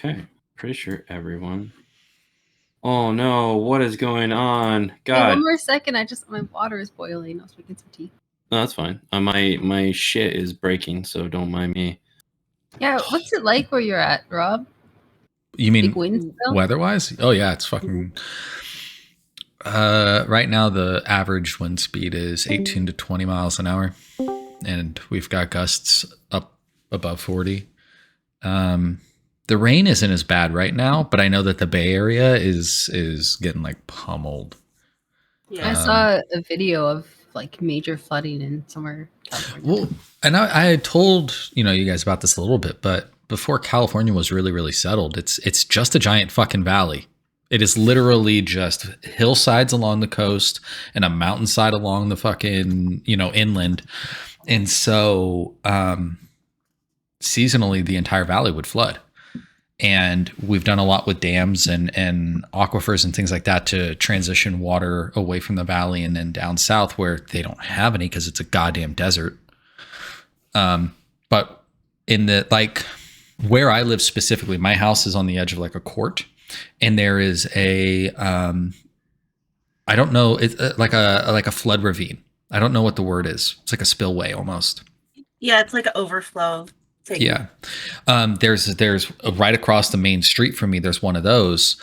Okay, pretty sure everyone. Oh no, what is going on? Hey, God. one more second. My water is boiling. I was making some tea. No, that's fine. My shit is breaking, so don't mind me. Yeah, what's it like where you're at, Rob? You mean Big wind still? weather-wise? Oh yeah, it's fucking. Right now the average wind speed is 18 to 20 miles an hour, and we've got gusts up above 40. The rain isn't as bad right now, but I know that the Bay Area is getting like pummeled. Yeah, I saw a video of like major flooding in somewhere. Well, and I had told you guys about this a little bit, but before California was really, really settled, it's just a giant fucking valley. It is literally just hillsides along the coast and a mountainside along the fucking inland, and so seasonally the entire valley would flood. And we've done a lot with dams and aquifers and things like that to transition water away from the valley and then down south where they don't have any because it's a goddamn desert. But in the where I live specifically, my house is on the edge of like a court, and there is a I don't know, it's like a flood ravine. I don't know what the word is. It's like a spillway almost. Yeah, it's like an overflow thing. Yeah. There's right across the main street from me, there's one of those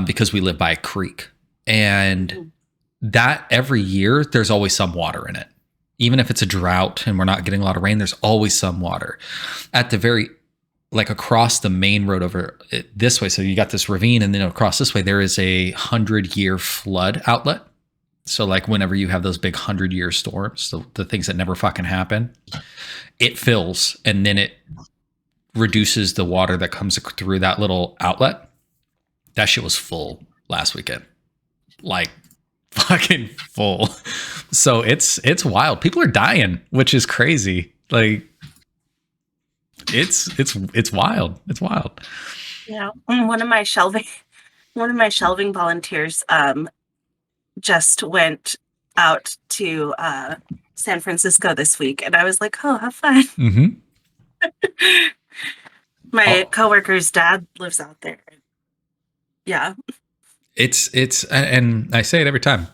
because we live by a creek. And that every year, there's always some water in it. Even if it's a drought and we're not getting a lot of rain, there's always some water. At the very, across the main road over this way, so you got this ravine, and then across this way, there is a 100-year flood outlet. So whenever you have those big 100-year storms, the things that never fucking happen, it fills and then it reduces the water that comes through that little outlet. That shit was full last weekend. Fucking full. So it's wild. People are dying, which is crazy. It's wild. It's wild. Yeah. One of my shelving volunteers just went out to San Francisco this week, and I was like, oh, have fun. Mm-hmm. My coworker's dad lives out there. Yeah. It's and I say it every time.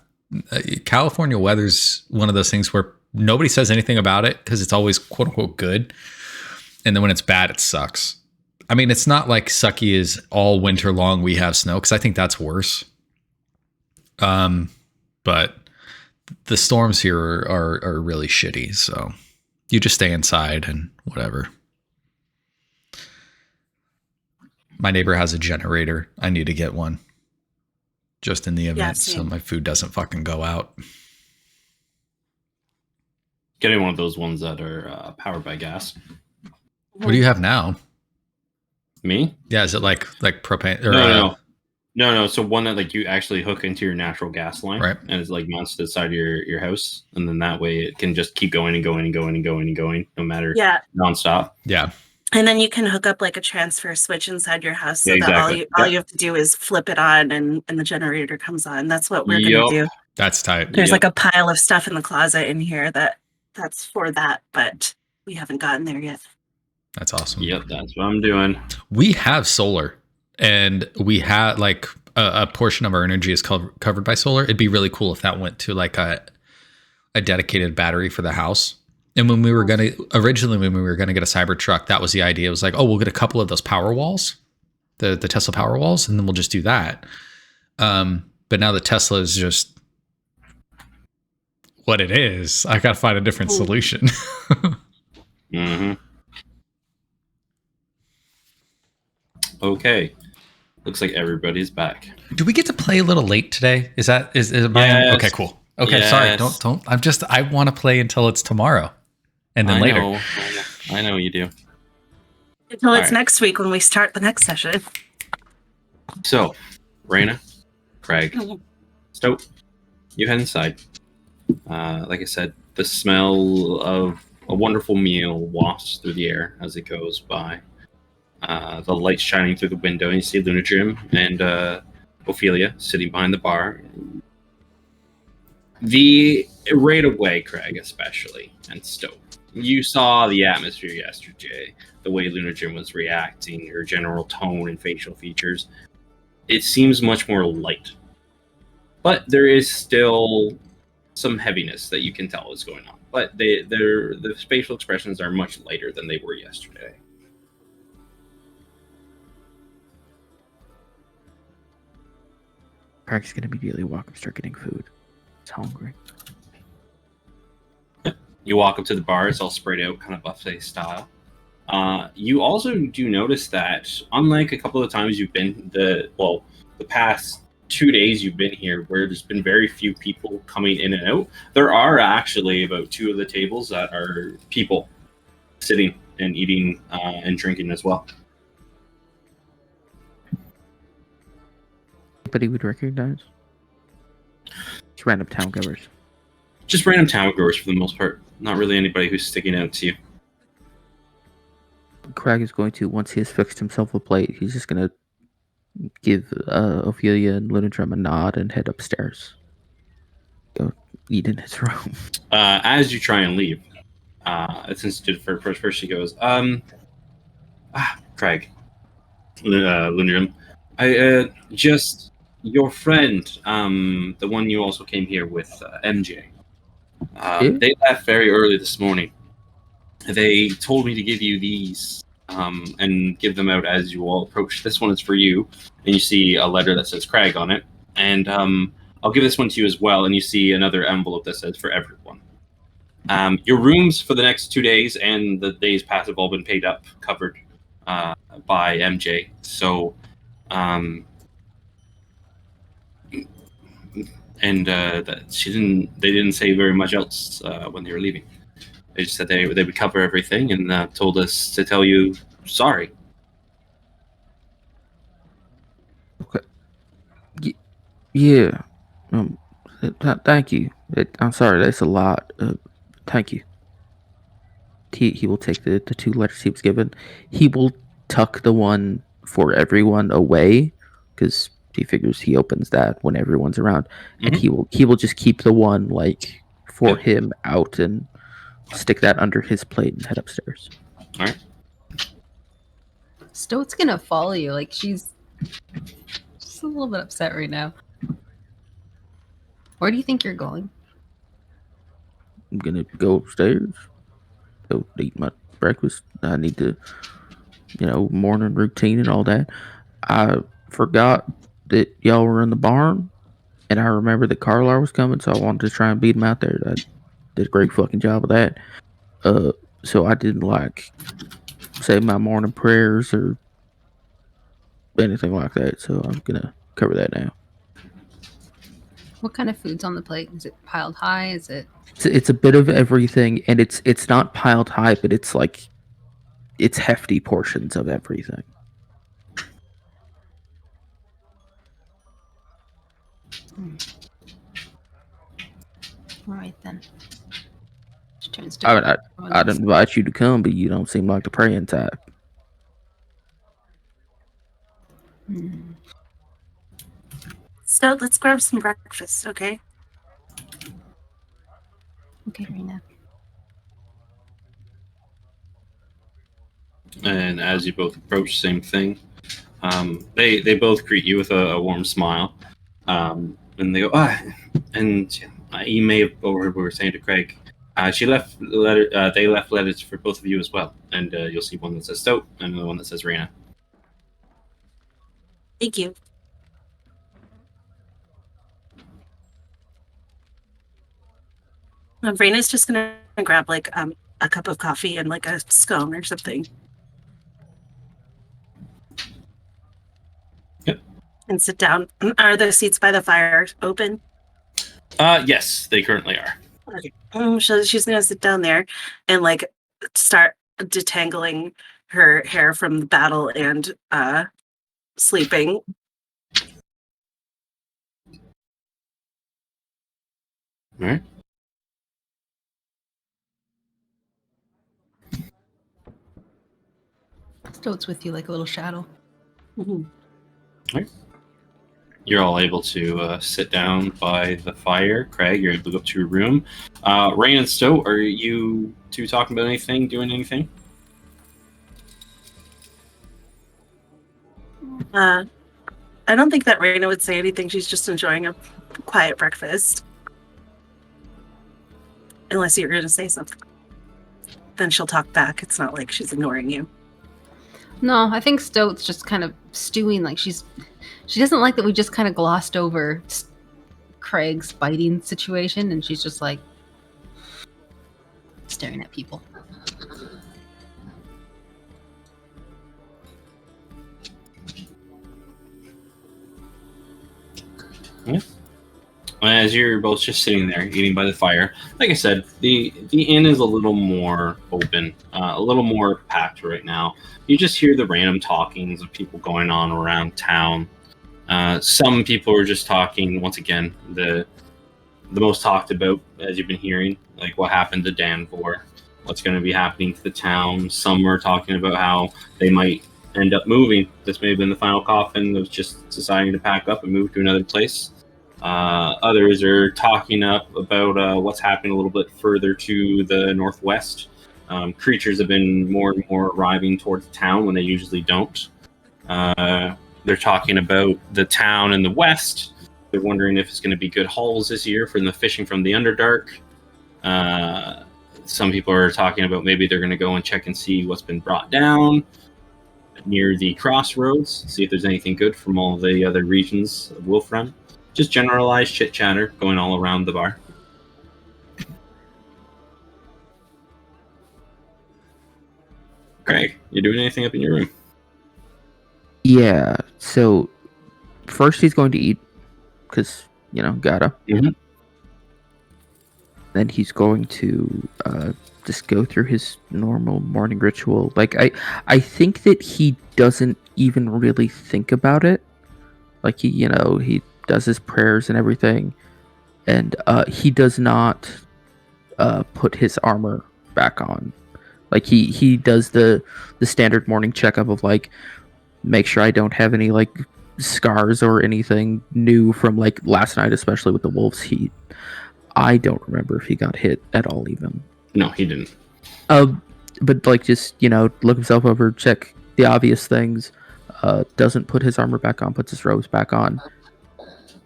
California weather's one of those things where nobody says anything about it because it's always quote unquote good. And then when it's bad, it sucks. I mean, it's not like sucky is all winter long we have snow, because I think that's worse. But the storms here are really shitty. So you just stay inside and whatever. My neighbor has a generator. I need to get one just in the event so my food doesn't fucking go out. Getting one of those ones that are powered by gas. What do you have now? Me? Yeah, is it like propane? Or, No. So one that you actually hook into your natural gas line, right? And it's mounts to the side of your house, and then that way it can just keep going and going and going and going and going, no matter nonstop. Yeah. And then you can hook up a transfer switch inside your house, so exactly. that all you have to do is flip it on, and the generator comes on. That's what we're gonna do. That's tight. There's a pile of stuff in the closet in here that's for that, but we haven't gotten there yet. That's awesome. Yep, that's what I'm doing. We have solar, and we have a portion of our energy is covered by solar. It'd be really cool if that went to a dedicated battery for the house. And when we were gonna get a Cybertruck, that was the idea. It was we'll get a couple of those power walls, the Tesla power walls, and then we'll just do that. But now the Tesla is just what it is. I gotta find a different solution. Mm-hmm. Okay. Looks like everybody's back. Do we get to play a little late today? Is it mine? Yes. Okay, cool. Okay, yes. Sorry. Don't. I want to play until it's tomorrow, and then later. I know you do. Until it's next week when we start the next session. So, Raina, Craig, Stoke, you head inside. Like I said, the smell of a wonderful meal wafts through the air as it goes by. The light shining through the window, and you see Luna Jim and Ophelia sitting behind the bar. Right away, Craig especially, and Stoke. You saw the atmosphere yesterday. the way Lunagen was reacting, her general tone and facial features, it seems much more light. But there is still some heaviness that you can tell is going on. But the facial expressions are much lighter than they were yesterday. Craig's gonna immediately walk and start getting food. He's hungry. You walk up to the bar, it's all spread out, kind of buffet style. You also do notice that, unlike a couple of times you've been, the past 2 days you've been here, where there's been very few people coming in and out, there are actually about 2 of the tables that are people sitting and eating and drinking as well. Anybody would recognize? It's random town goers. Just random town goers for the most part. Not really anybody who's sticking out to you. Craig is going to, once he has fixed himself a plate, he's just going to give Ophelia and Lunatrum a nod and head upstairs. Go eat in his room. As you try and leave, since you did it first, she goes, Craig, Lunatrum, just your friend, the one you also came here with, MJ. They left very early this morning. They told me to give you these and give them out as you all approach. This one is for you, and you see a letter that says Craig on it. And I'll give this one to you as well, and you see another envelope that says for everyone. Your rooms for the next 2 days and the days past have all been paid up, covered by MJ. So, they didn't say very much else when they were leaving. They just said they would cover everything and told us to tell you sorry. Okay. Yeah. Thank you. I'm sorry. That's a lot. Thank you. He will take the 2 letters he was given. He will tuck the one for everyone away because he figures he opens that when everyone's around, and he will just keep the one for him out and stick that under his plate and head upstairs. All right. Stoat's gonna follow you. She's just a little bit upset right now. Where do you think you're going? I'm gonna go upstairs, go eat my breakfast. I need to, morning routine and all that. I forgot that y'all were in the barn, and I remember that Carlar was coming, so I wanted to try and beat him out there. I did a great fucking job of that. So I didn't say my morning prayers or anything like that. So I'm gonna cover that now. What kind of food's on the plate? Is it piled high? Is it? It's a bit of everything, and it's not piled high, but it's it's hefty portions of everything. All right then. I'd invite you to come, but you don't seem like the praying type. So let's grab some breakfast, okay? Okay, Rena. And as you both approach, same thing. They both greet you with a warm smile. And they go, and you may have overheard what we were saying to Craig. She left letter. They left letters for both of you as well, and you'll see one that says Stoat and another one that says Rena. Thank you. Rena's just gonna grab a cup of coffee and a scone or something. Yep. And sit down. Are the seats by the fire open? Yes, they currently are. Okay. So she's gonna sit down there and start detangling her hair from the battle and sleeping. All right. Stoat's with you like a little shadow. Mm-hmm. All right. You're all able to sit down by the fire. Craig, you're able to go up to your room. Rain and Stoat, are you two talking about anything, doing anything? I don't think that Raina would say anything. She's just enjoying a quiet breakfast. Unless you're going to say something. Then she'll talk back. It's not like she's ignoring you. No, I think Stoat's just kind of stewing. Like she doesn't like that we just kind of glossed over Craig's biting situation, and she's just like staring at people. Yeah. As you're both just sitting there eating by the fire, like I said, the inn is a little more open, a little more packed right now. You just hear the random talkings of people going on around town. Some people are just talking, once again, the most talked about, as you've been hearing, like what happened to Danvor, what's going to be happening to the town. Some are talking about how they might end up moving. This may have been the final coffin of just deciding to pack up and move to another place. Others are talking up about what's happening a little bit further to the northwest. Creatures have been more and more arriving towards the town when they usually don't. They're talking about the town in the west. They're wondering if it's going to be good hauls this year for the fishing from the Underdark. Some people are talking about maybe they're going to go and check and see what's been brought down near the crossroads, see if there's anything good from all the other regions of Wilfrem. Just generalized chit chatter going all around the bar. Craig, you doing anything up in your room? Yeah. So first he's going to eat because gotta. Mhm. Then he's going to just go through his normal morning ritual. Like I think that he doesn't even really think about it. Like he does his prayers and everything, and he does not put his armor back on. Like he does the standard morning checkup of like make sure I don't have any like scars or anything new from like last night, especially with the wolf's heat. I don't remember if he got hit at all even. No, he didn't. But like just look himself over, check the obvious things. Doesn't put his armor back on, puts his robes back on.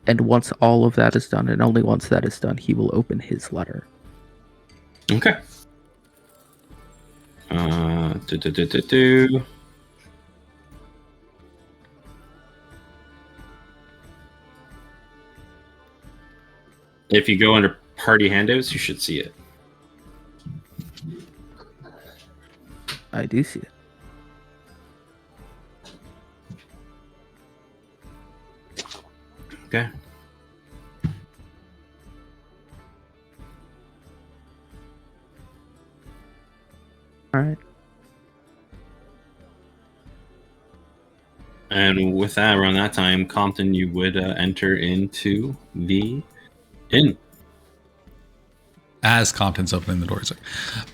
And once all of that is done, and only once that is done, he will open his letter. Okay. If you go under party handouts, you should see it. I do see it. Okay. All right. And with that, around that time, Compton, you would enter into the inn. As Compton's opening the door, he's like,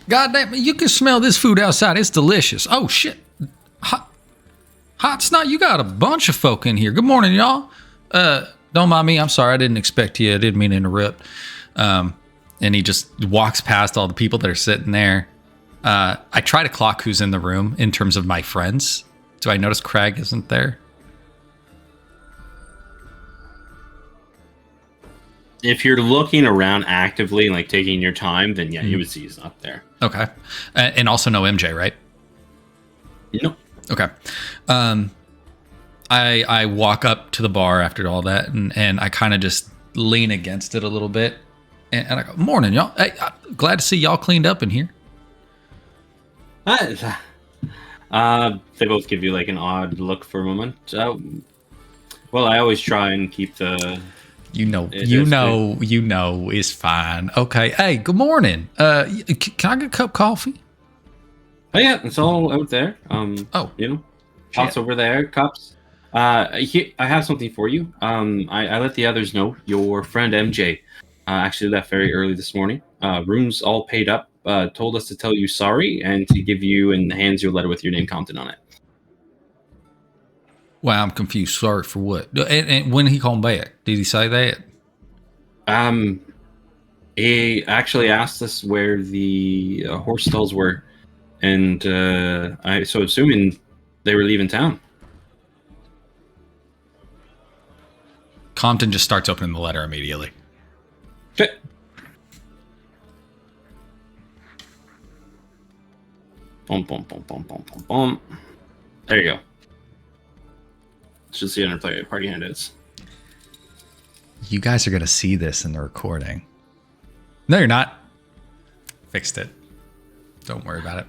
God damn it, you can smell this food outside. It's delicious. Oh, shit. Hot snot, you got a bunch of folk in here. Good morning, y'all. Don't mind me. I'm sorry. I didn't expect you. I didn't mean to interrupt. And he just walks past all the people that are sitting there. I try to clock who's in the room in terms of my friends. Do I notice Craig isn't there? If you're looking around actively, like taking your time, then yeah, you would see he's not there. Okay. And also no MJ, right? No. Okay. I walk up to the bar after all that, and I kind of just lean against it a little bit. And I go, morning, y'all. Hey, glad to see y'all cleaned up in here. They both give you like an odd look for a moment. Well, I always try and keep the... is fine. Okay. Hey, good morning. Can I get a cup of coffee? Oh yeah, it's all out there. Pots over there, cups. I have something for you. I let the others know. Your friend MJ actually left very early this morning. Rooms all paid up. Told us to tell you sorry and to give you and hands you a letter with your name Compton on it. Wow, I'm confused. Sorry for what? And when he called back, did he say that? He actually asked us where the horse stalls were, and so assuming they were leaving town. Compton just starts opening the letter immediately. Okay. Boom, boom, boom, boom, boom, boom, boom. There you go. Should see under party handouts. You guys are going to see this in the recording. No, you're not. Fixed it. Don't worry about it.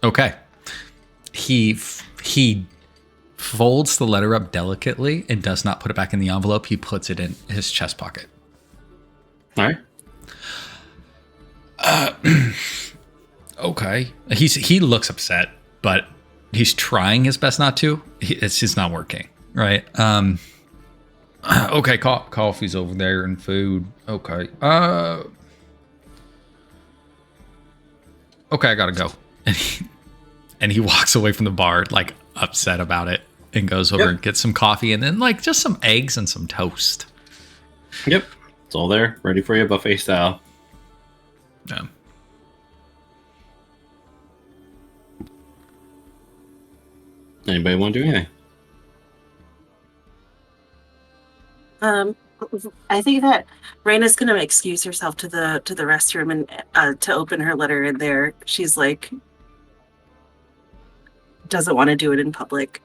Okay. He folds the letter up delicately and does not put it back in the envelope. He puts it in his chest pocket. All right. Okay. He looks upset, but he's trying his best not to. It's just not working, right? Okay, coffee's over there and food. Okay. Okay, I gotta go. And he walks away from the bar, like upset about it, and goes over and gets some coffee and then like just some eggs and some toast. Yep. It's all there, ready for you, buffet style. Yeah. Anybody want to do anything? I think that Raina's gonna excuse herself to the restroom and to open her letter in there. She's like doesn't want to do it in public.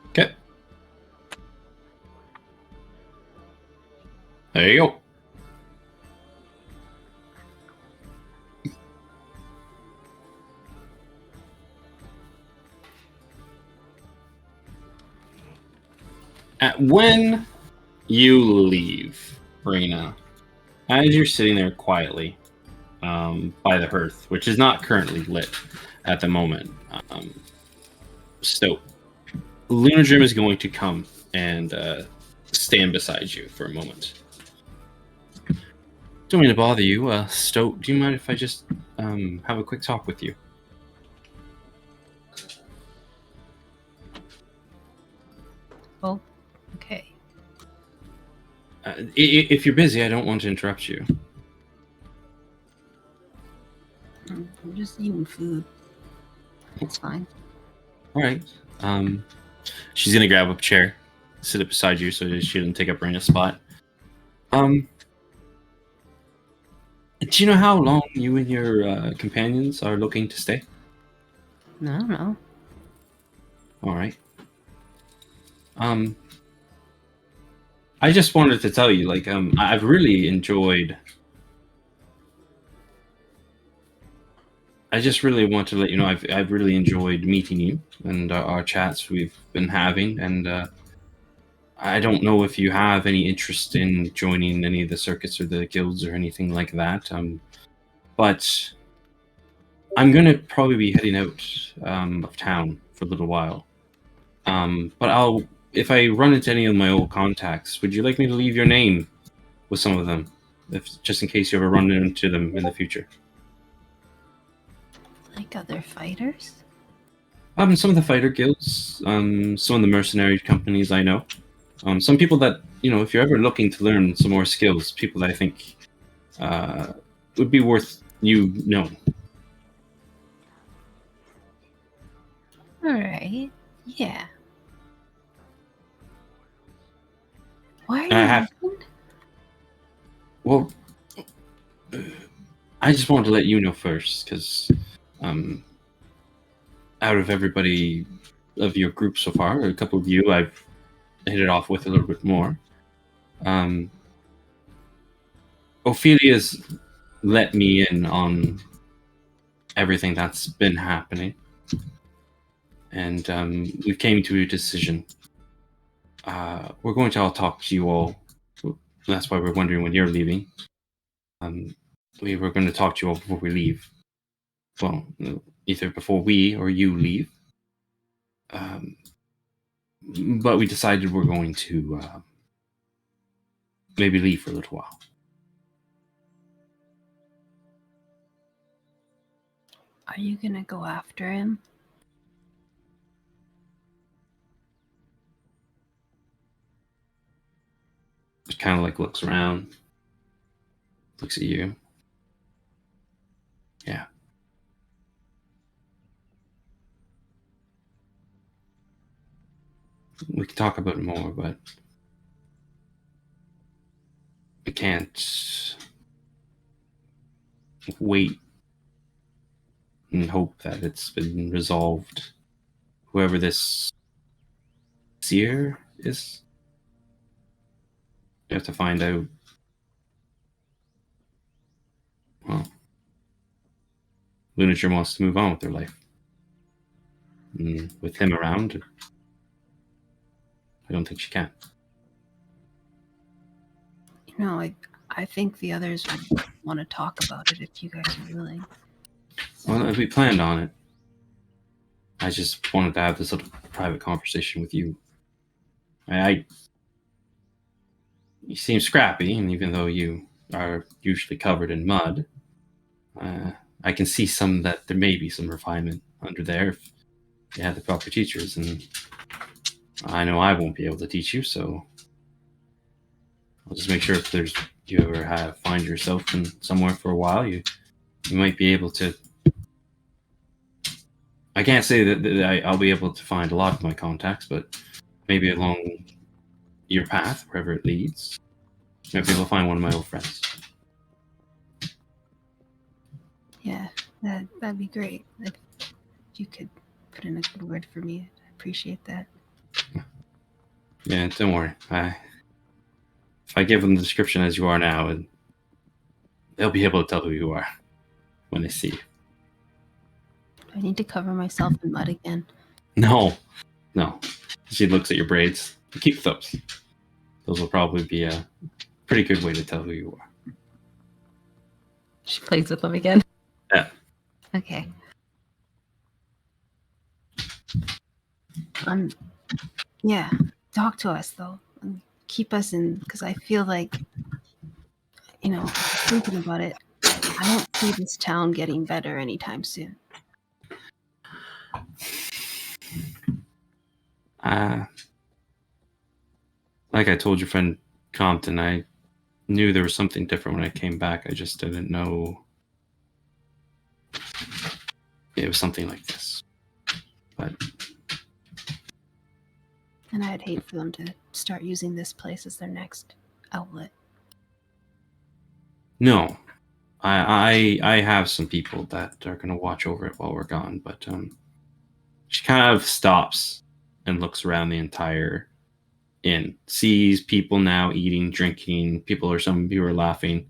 Okay. There you go. When you leave, Raina, as you're sitting there quietly by the hearth, which is not currently lit at the moment, so Lunadrim is going to come and stand beside you for a moment. Don't mean to bother you, Stoat. Do you mind if I just have a quick talk with you? Oh, okay. If you're busy, I don't want to interrupt you. I'm just eating food. It's fine. All right. She's gonna grab a chair, sit it beside you, so that she doesn't take up Raina's spot. Do you know how long you and your companions are looking to stay? No. All right. I just wanted to tell you, like, I've really enjoyed. I just really want to let you know I've really enjoyed meeting you and our chats we've been having, and I don't know if you have any interest in joining any of the circuits or the guilds or anything like that. But I'm gonna probably be heading out of town for a little while. But if I run into any of my old contacts, would you like me to leave your name with some of them, just in case you ever run into them in the future? Like other fighters? Some of the fighter guilds, some of the mercenary companies I know. Some people that, if you're ever looking to learn some more skills, people that I think would be worth you knowing. All right. Yeah. Why are you looking? Well, I just wanted to let you know first, because out of everybody of your group so far, a couple of you I've hit it off with a little bit more. Ophelia's let me in on everything that's been happening, and we came to a decision. We're going to all talk to you all. That's why we're wondering when you're leaving. We were going to talk to you all before we leave. Well, either before we or you leave. But we decided we're going to maybe leave for a little while. Are you gonna go after him? Just kind of like looks around, looks at you. Yeah. We can talk about it more, but I can't wait and hope that it's been resolved. Whoever this seer is, you have to find out. Well, Lunature wants to move on with their life. And with him around, I don't think she can. You know, I think the others would want to talk about it if you guys are willing. Well, we planned on it. I just wanted to have this little private conversation with you. You seem scrappy, and even though you are usually covered in mud, I can see that there may be some refinement under there if you had the proper teachers, and I know I won't be able to teach you, so I'll just make sure if you ever find yourself in somewhere for a while, you might be able to. I can't say that I'll be able to find a lot of my contacts, but maybe along your path, wherever it leads, you might be able to find one of my old friends. Yeah, that'd be great. If you could put in a good word for me, I appreciate that. Yeah, don't worry. If I give them the description as you are now, they'll be able to tell who you are when they see you. I need to cover myself in mud again. No. She looks at your braids. Keep those. Those will probably be a pretty good way to tell who you are. She plays with them again. Yeah. Okay. Yeah. Talk to us though. And keep us in, because I feel like, thinking about it, I don't see this town getting better anytime soon. Like I told your friend Compton, I knew there was something different when I came back. I just didn't know it was something like this. But And I'd hate for them to start using this place as their next outlet. no, I have some people that are going to watch over it while we're gone. But she kind of stops and looks around the entire inn, sees people now eating, drinking. Some people are laughing.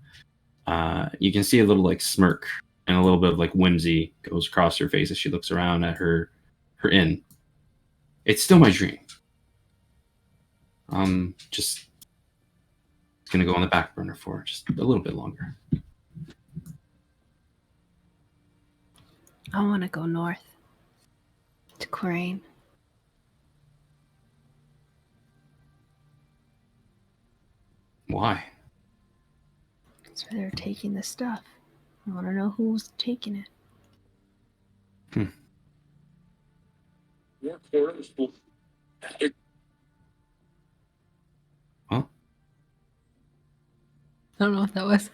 You can see a little like smirk and a little bit of like whimsy goes across her face as she looks around at her inn. It's still my dream. Just gonna go on the back burner for just a little bit longer. I want to go north to Quarain. Why? That's where they're taking the stuff. I want to know who's taking it. Well, I don't know what that was.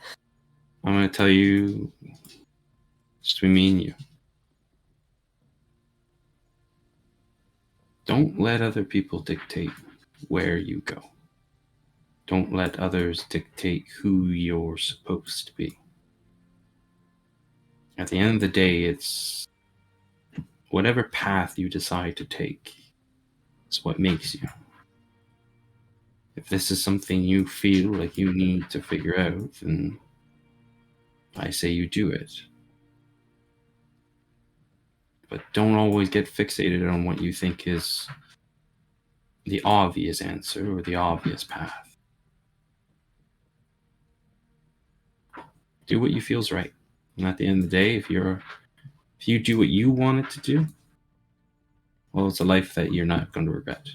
I'm gonna tell you just between me and you. Don't let other people dictate where you go. Don't let others dictate who you're supposed to be. At the end of the day, it's whatever path you decide to take is what makes you. If this is something you feel like you need to figure out, then I say you do it. But don't always get fixated on what you think is the obvious answer or the obvious path. Do what you feel's right. And at the end of the day, if you do what you want it to do, well, it's a life that you're not going to regret.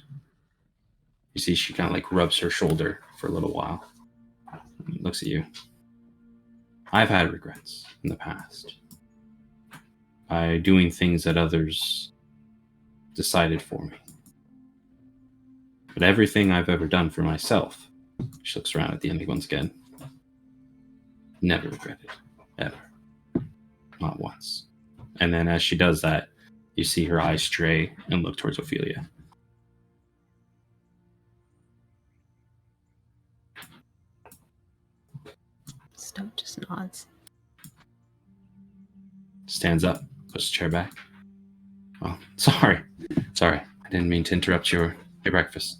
You see, she kind of like rubs her shoulder for a little while. And looks at you. I've had regrets in the past by doing things that others decided for me. But everything I've ever done for myself She looks around at the ending once again. Never regret it. Ever. Not once. And then as she does that, you see her eyes stray and look towards Ophelia. Stoat just nods. Stands up, puts the chair back. Oh, sorry. Sorry. I didn't mean to interrupt your breakfast.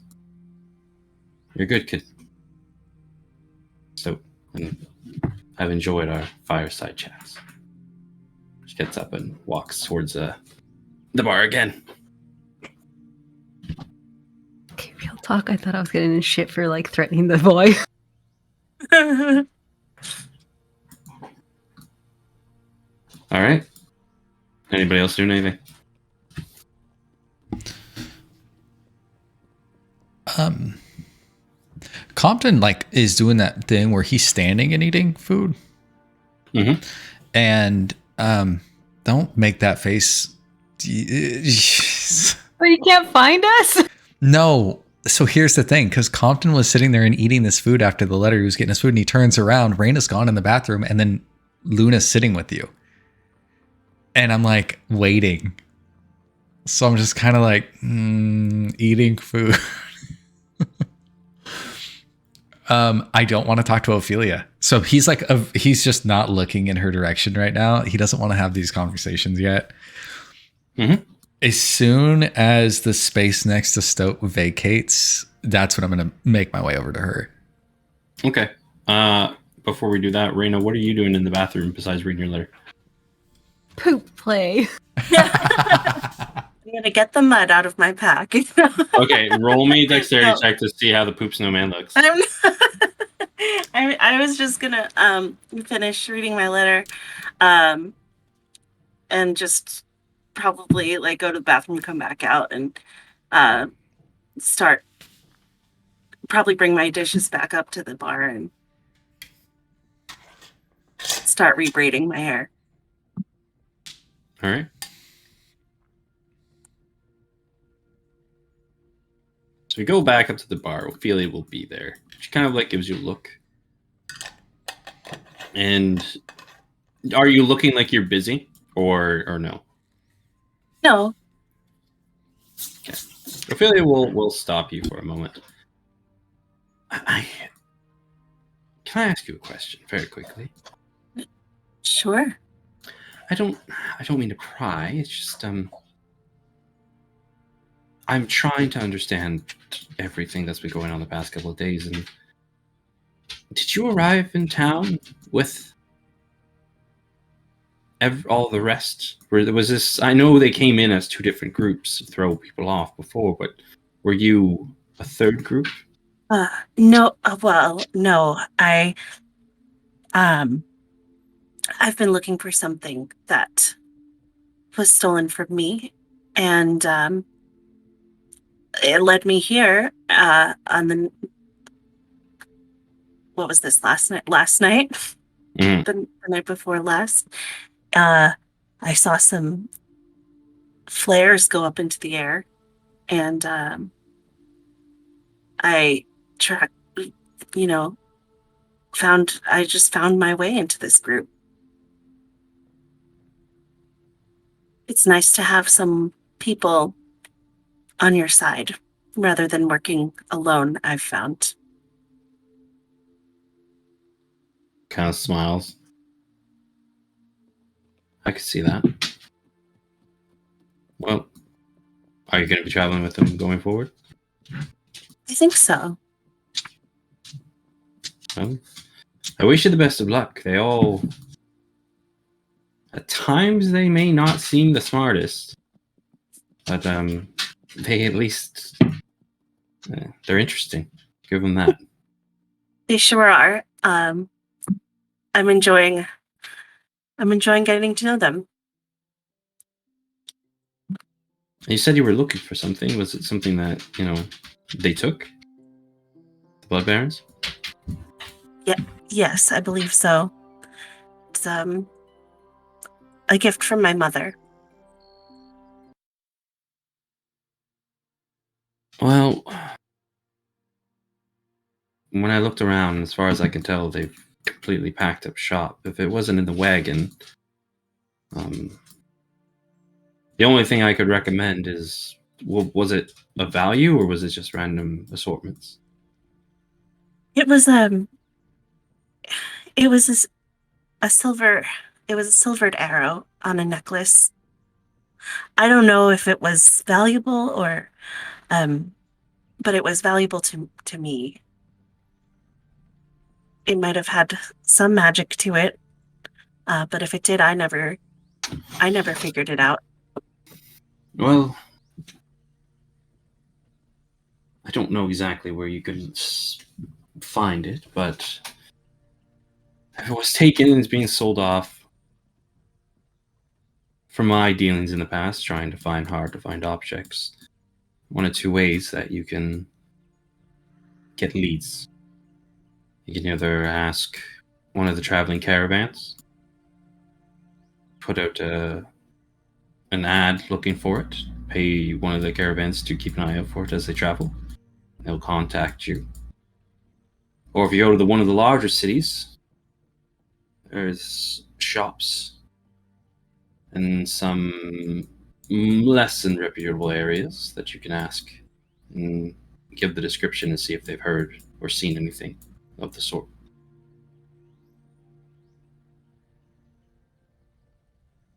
You're a good kid. So, and I've enjoyed our fireside chats. She gets up and walks towards the bar again. Okay, real talk. I thought I was getting in shit for like threatening the boy. All right. Anybody else doing anything? Compton is doing that thing where he's standing and eating food. Mm-hmm. And don't make that face. But you can't find us? No. So here's the thing, because Compton was sitting there and eating this food after the letter. He was getting his food and he turns around. Raina's gone in the bathroom and then Luna's sitting with you. And I'm like waiting. So I'm just kind of like eating food. I don't want to talk to Ophelia. So he's he's just not looking in her direction right now. He doesn't want to have these conversations yet. Mm-hmm. As soon as the space next to Stoat vacates, that's when I'm going to make my way over to her. Okay. Before we do that, Raina, what are you doing in the bathroom besides reading your letter? Poop play. I'm gonna get the mud out of my pack. Okay, roll me a dexterity No. check to see how the poop snowman looks. I was just gonna finish reading my letter, and just probably go to the bathroom, come back out, and start. Probably bring my dishes back up to the bar and start rebraiding my hair. All right. So we go back up to the bar. Ophelia will be there. She kind of gives you a look. And are you looking like you're busy or no? No. Okay. Ophelia will stop you for a moment. Can I ask you a question very quickly? Sure. I don't mean to pry. It's just I'm trying to understand everything that's been going on the past couple of days. And did you arrive in town with all the rest? Was this? I know they came in as two different groups to throw people off before, but were you a third group? No. Well, no. I've been looking for something that was stolen from me, and it led me here on the what was this last night? Mm. The night before last. I saw some flares go up into the air, and I tracked. I just found my way into this group. It's nice to have some people on your side rather than working alone, I've found. Kind of smiles. I could see that. Well, are you going to be traveling with them going forward? I think so. Well, I wish you the best of luck. They all, at times, they may not seem the smartest, but they at least they're interesting. Give them that. They sure are. I'm enjoying getting to know them. You said you were looking for something. Was it something that they took? The Blood Barons? Yes, I believe so. It's a gift from my mother. Well, When I looked around, as far as I can tell, they've completely packed up shop. If it wasn't in the wagon, the only thing I could recommend is, was it a value or was it just random assortments? It was it was a silver it was a silvered arrow on a necklace. I don't know if it was valuable or but it was valuable to me. It might have had some magic to it, but if it did, I never figured it out. Well, I don't know exactly where you can find it, but if it was taken and is being sold off, from my dealings in the past, trying to find hard to find objects, one of two ways that you can get leads. You can either ask one of the traveling caravans, put out an ad looking for it, pay one of the caravans to keep an eye out for it as they travel. They'll contact you. Or if you go to one of the larger cities, there's shops in some less than reputable areas that you can ask and give the description and see if they've heard or seen anything of the sort.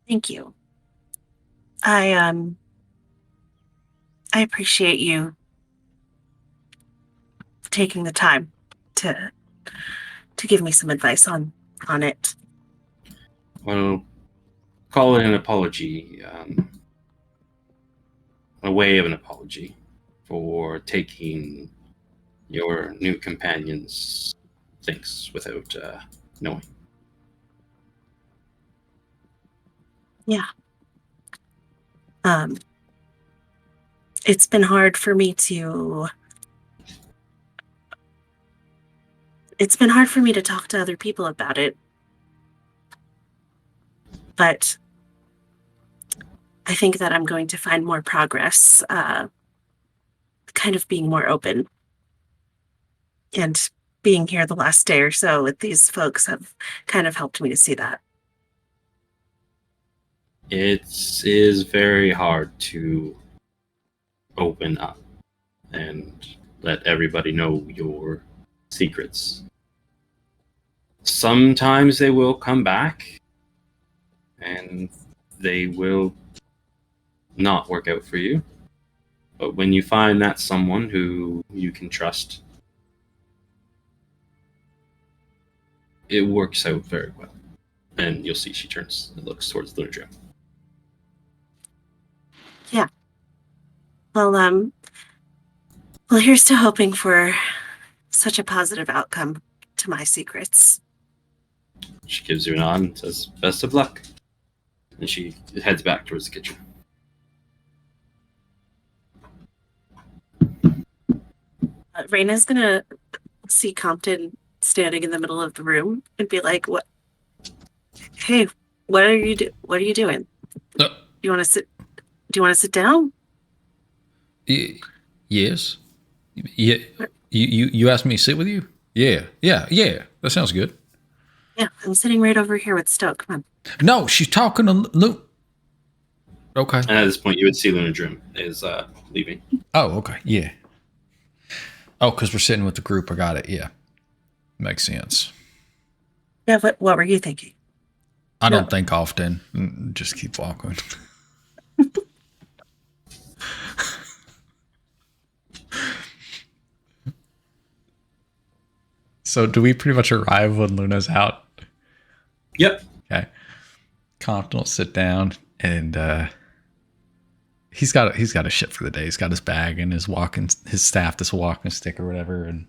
Thank you. I appreciate you taking the time to give me some advice on it. Well, call it an apology, a way of an apology for taking your new companion's things without knowing. Yeah. It's been hard for me to talk to other people about it. But I think that I'm going to find more progress, kind of being more open. And being here the last day or so with these folks have kind of helped me to see that. It is very hard to open up and let everybody know your secrets. Sometimes they will come back and they will not work out for you. But when you find that someone who you can trust, it works out very well. And you'll see she turns and looks towards Lunadrim. Yeah. Well, here's to hoping for such a positive outcome to my secrets. She gives you a nod and says, "Best of luck." And she heads back towards the kitchen. Raina's gonna see Compton standing in the middle of the room and be like, "What? Hey, what are you doing? You want to sit? Do you want to sit down?" Yes. Yeah. You asked me to sit with you? Yeah. That sounds good. Yeah, I'm sitting right over here with Stoke. Come on. No, she's talking to Luke. Okay. And at this point, you would see Lunadrim is leaving. Oh, okay. Yeah. Oh, because we're sitting with the group. I got it. Yeah. Makes sense. Yeah, what were you thinking? I don't think often. Just keep walking. So do we pretty much arrive when Luna's out? Yep. Okay. Compton will sit down and he's got a shit for the day. He's got his bag and his staff, this walking stick or whatever, and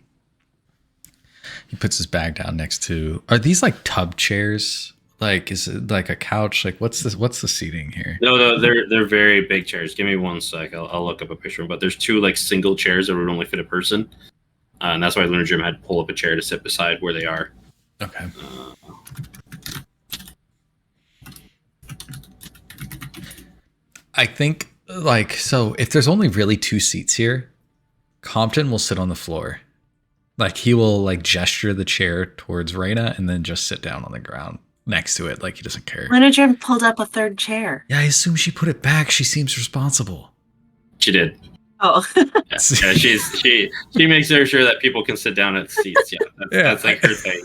he puts his bag down next to. Are these like tub chairs? Like, is it like a couch? Like, what's this? What's the seating here? No, they're very big chairs. Give me 1 sec. I'll look up a picture. But there's 2 like single chairs that would only fit a person, and that's why Lunadrim had to pull up a chair to sit beside where they are. Okay. I think like so. If there's only really 2 seats here, Compton will sit on the floor, Like he will like gesture the chair towards Raina and then just sit down on the ground next to it, like he doesn't care. Leonardren pulled up a third chair. Yeah, I assume she put it back. She seems responsible. She did. Oh. Yeah, she makes sure that people can sit down at seats. Yeah, that's like her thing.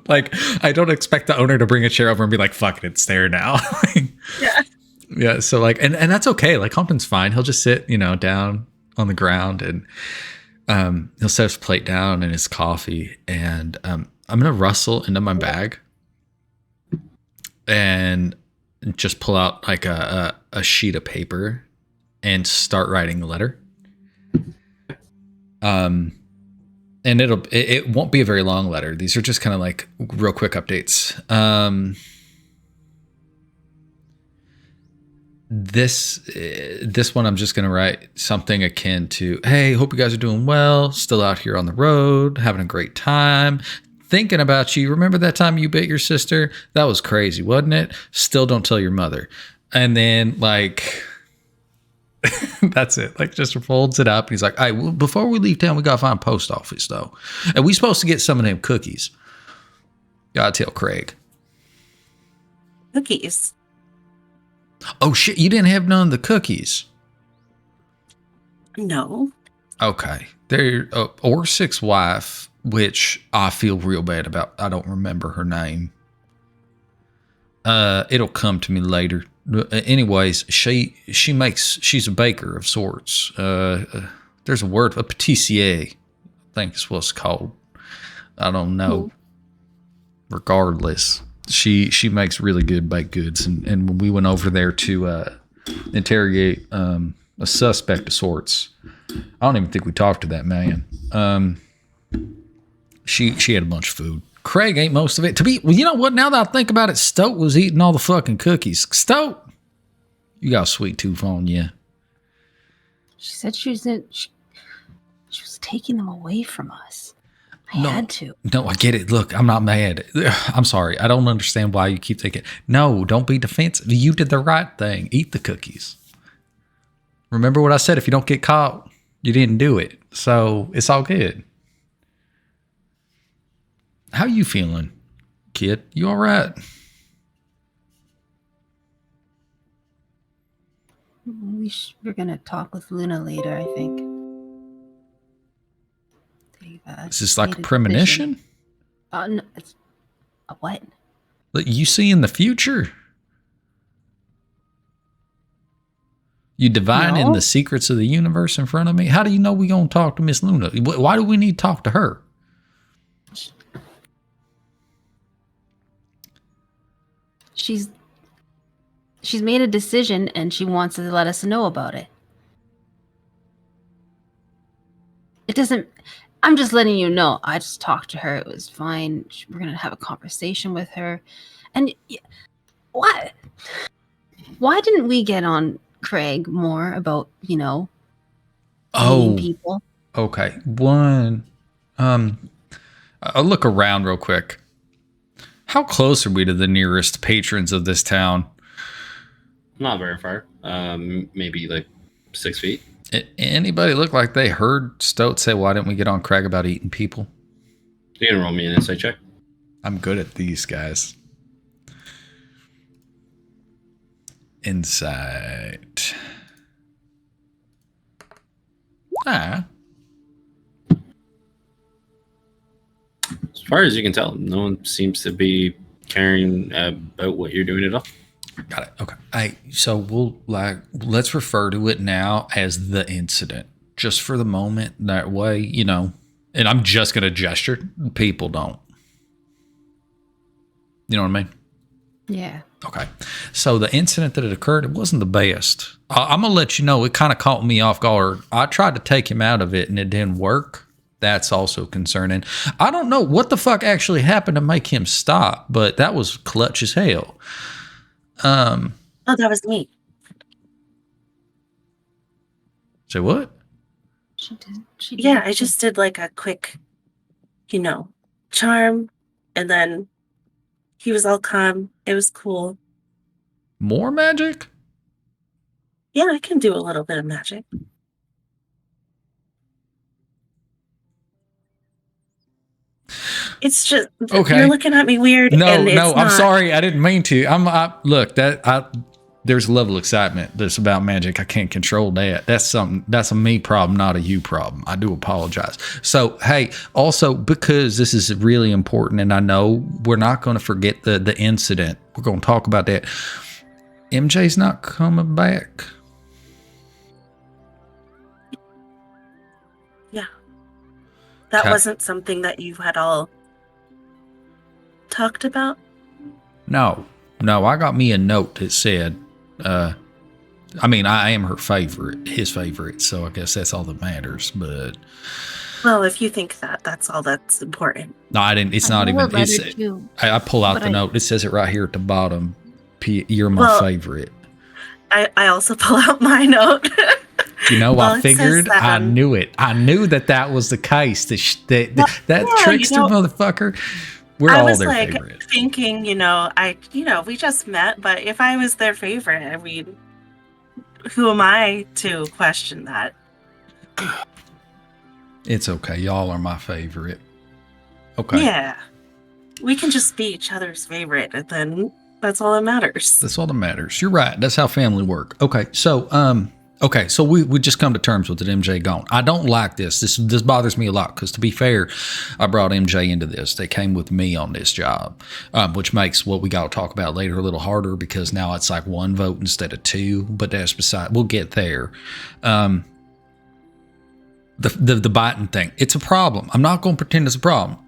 Like, I don't expect the owner to bring a chair over and be like, fuck it, it's there now. Yeah. Yeah, so like, and that's okay. Like, Compton's fine. He'll just sit, down on the ground and he'll set his plate down and his coffee. And I'm going to rustle into my bag and just pull out like a sheet of paper and start writing a letter. And it won't be a very long letter. These are just kind of like real quick updates. This one I'm just going to write something akin to, hey, hope you guys are doing well. Still out here on the road, having a great time. Thinking about you. Remember that time you bit your sister? That was crazy, wasn't it? Still don't tell your mother. And then like... that's it. Like, just folds it up. He's like, "Hey, well, before we leave town, we gotta find a post office though, and we supposed to get some of them cookies. Gotta tell Craig." Cookies. Oh shit! You didn't have none of the cookies. No. Okay, they're Orsick's wife, which I feel real bad about. I don't remember her name. It'll come to me later. Anyways, she's a baker of sorts. There's a word, a patissier, I think is what it's called. I don't know. Regardless, she makes really good baked goods, and when we went over there to interrogate a suspect of sorts, I don't even think we talked to that man. She had a bunch of food. Craig ate most of it. Well, you know what? Now that I think about it, Stoat was eating all the fucking cookies. Stoat, you got a sweet tooth on you. She said she was taking them away from us. I had to. No, I get it. Look, I'm not mad. I'm sorry. I don't understand why you keep thinking. No, don't be defensive. You did the right thing. Eat the cookies. Remember what I said? If you don't get caught, you didn't do it. So it's all good. How you feeling, kid? You all right? We're gonna talk with Luna later, I think. Is this like a premonition? No, it's a what? You see in the future? You divining the secrets of the universe in front of me? How do you know we gonna talk to Miss Luna? Why do we need to talk to her? She's made a decision and she wants to let us know about it. It doesn't... I'm just letting you know. I just talked to her. It was fine. We're going to have a conversation with her. And why didn't we get on Craig more about, meeting people? Okay. One, I'll look around real quick. How close are we to the nearest patrons of this town? Not very far. Maybe like 6 feet. Anybody look like they heard Stoat say, why didn't we get on Craig about eating people? You can roll me an insight check. I'm good at these guys. Insight. As far as you can tell, no one seems to be caring about what you're doing at all. Got it. Okay. So let's refer to it now as the incident, just for the moment. That way, and I'm just going to gesture. People don't. You know what I mean? Yeah. Okay. So the incident that had occurred, it wasn't the best. I'm going to let you know, it kind of caught me off guard. I tried to take him out of it and it didn't work. That's also concerning. I don't know what the fuck actually happened to make him stop, but that was clutch as hell. Oh, that was me. Say what? She did. Yeah, I just did like a quick, charm, and then he was all calm. It was cool. More magic? Yeah, I can do a little bit of magic. It's just Okay. you're looking at me weird. No, and it's no, I'm not- sorry. I didn't mean to. There's a level of excitement that's about magic. I can't control that. That's a me problem, not a you problem. I do apologize. So, hey, also because this is really important, and I know we're not going to forget the incident. We're going to talk about that. MJ's not coming back. Yeah. That Okay. wasn't something that you had all talked about? No, I got me a note that said, I am her favorite, his favorite, so I guess that's all that matters. But Well, if you think that, that's all that's important. no, I didn't. It's not I even. will let It's, her too. I pull out But the note. It says it right here at the bottom. You're my Well, favorite. I also pull out my note. You know, well, I it says figured. that, I knew it. I knew that was the case. That yeah, trickster motherfucker. We're I all was their like favorite. thinking, we just met, but if I was their favorite, I mean, who am I to question that? It's okay. Y'all are my favorite. Okay. Yeah. We can just be each other's favorite, and then that's all that matters. That's all that matters. You're right. That's how family work. Okay. So we just come to terms with it. MJ gone. I don't like this. This bothers me a lot because, to be fair, I brought MJ into this. They came with me on this job, which makes what we got to talk about later a little harder because now it's like 1 vote instead of 2. But that's beside. We'll get there. The biting thing. It's a problem. I'm not going to pretend it's a problem.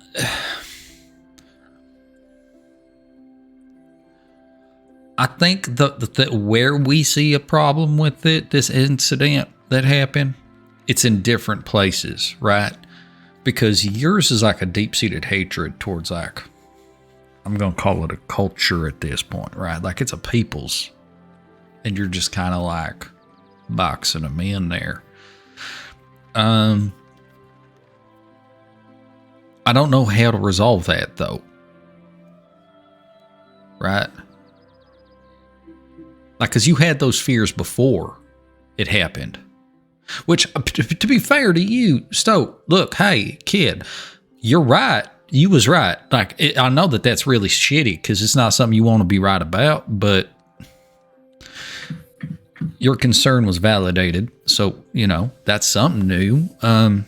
I think the where we see a problem with it, this incident that happened, it's in different places, right? Because yours is like a deep-seated hatred towards, like, I'm going to call it a culture at this point, right? Like it's a people's, and you're just kind of like boxing them in there. I don't know how to resolve that though, right? Like, because you had those fears before it happened. Which, to be fair to you, Stoke, look, hey, kid, you're right. You was right. Like, I know that's really shitty because it's not something you want to be right about, but your concern was validated. So, that's something new. I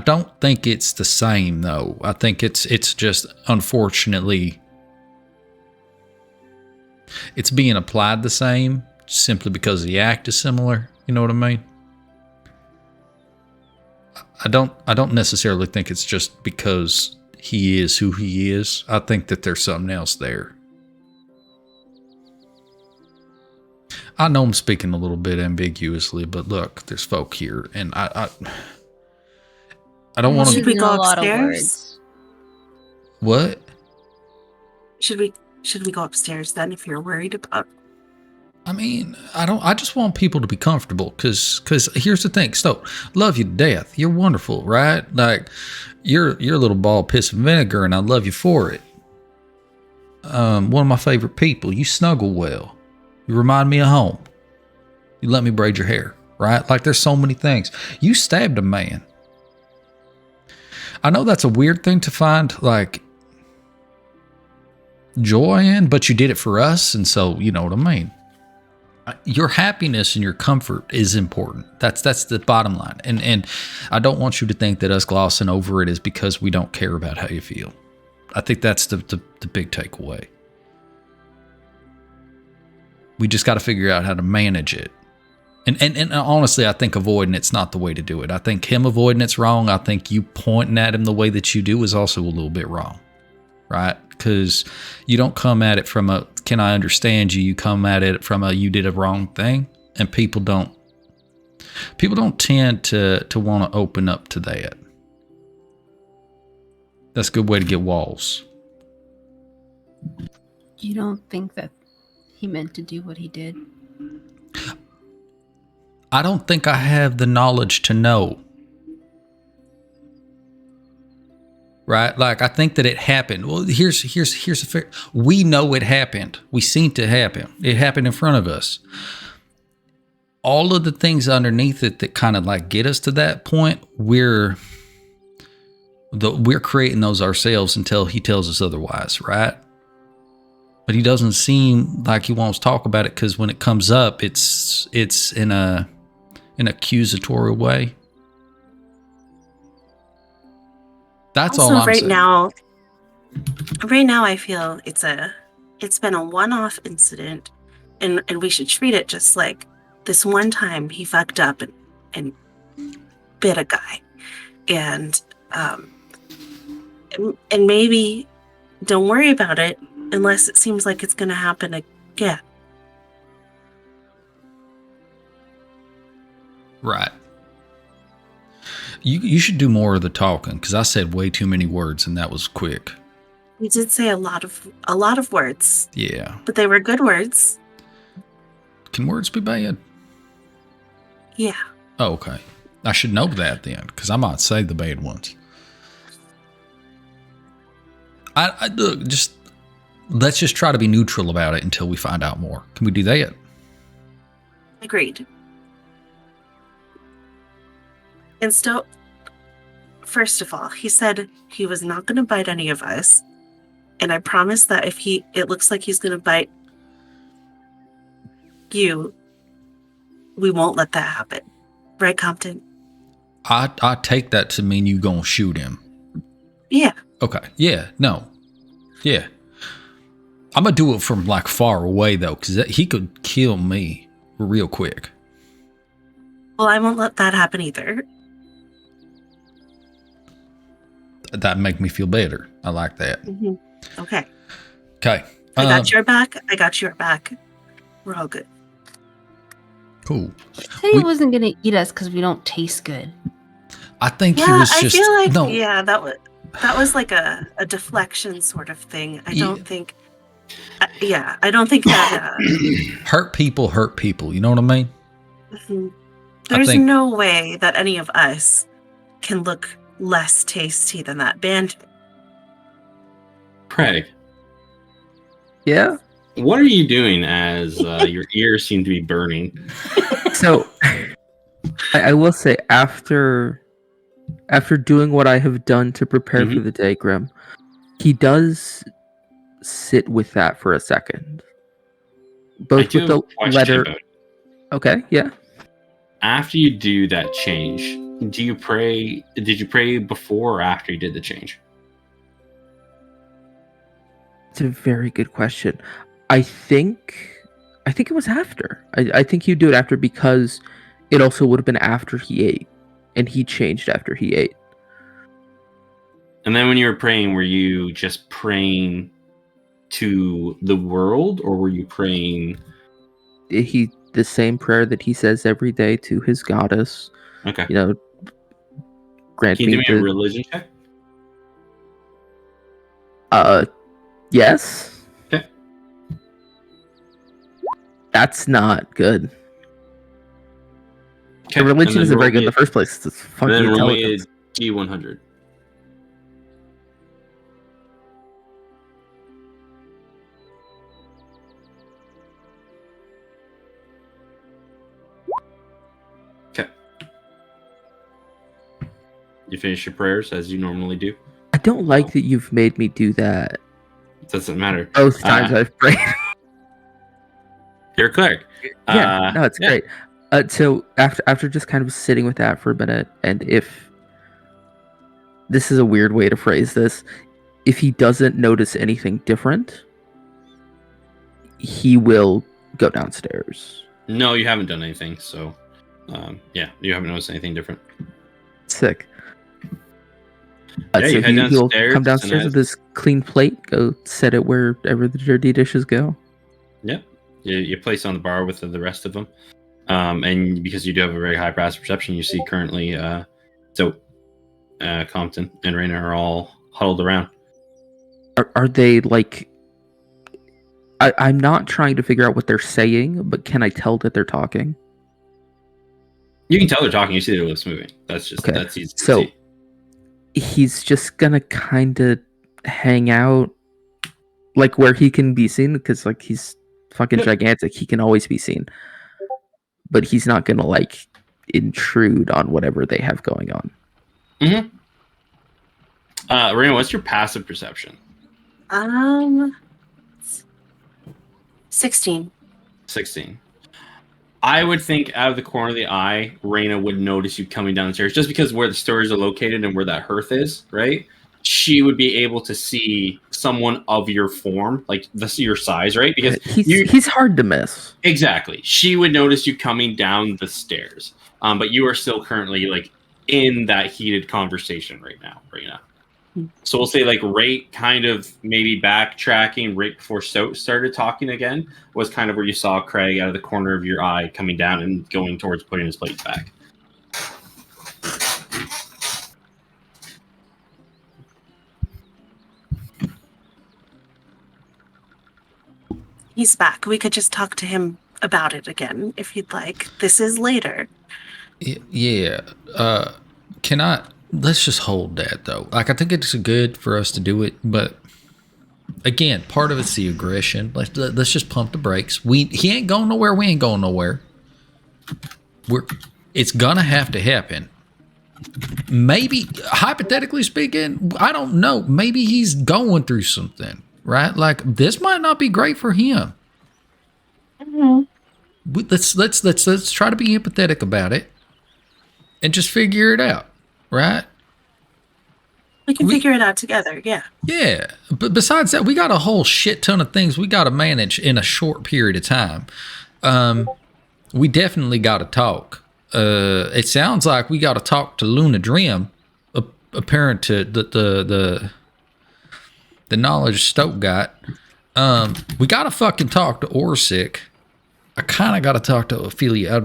don't think it's the same, though. I think it's just, unfortunately, it's being applied the same simply because the act is similar. You know what I mean? I don't necessarily think it's just because he is who he is. I think that there's something else there. I know I'm speaking a little bit ambiguously, but look, there's folk here, and I don't want to. Should we go a lot of upstairs? words. What? Should we go upstairs then if you're worried about? I mean, I just want people to be comfortable because here's the thing. So, love you to death. You're wonderful, right? Like, you're a little ball of piss and vinegar, and I love you for it. One of my favorite people. You snuggle well. You remind me of home. You let me braid your hair, right? Like, there's so many things. You stabbed a man. I know that's a weird thing to find, like, joy in, but you did it for us, and so you know what I mean. Your happiness and your comfort is important. That's the bottom line. And I don't want you to think that us glossing over it is because we don't care about how you feel. I think that's the big takeaway. We just got to figure out how to manage it. And honestly, I think avoiding it's not the way to do it. I think him avoiding it's wrong. I think you pointing at him the way that you do is also a little bit wrong, right? Because you don't come at it from a, can I understand you? You come at it from a, you did a wrong thing. And people don't tend to want to open up to that. That's a good way to get walls. You don't think that he meant to do what he did? I don't think I have the knowledge to know. Right? Like, I think that it happened. Well, here's a fair. We know it happened. We seen it happen. It happened in front of us. All of the things underneath it that kind of like get us to that point, we're We're creating those ourselves until he tells us otherwise, right? But he doesn't seem like he wants to talk about it because when it comes up, it's in an accusatory way. That's Also, all I'm right saying. now I feel it's been a one-off incident, and we should treat it just like this one time he fucked up and bit a guy, and maybe don't worry about it unless it seems like it's going to happen again. Right. You should do more of the talking because I said way too many words and that was quick. You did say a lot of words. Yeah. But they were good words. Can words be bad? Yeah. Oh, okay. I should know that then because I might say the bad ones. I look, let's just try to be neutral about it until we find out more. Can we do that? Agreed. And still, first of all, he said he was not going to bite any of us. And I promise that if it looks like he's going to bite you, we won't let that happen. Right, Compton? I take that to mean you gonna shoot him. Yeah. Okay. Yeah. No. Yeah. I'm gonna do it from like far away though, because he could kill me real quick. Well, I won't let that happen either. That'd make me feel better. I like that. Mm-hmm. Okay. Okay. I got your back. I got your back. We're all good. Cool. He said he wasn't going to eat us because we don't taste good. I think he Yeah, was I just feel like no. yeah, that was like a deflection sort of thing. I don't think. I don't think that. Hurt people. You know what I mean? Mhm. There's no way that any of us can look less tasty than that bandit. Craig, Yeah. what are you doing as your ears seem to be burning? So I will say after doing what I have done to prepare for the day, Grim, he does sit with that for a second. Both with the letter. Okay, yeah. After you do that change, do you pray? Did you pray before or after you did the change? It's a very good question. I think it was after. I think you do it after because it also would have been after he ate, and he changed after he ate. And then when you were praying, were you just praying to the world, or were you praying? The same prayer that he says every day to his goddess. Okay. You know, grant Can you me do me a religion check? Yes. Okay. That's not good. Okay. The religion isn't very good in the first place. It's fucking then roll me a intelligence. D100. Okay. You finish your prayers as you normally do. I don't like that you've made me do that. It doesn't matter. Both times I've prayed. You're a cleric. Yeah, no, it's great. So after just kind of sitting with that for a minute, and if this is a weird way to phrase this, if he doesn't notice anything different, he will go downstairs. No, you haven't done anything. So, you haven't noticed anything different. Sick. Yeah, you head he'll downstairs come downstairs with this clean plate, go set it wherever the dirty dishes go. Yeah. You place on the bar with the rest of them. And because you do have a very high passive perception, you see currently Compton and Raina are all huddled around. Are they like... I'm not trying to figure out what they're saying, but can I tell that they're talking? You can tell they're talking. You see their lips moving. That's just that's easy to see. He's just gonna kind of hang out like where he can be seen, because like he's fucking gigantic. He can always be seen, but he's not gonna like intrude on whatever they have going on. Mm-hmm. Raina, what's your passive perception? 16. 16. I would think out of the corner of the eye, Raina would notice you coming downstairs just because where the stores are located and where that hearth is, right? She would be able to see someone of your form, like your size, right? Because he's hard to miss. Exactly. She would notice you coming down the stairs. But you are still currently like in that heated conversation right now, Raina. So we'll say like right kind of maybe backtracking right before Stout started talking again was kind of where you saw Craig out of the corner of your eye coming down and going towards putting his plate back. He's back. We could just talk to him about it again if you'd like. This is later. Yeah. Can I? Let's just hold that though. Like I think it's good for us to do it, but again, part of it's the aggression. Let's just pump the brakes. He ain't going nowhere. We ain't going nowhere. It's gonna have to happen. Maybe hypothetically speaking, I don't know. Maybe he's going through something, right? Like this might not be great for him. Mm-hmm. Let's try to be empathetic about it and just figure it out. Right? We can figure it out together, yeah. Yeah. But besides that, we got a whole shit ton of things we got to manage in a short period of time. We definitely got to talk. It sounds like we got to talk to Luna Dream, apparent to the knowledge Stoke got. We got to fucking talk to Orsic. I kind of got to talk to Ophelia.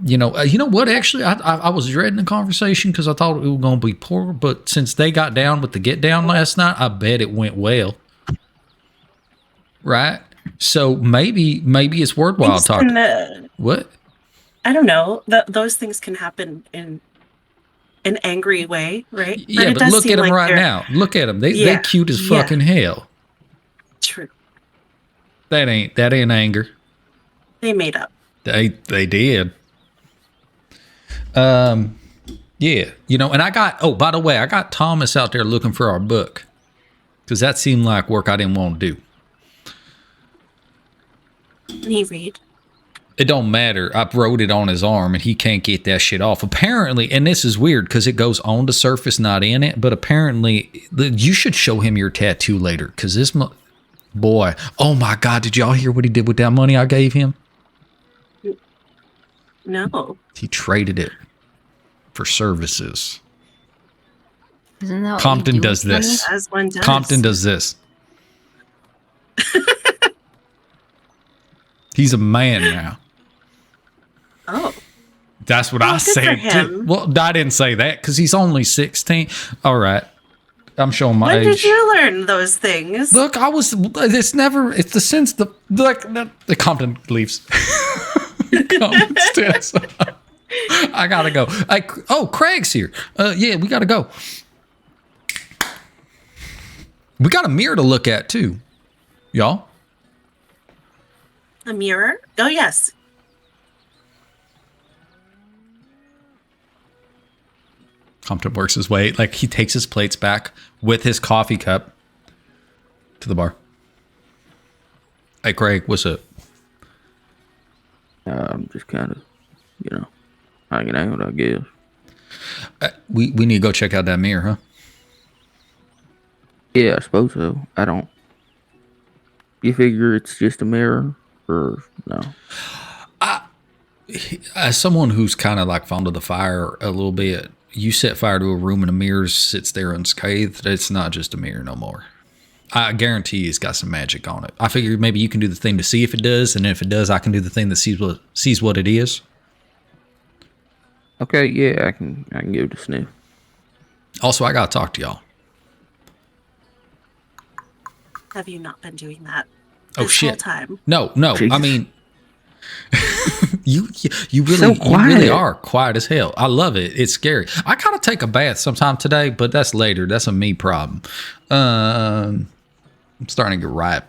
You know what? Actually, I was dreading the conversation because I thought it was going to be poor. But since they got down with the get down last night, I bet it went well. Right? So maybe it's worthwhile talking. What? I don't know. Those things can happen in an angry way, right? Yeah, but look at them right now. Look at them. They're cute as fucking hell. True. That ain't anger. They made up. They did. Yeah, and I got, by the way, I got Thomas out there looking for our book because that seemed like work I didn't want to do. Can he read? It don't matter. I wrote it on his arm and he can't get that shit off. Apparently, and this is weird because it goes on the surface, not in it, but apparently you should show him your tattoo later because this boy, oh my God, did y'all hear what he did with that money I gave him? No. He traded it for services. Isn't that Compton does this. As one does. Compton does this. He's a man now. Oh. That's what I said too. Well, I didn't say that because he's only 16. All right. I'm showing my age. When did you learn those things? Look, it's the sense, the Compton leaves. I gotta go. Craig's here. Yeah, we gotta go. We got a mirror to look at too, y'all. A mirror? Oh yes. Compton works his way, like he takes his plates back with his coffee cup to the bar. Hey Craig, what's up? I'm just kind of, hanging out, I guess. We need to go check out that mirror, huh? Yeah, I suppose so. I don't. You figure it's just a mirror, or no? As someone who's kind of like fond of the fire a little bit, you set fire to a room and a mirror sits there unscathed. It's not just a mirror no more. I guarantee it's got some magic on it. I figured maybe you can do the thing to see if it does, and if it does, I can do the thing that sees what it is. Okay, yeah, I can give it a sniff. Also, I gotta talk to y'all. Have you not been doing that? Oh shit! Whole time? No. Jesus. I mean, you really, so quiet. You really are quiet as hell. I love it. It's scary. I gotta take a bath sometime today, but that's later. That's a me problem. I'm starting to get ripe.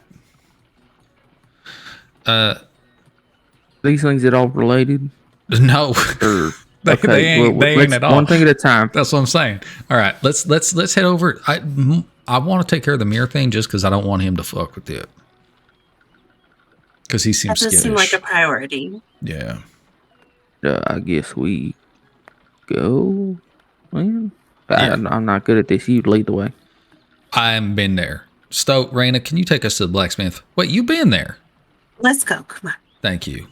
These things at all related? No. Or They ain't let's at all. one thing at a time. That's what I'm saying. All right, let's head over. I want to take care of the mirror thing just because I don't want him to fuck with it. Because he That seems does skittish. seem like a priority. Yeah. I guess we go. Man, Yeah. I'm not good at this. You lead the way. I've been there. Stoke, Raina, can you take us to the blacksmith? Wait, you been there? Let's go. Come on. Thank you.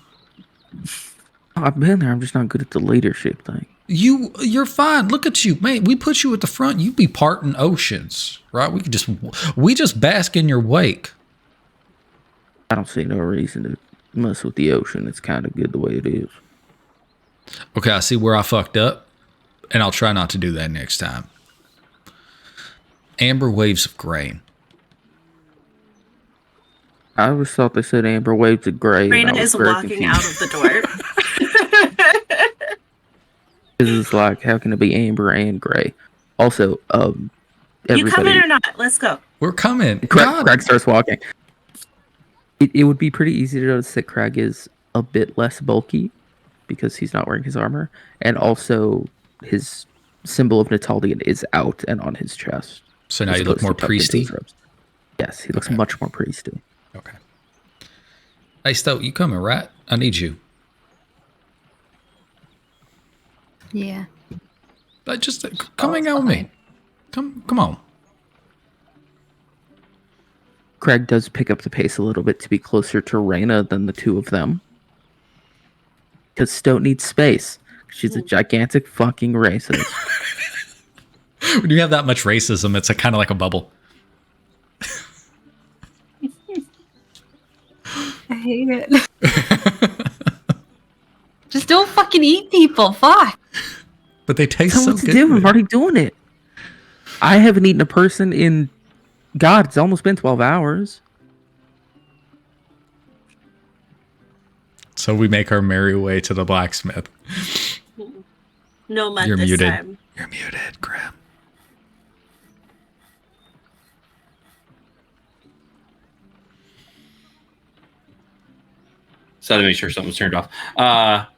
I've been there. I'm just not good at the leadership thing. You're fine. Look at you, man. We put you at the front. You be parting oceans, right? We just bask in your wake. I don't see no reason to mess with the ocean. It's kind of good the way it is. Okay, I see where I fucked up, and I'll try not to do that next time. Amber waves of grain. I always thought they said amber waves of gray. and I Raina was is very walking confused. out of the door. This is like, how can it be amber and gray? Also, You everybody. coming or not? Let's go. We're coming. Craig starts walking. It would be pretty easy to notice that Craig is a bit less bulky because he's not wearing his armor, and also his symbol of Natalian is out and on his chest. So now as you look opposed more to tucked into priesty? his robes. Yes, he looks Okay. much more priesty. Okay. Hey, Stoke, you coming, right? I need you. Yeah. Just come hang out with me. Come on. Craig does pick up the pace a little bit to be closer to Raina than the two of them. Because Stoat needs space. She's a gigantic fucking racist. When you have that much racism, it's kind of like a bubble. I hate it. Just don't fucking eat people. Fuck. But they taste Tell so what to good. do. I'm already doing it. I haven't eaten a person in... God, it's almost been 12 hours. So we make our merry way to the blacksmith. No mud You're this muted. time. You're muted, Graham. So to make sure something's turned off.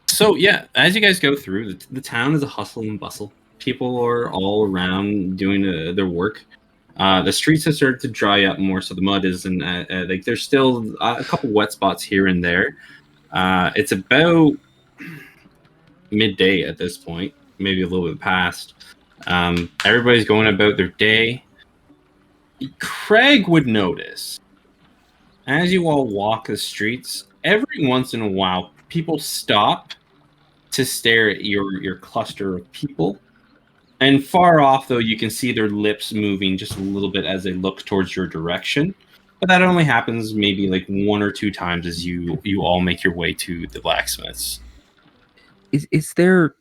So yeah, as you guys go through, the town is a hustle and bustle. People are all around doing their work. The streets have started to dry up more, so the mud isn't like there's still a couple wet spots here and there. It's about midday at this point, maybe a little bit past. Everybody's going about their day. Craig would notice as you all walk the streets, every once in a while, people stop to stare at your cluster of people. And far off, though, you can see their lips moving just a little bit as they look towards your direction. But that only happens maybe like one or two times as you all make your way to the blacksmiths. Is there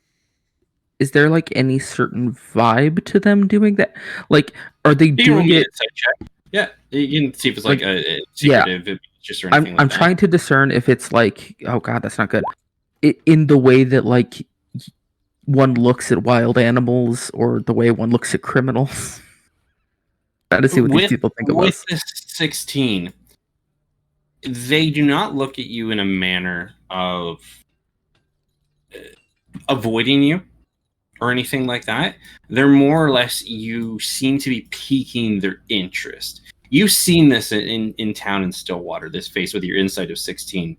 like any certain vibe to them doing that? Like, are they You can roll doing me an it? insight check. Yeah, you can see if it's like a yeah. secretive just or anything I'm like that. trying to discern if it's like, oh god, that's not good. In the way that like one looks at wild animals or the way one looks at criminals. Trying to see what these people think of with us. this 16, they do not look at you in a manner of avoiding you or anything like that. They're more or less, you seem to be piquing their interest. You've seen this in town in Stillwater, this face with your insight of 16.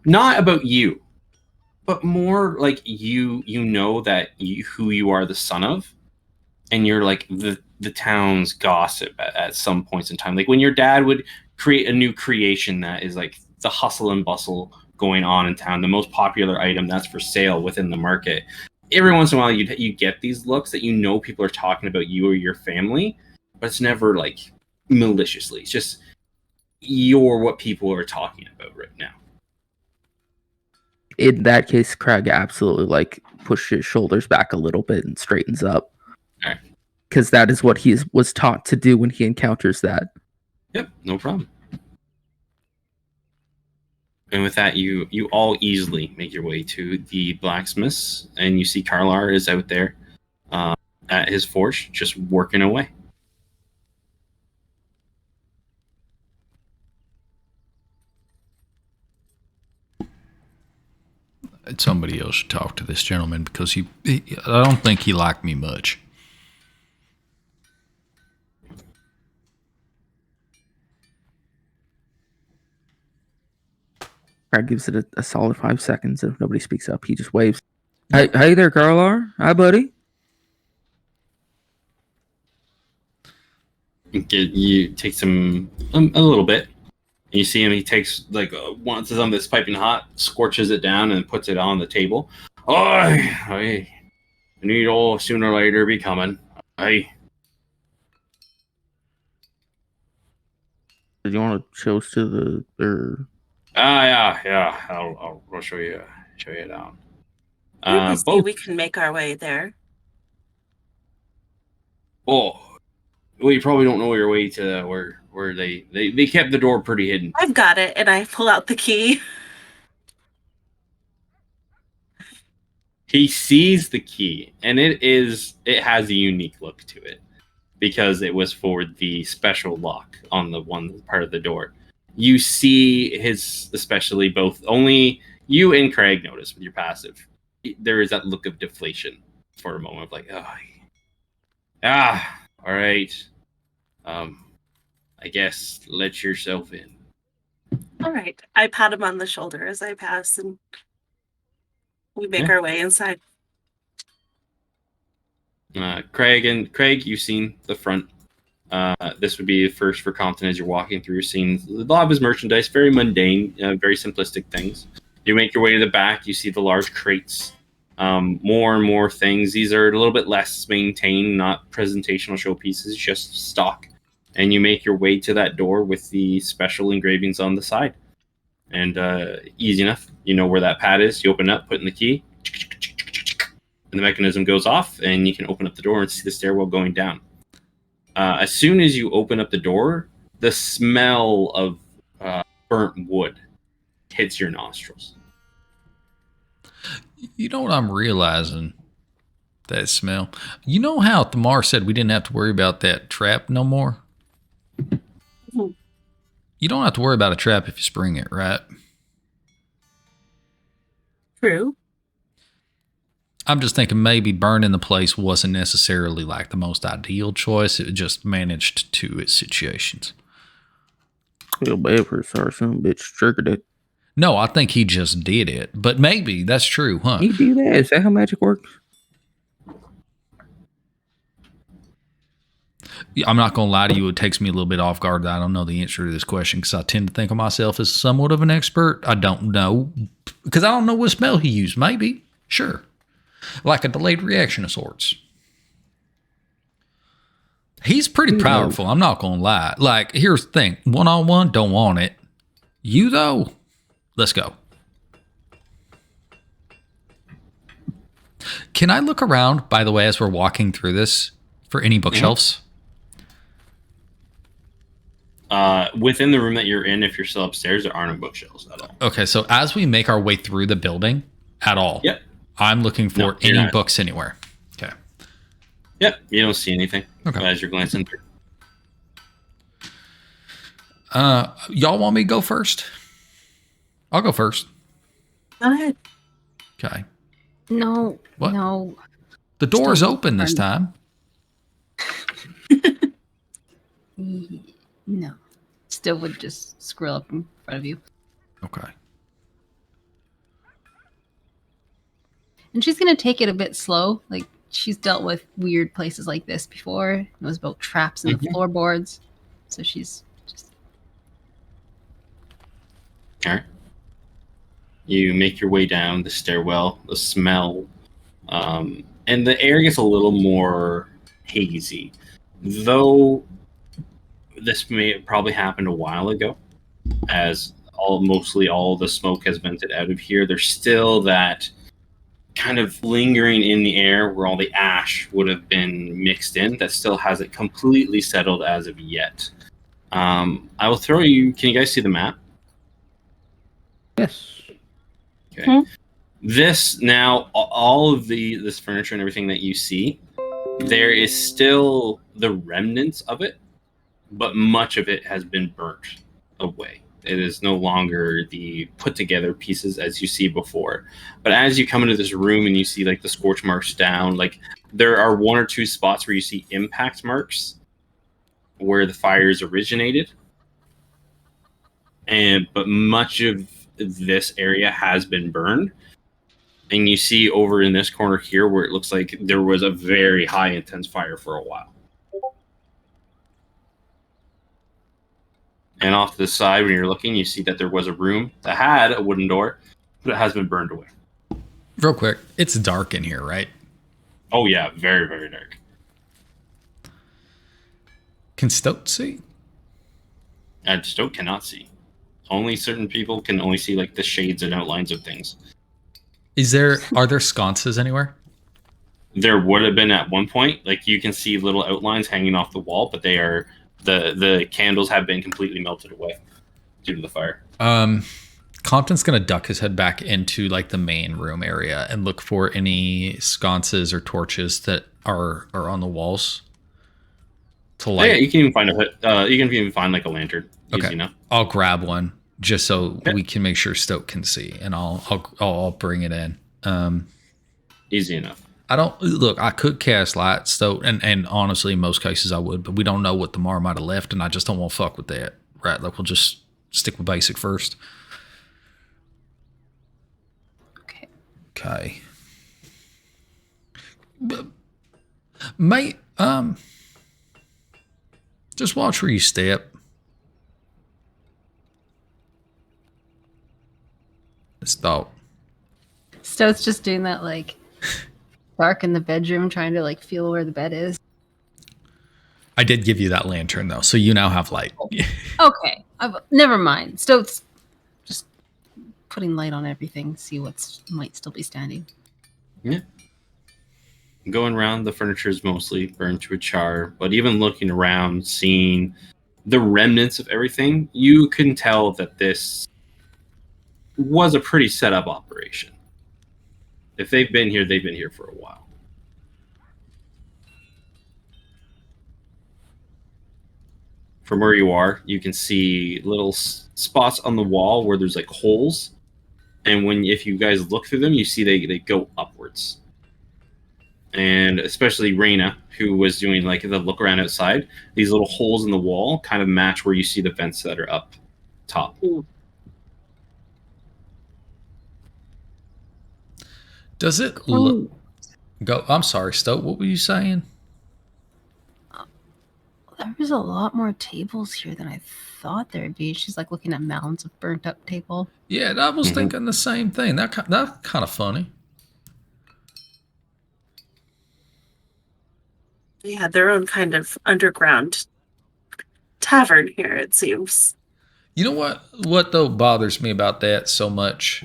Not about you, but more like you know that who you are the son of, and you're like the town's gossip at some points in time. Like when your dad would create a new creation that is like the hustle and bustle going on in town, the most popular item that's for sale within the market. Every once in a while, you get these looks that you know people are talking about you or your family, but it's never like maliciously. It's just you're what people are talking about right now. In that case, Craig absolutely like pushes his shoulders back a little bit and straightens up. Alright. Because that is what he was taught to do when he encounters that. Yep, no problem. And with that, you all easily make your way to the blacksmiths, and you see Karlar is out there at his forge, just working away. Somebody else should talk to this gentleman because I don't think he liked me much. Craig gives it a solid 5 seconds. If nobody speaks up, he just waves. Hey there, Carlar. Hi, buddy. You take some a little bit. And you see him. He takes like wants some that's piping hot, scorches it down, and puts it on the table. I need all sooner or later be coming. Did you want to show us to the or? Yeah. I'll show you down. Maybe Both. we can make our way there. Oh, well, you probably don't know your way to where they kept the door pretty hidden. I've got it, and I pull out the key. He sees the key, and it has a unique look to it because it was for the special lock on the one part of the door. You see his, especially both, only you and Craig notice with your passive. There is that look of deflation for a moment of like, all right. I guess let yourself in. All right. I pat him on the shoulder as I pass, and we make our way inside. Craig, you've seen the front. This would be the first for Compton as you're walking through. You're seeing a lot of his merchandise, very mundane, very simplistic things. You make your way to the back. You see the large crates. More and more things. These are a little bit less maintained, not presentational showpieces, just stock. And you make your way to that door with the special engravings on the side. And easy enough. You know where that pad is. You open it up, put in the key, and the mechanism goes off, and you can open up the door and see the stairwell going down. As soon as you open up the door, the smell of burnt wood hits your nostrils. You know what I'm realizing? That smell. You know how Thamar said we didn't have to worry about that trap no more? Mhm. You don't have to worry about a trap if you spring it, right? True. I'm just thinking maybe burning the place wasn't necessarily like the most ideal choice. It just managed to its situations. Feel bad for our son, bitch. Triggered it. No, I think he just did it. But maybe that's true, huh? He do that? Is that how magic works? I'm not going to lie to you. It takes me a little bit off guard that I don't know the answer to this question because I tend to think of myself as somewhat of an expert. I don't know because I don't know what spell he used. Maybe. Sure. Like a delayed reaction of sorts. He's pretty powerful. I'm not going to lie. Like, here's the thing. One-on-one, don't want it. You, though, let's go. Can I look around, by the way, as we're walking through this for any bookshelves? Within the room that you're in, if you're still upstairs, there are no bookshelves at all. Okay, so as we make our way through the building at all, Yep. I'm looking for No, you're any not. books anywhere. Okay. Yep, you don't see anything Okay. as you're glancing through. Y'all want me to go first? I'll go first. Go ahead. Okay. No. What? No. The door is Still open this time. No. Still would just scroll up in front of you. Okay. And she's going to take it a bit slow. Like, she's dealt with weird places like this before. It was about traps in the floorboards. So she's just... All right. You make your way down the stairwell, the smell, and the air gets a little more hazy. Though this may have probably happened a while ago, as mostly all the smoke has vented out of here. There's still that kind of lingering in the air where all the ash would have been mixed in that still hasn't completely settled as of yet. I will throw you... Can you guys see the map? Yes. Okay. Hmm. This now, all of this furniture and everything that you see, there is still the remnants of it, but much of it has been burnt away. It is no longer the put together pieces as you see before. But as you come into this room and you see like the scorch marks down, like there are one or two spots where you see impact marks where the fires originated. But much of this area has been burned. And you see over in this corner here where it looks like there was a very high intense fire for a while. And off to the side, when you're looking, you see that there was a room that had a wooden door, but it has been burned away. Real quick, it's dark in here, right? Oh, yeah, very, very dark. Can Stoat see? And Stoke cannot see. Only certain people can only see like the shades and outlines of things. Are there sconces anywhere? There would have been at one point. Like you can see little outlines hanging off the wall, but they are the candles have been completely melted away due to the fire. Compton's gonna duck his head back into like the main room area and look for any sconces or torches that are on the walls. To light. Yeah, you can even find you can even find like a lantern. Okay, Easy enough. I'll grab one just so we can make sure Stoke can see, and I'll bring it in. Easy enough. I could cast light, Stoke, and honestly, in most cases I would, but we don't know what the Mar might have left, and I just don't want to fuck with that. Right? Like we'll just stick with basic first. Okay. Mate, just watch where you step. It's thought. Stoat's just doing that, like, dark in the bedroom, trying to, like, feel where the bed is. I did give you that lantern, though, so you now have light. Okay. Never mind. Stoat's just putting light on everything, see what might still be standing. Yeah. Going around, the furniture is mostly burned to a char, but even looking around, seeing the remnants of everything, you can tell that this was a pretty set up operation. If they've been here for a while. From where you are, you can see little spots on the wall where there's like holes, and if you guys look through them, you see they go upwards. And especially Reyna, who was doing like the look around outside, these little holes in the wall kind of match where you see the vents that are up top. Does it look... Go. I'm sorry, Stoat. What were you saying? There was a lot more tables here than I thought there'd be. She's like looking at mounds of burnt up table. Yeah, I was thinking the same thing. That's kind of funny. They had their own kind of underground tavern here, it seems. You know what though bothers me about that so much?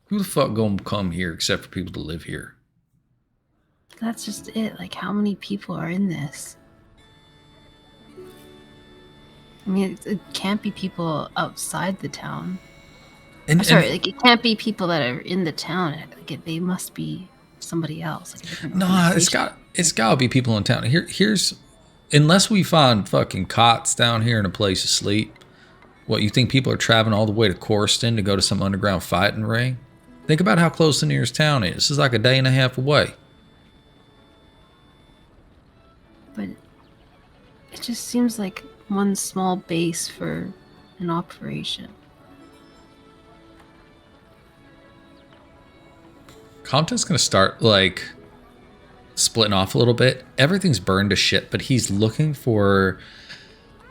Who the fuck gonna come here except for people to live here? That's just it. Like, how many people are in this? I mean, it can't be people outside the town. Like it can't be people that are in the town. Like they must be somebody else. Like a different organization. It's gotta be people in town. Here's unless we find fucking cots down here and a place to sleep. What, you think people are traveling all the way to Corston to go to some underground fighting ring? Think about how close the nearest town is. This is like a day and a half away. But it just seems like one small base for an operation. Compton's gonna start like splitting off a little bit. Everything's burned to shit, but he's looking for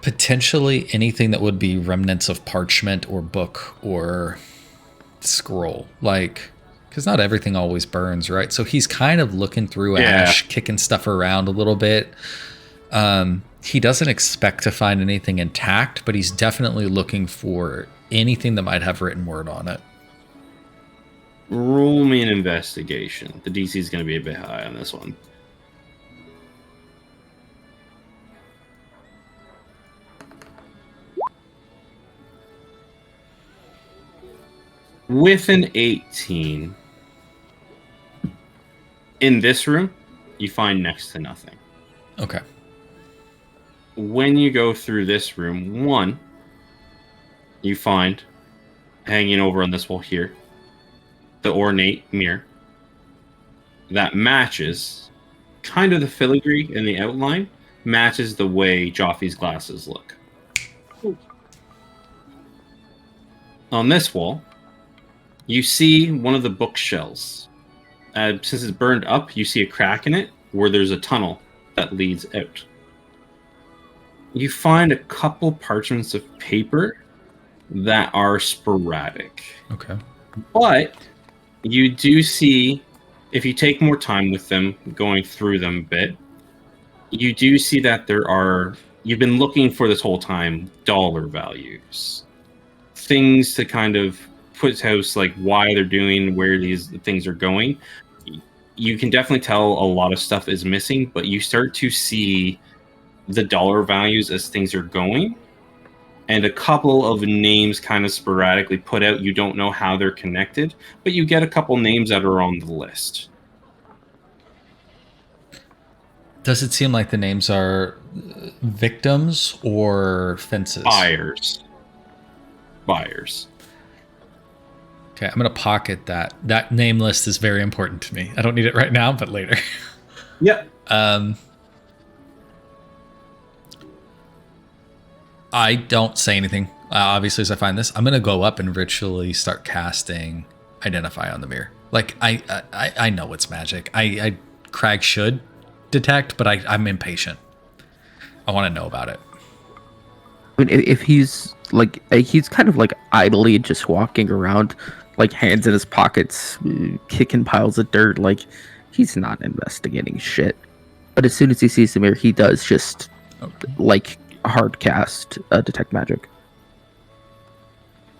potentially anything that would be remnants of parchment or book or scroll, like, because not everything always burns, right? So he's kind of looking through ash, kicking stuff around a little bit. He doesn't expect to find anything intact, but he's definitely looking for anything that might have written word on it. Roll me an investigation. The DC is going to be a bit high on this one. With an 18, in this room, you find next to nothing. Okay. When you go through this room, one, you find, hanging over on this wall here, the ornate mirror that matches kind of the filigree in the outline, matches the way Joffrey's glasses look. On this wall, you see one of the bookshelves. Since it's burned up, you see a crack in it where there's a tunnel that leads out. You find a couple parchments of paper that are sporadic. Okay. But you do see, if you take more time with them, going through them a bit, you do see that there are, you've been looking for this whole time, dollar values. Things to kind of put house, like why they're doing, where these things are going. You can definitely tell a lot of stuff is missing, but you start to see the dollar values as things are going. And a couple of names kind of sporadically put out. You don't know how they're connected, but you get a couple names that are on the list. Does it seem like the names are victims or fences? Buyers. Okay, I'm going to pocket that. That name list is very important to me. I don't need it right now, but later. Yep. I don't say anything. Obviously, as I find this, I'm going to go up and ritually start casting Identify on the mirror. Like, I know it's magic. Crag should detect, but I'm impatient. I want to know about it. I mean, if he's like, he's kind of like idly just walking around, like hands in his pockets, kicking piles of dirt. Like, he's not investigating shit. But as soon as he sees the mirror, he does just like hard cast detect magic.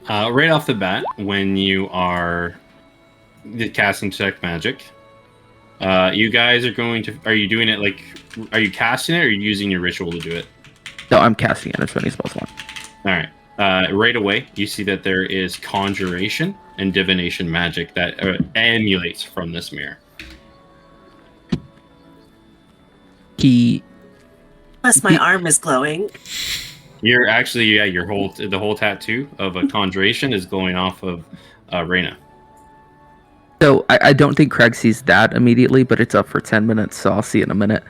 Right off the bat, when you are casting detect magic, you guys are going to. Are you doing it like? Are you casting it, or are you using your ritual to do it? No, I'm casting it. It's 20 spell slot. All right. Right away, you see that there is conjuration and divination magic that emulates from this mirror. Plus, my arm is glowing. You're actually, the whole tattoo of a conjuration is going off of Reyna. So I don't think Craig sees that immediately, but it's up for 10 minutes, so I'll see it in a minute.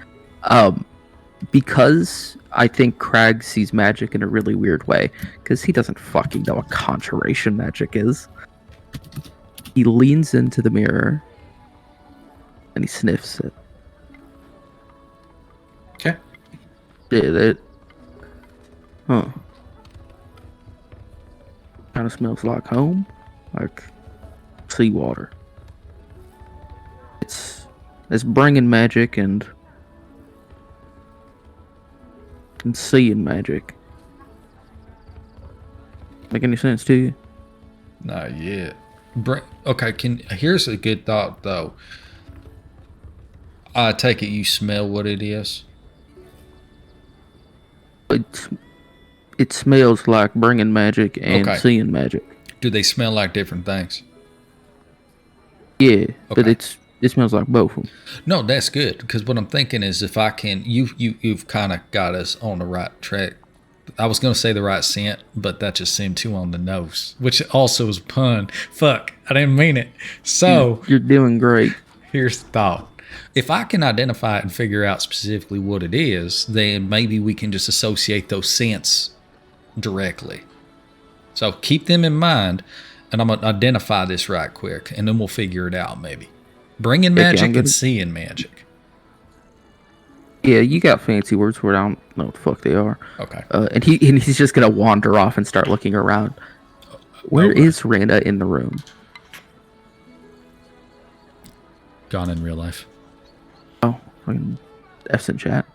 Because I think Craig sees magic in a really weird way, because he doesn't fucking know what conjuration magic is. He leans into the mirror and he sniffs it. Okay. Yeah, huh. Kind of smells like home, like seawater. It's bringing magic and seeing magic. Make any sense to you? Not yet. Okay, here's a good thought though. I take it you smell what it is. It smells like bringing magic and seeing magic. Do they smell like different things? Yeah, but it smells like both of them. No, that's good, because what I'm thinking is if I can, you've kind of got us on the right track. I was going to say the right scent, but that just seemed too on the nose, which also is a pun. Fuck, I didn't mean it. So you're doing great. Here's the thought. If I can identify it and figure out specifically what it is, then maybe we can just associate those scents directly. So keep them in mind, and I'm going to identify this right quick, and then we'll figure it out maybe. Bringing magic and seeing magic. Yeah, you got fancy words for it. I don't know what the fuck they are. Okay. And he's just going to wander off and start looking around. Where is Randa in the room? Gone in real life. Oh, fucking F's in chat.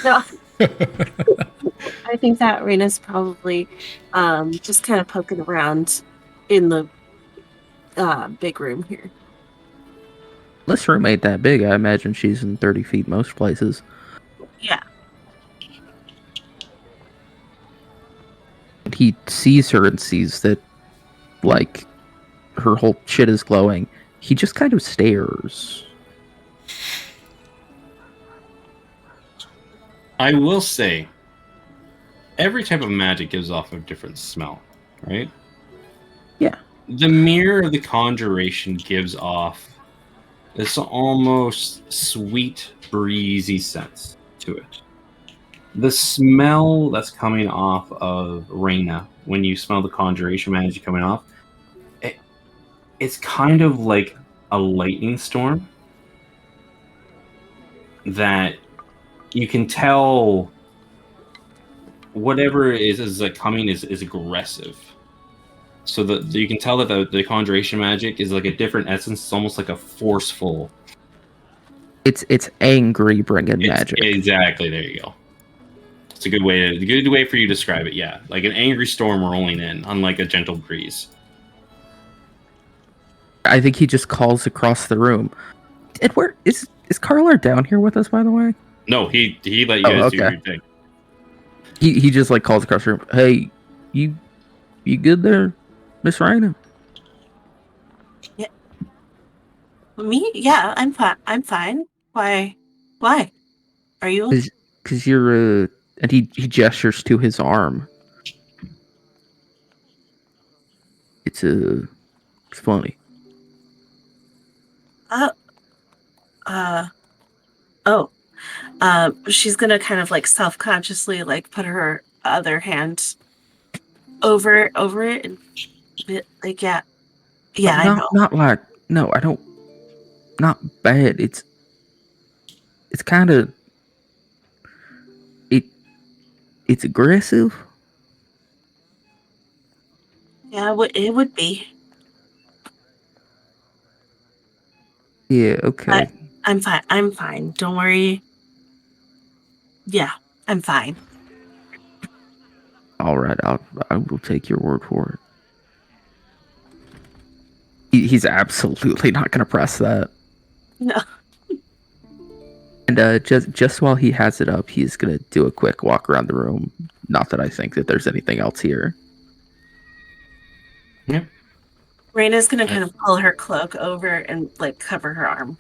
No. I think that Rena's probably just kind of poking around in the big room here. This room ain't that big. I imagine she's in 30 feet most places. Yeah. He sees her and sees that, like, her whole shit is glowing. He just kind of stares. I will say, every type of magic gives off a different smell. right? Yeah. The mirror of the conjuration gives off this almost sweet, breezy sense to it. The smell that's coming off of Reyna when you smell the conjuration magic coming off, it's kind of like a lightning storm that you can tell whatever is like coming is aggressive. So you can tell that the conjuration magic is like a different essence. It's almost like a forceful. It's angry bringing magic. Exactly. There you go. It's a good way for you to describe it. Yeah, like an angry storm rolling in, unlike a gentle breeze. I think he just calls across the room. And where is Carlar down here with us, by the way? No, he let you guys do okay. your thing. He just like calls across the room. Hey, you good there, Miss Reyna? Yeah. Me? Yeah, I'm fine. I'm fine. Why? Why? Are you? Because you're and he gestures to his arm. It's funny. She's gonna kind of like self-consciously like put her other hand over it and like yeah, I know. Not like no, I don't. Not bad. It's kind of it's aggressive. Yeah, it would be. Yeah. Okay. I'm fine. I'm fine. Don't worry. Yeah, I'm fine. All right. I will take your word for it. He's absolutely not going to press that. No. And just while he has it up, he's gonna do a quick walk around the room. Not that I think that there's anything else here. Yeah. Raina's gonna kind of pull her cloak over and like cover her arm.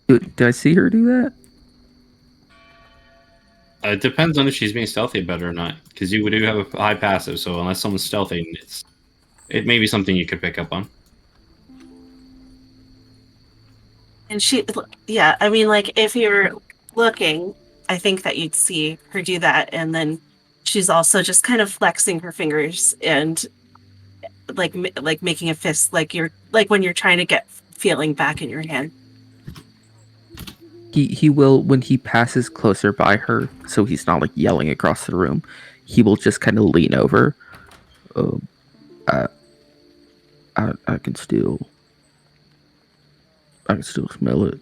Did I see her do that? It depends on if she's being stealthy about it or not, because you do have a high passive. So unless someone's stealthy, it may be something you could pick up on. And yeah, I mean, like if you're looking, I think that you'd see her do that, and then she's also just kind of flexing her fingers and like making a fist, like you're like when you're trying to get feeling back in your hand. He will, when he passes closer by her, so he's not like yelling across the room. He will just kind of lean over. I can still smell it.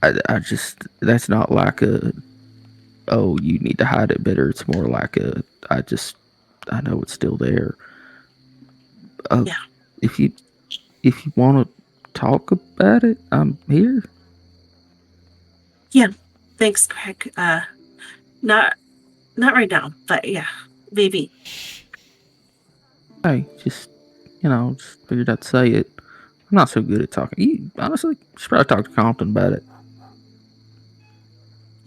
I just, that's not like a, oh, you need to hide it better. It's more like a, I know it's still there. Yeah. If you want to talk about it, I'm here. Yeah. Thanks, Craig. Not right now, but yeah, maybe. Hey, just figured I'd say it. I'm not so good at talking. You honestly should probably talk to Compton about it.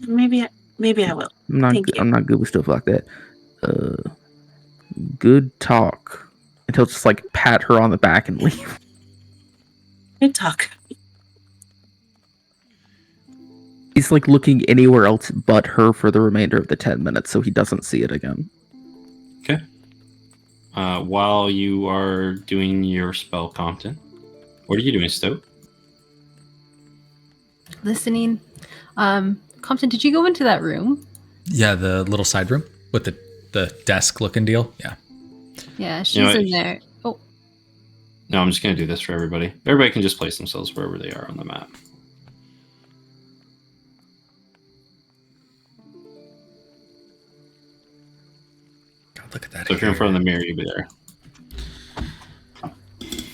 Maybe I will. Thank you. I'm not good with stuff like that. Good talk. And he'll just like pat her on the back and leave. Good talk. He's like looking anywhere else but her for the remainder of the 10 minutes, so he doesn't see it again. Okay. While you are doing your spell, Compton, what are you doing, Stowe? Listening. Compton, did you go into that room? Yeah, the little side room with the desk looking deal. Yeah. Yeah, she's in there. Oh. No, I'm just going to do this for everybody. Everybody can just place themselves wherever they are on the map. God, look at that. So if you're in front of the mirror, you'll be there.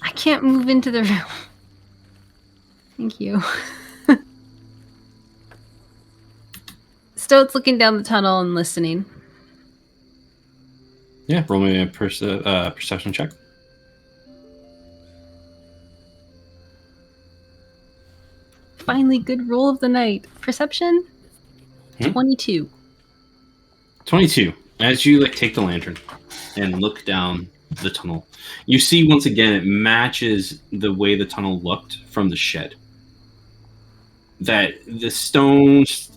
I can't move into the room. Thank you. Stoat's looking down the tunnel and listening. Yeah, roll me a perception check. Finally, good roll of the night. Perception? 22. 22. As you take the lantern and look down the tunnel, you see once again it matches the way the tunnel looked from the shed. That the stones,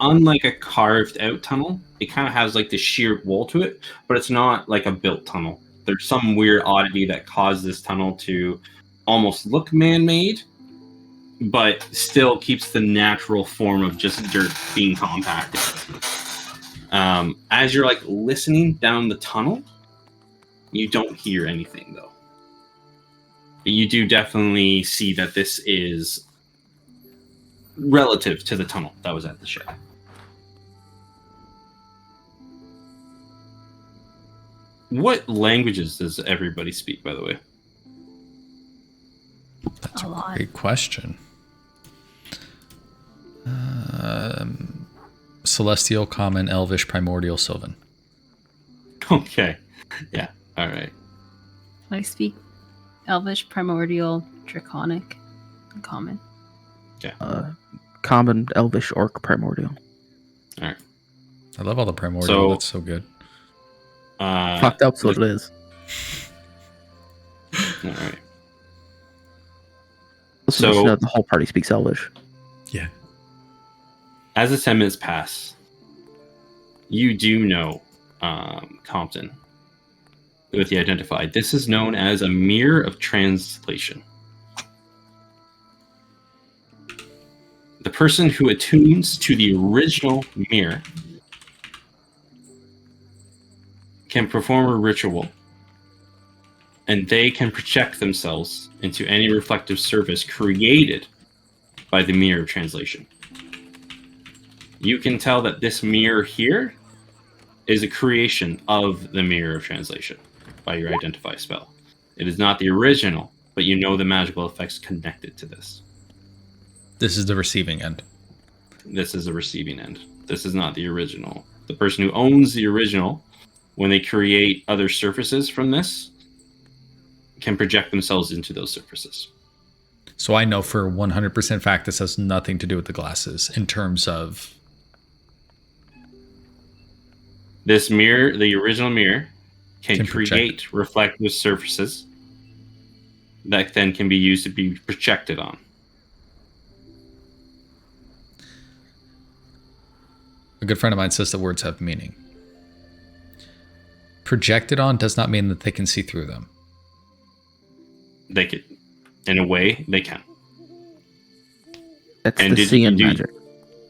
unlike a carved out tunnel, it kind of has the sheer wall to it, but it's not like a built tunnel. There's some weird oddity that caused this tunnel to almost look man-made, but still keeps the natural form of just dirt being compacted. As you're listening down the tunnel, you don't hear anything though. You do definitely see that this is relative to the tunnel that was at the shed. What languages does everybody speak, by the way? That's A a lot. great question. Celestial, Common, Elvish, Primordial, Sylvan. Okay. Yeah. All right. I speak Elvish, Primordial, Draconic, and Common. Common, Elvish, Orc, Primordial. All right. I love all the Primordial. So- That's so good. Fucked up's what it is. All right. So the whole party speaks Elvish. Yeah. As the 10 minutes pass, you do know, Compton, with the identified. This is known as a mirror of translation. The person who attunes to the original mirror can perform a ritual, and they can project themselves into any reflective surface created by the mirror of translation. You can tell that this mirror here is a creation of the mirror of translation by your identify spell. It is not the original, but you know the magical effects connected to this. This is the receiving end. This is the receiving end. This is not the original. The person who owns the original, when they create other surfaces from this, can project themselves into those surfaces. So I know for 100% fact this has nothing to do with the glasses in terms of... This mirror, the original mirror, can project. create reflective surfaces that then can be used to be projected on. A good friend of mine says that words have meaning. Projected on does not mean that they can see through them. They could, in a way, they can. That's And the did seeing you- magic.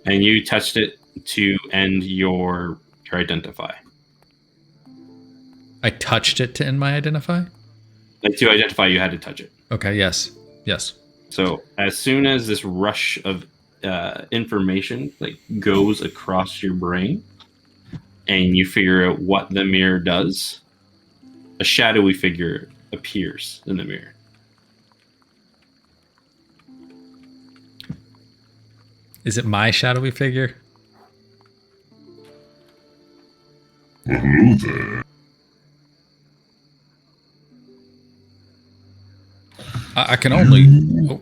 And you touched it to end your identify. I touched it to end my identify? To identify, you had to touch it. Okay, yes. Yes. So as soon as this rush of information goes across your brain, and you figure out what the mirror does, a shadowy figure appears in the mirror. Is it my shadowy figure? Hello there. I can only... Oh,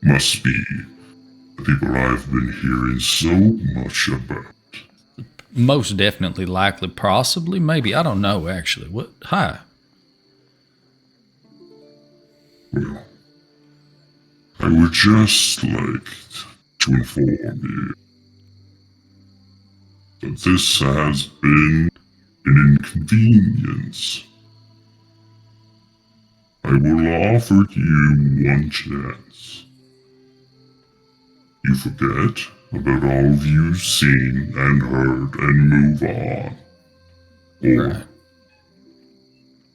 Must be the people I've been hearing so much about. most definitely, likely, possibly, maybe. I don't know, actually. What? Hi. Well, I would just like to inform you that this has been an inconvenience. I will offer you one chance. You forget about all you've seen and heard and move on. Or Right.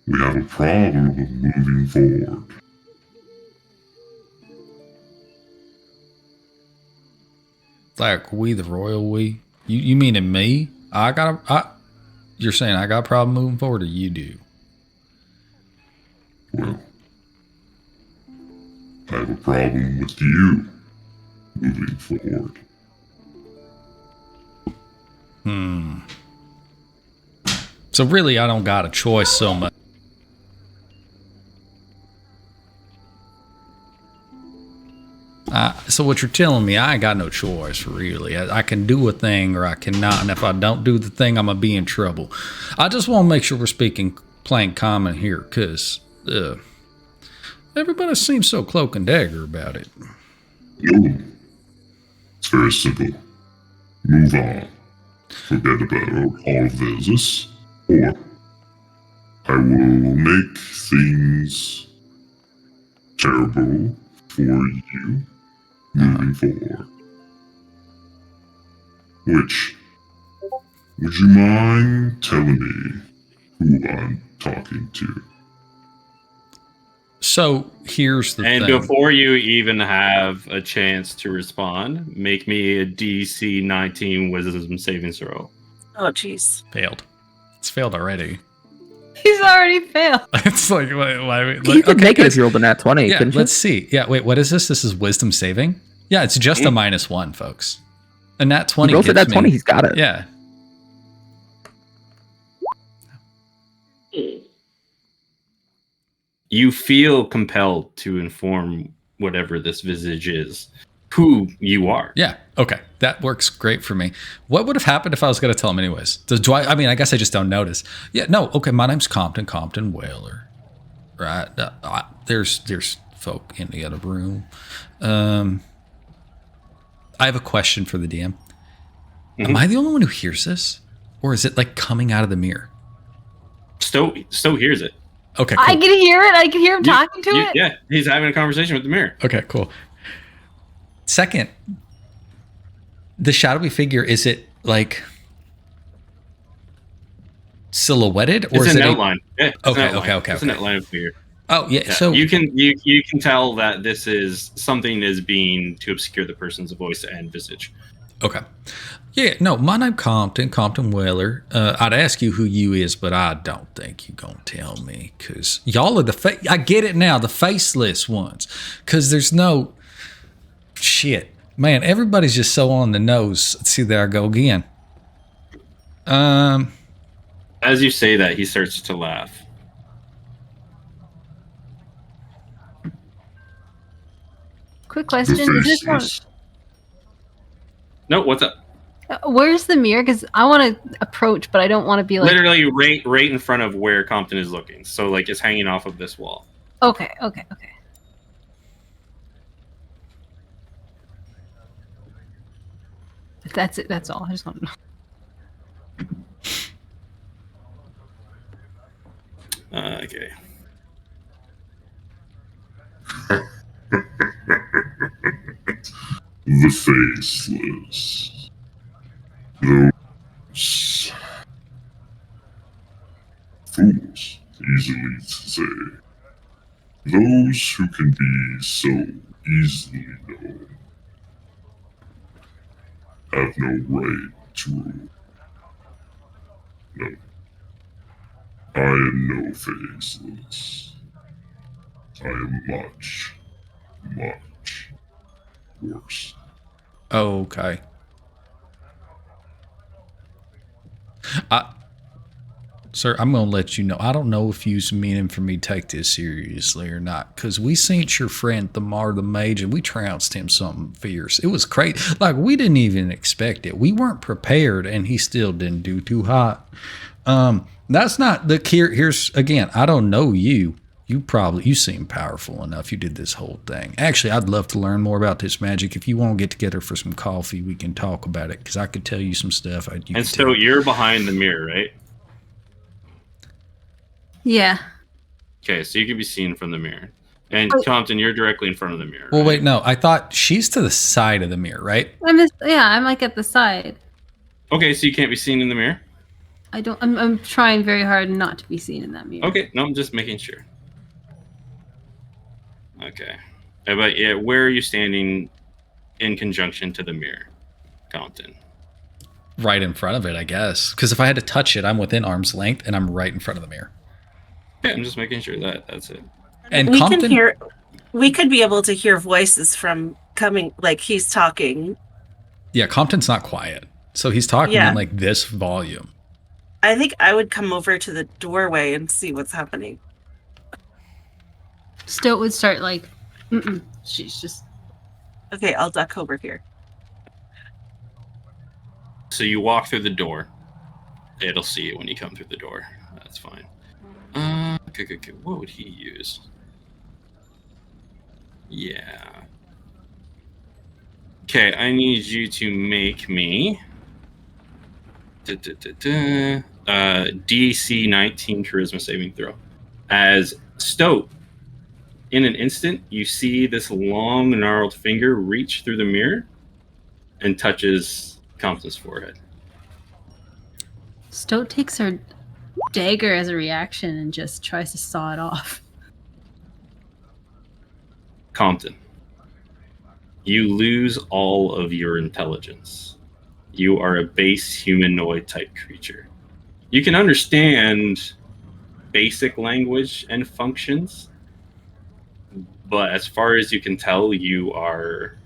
we have a problem of moving forward. Like we, the royal we. You meaning me? You're saying I got a problem moving forward, or you do? Well, I have a problem with you moving forward. So really, I don't got a choice so much. So what you're telling me, I ain't got no choice, really. I can do a thing or I cannot, and if I don't do the thing, I'm going to be in trouble. I just want to make sure we're speaking plain common here, because everybody seems so cloak and dagger about it. No. It's very simple. Move on. Forget about all of this, or I will make things terrible for you moving forward. Which, would you mind telling me who I'm talking to? So here's the And thing. before you even have a chance to respond, make me a DC 19 Wisdom saving throw. Oh, jeez. Failed. It's failed already. He's already failed. It's like, why? You could make it if you rolled a nat 20, Yeah, couldn't you? let's see. Yeah, wait, what is this? This is wisdom saving? Yeah, it's just a -1, folks. A nat 20 He rolls a gets nat 20, me. he's got it. Yeah. You feel compelled to inform whatever this visage is who you are. Yeah. Okay. That works great for me. What would have happened if I was going to tell him anyways? Do I mean, I guess I just don't notice. Yeah. No. Okay. My name's Compton Whaler. Right. There's folk in the other room. I have a question for the DM. Am I the only one who hears this? Or is it like coming out of the mirror? Stowe hears it. Okay. Cool. I can hear it. I can hear him talking to it. Yeah, he's having a conversation with the mirror. Okay, cool. Second, the shadowy figure, is it like silhouetted or It's is an it outline. Yeah, it's Okay, an outline. okay. It's an outline of figure. Oh, yeah. Yeah, So you can tell that this is something is being to obscure the person's voice and visage. okay. Yeah, no, my name Compton Whaler. I'd ask you who you is, but I don't think you're going to tell me because y'all are I get it now, the faceless ones. Because there's no shit. Man, everybody's just so on the nose. Let's see, there I go again. As you say that, he starts to laugh. Quick question: Is this one? No, what's up? Where's the mirror? Because I want to approach, but I don't want to be like. Literally right in front of where Compton is looking. So like it's hanging off of this wall. Okay. That's it. That's all. I just want to know. Okay. The faceless. Those fools, easily to say. Those who can be so easily known have no right to rule. No. I am no faceless. I am much, much worse. Okay. Sir, I'm going to let you know. I don't know if you's meaning for me to take this seriously or not, because we seen your friend Thamar the Mage and we trounced him something fierce. It was crazy. Like, we didn't even expect it. We weren't prepared, and he still didn't do too hot. That's not the here's again, I don't know you. You seem powerful enough. You did this whole thing. Actually, I'd love to learn more about this magic. If you want to get together for some coffee, we can talk about it, because I could tell you some stuff. And so you're behind the mirror, right? Yeah. Okay, so you can be seen from the mirror. And Compton, you're directly in front of the mirror. Well, right? wait, no. I thought she's to the side of the mirror, right? I'm like at the side. Okay, so you can't be seen in the mirror? I'm trying very hard not to be seen in that mirror. Okay, no, I'm just making sure. Okay. But yeah, where are you standing in conjunction to the mirror, Compton? Right in front of it, I guess. Because if I had to touch it, I'm within arm's length, and I'm right in front of the mirror. Yeah, I'm just making sure that's it. And we Compton, can hear. We could be able to hear voices from coming, like he's talking. yeah, Compton's not quiet, so he's talking Yeah. in like this volume. I think I would come over to the doorway and see what's happening. Stoat would start like, she's just. Okay, I'll duck over here. So you walk through the door. It'll see you when you come through the door. That's fine. Okay. What would he use? Yeah. Okay, I need you to make me DC 19 charisma saving throw. As Stoat, in an instant, you see this long, gnarled finger reach through the mirror and touches Compton's forehead. Stoat takes her dagger as a reaction and just tries to saw it off. Compton, you lose all of your intelligence. You are a base humanoid type creature. You can understand basic language and functions, but as far as you can tell, you are,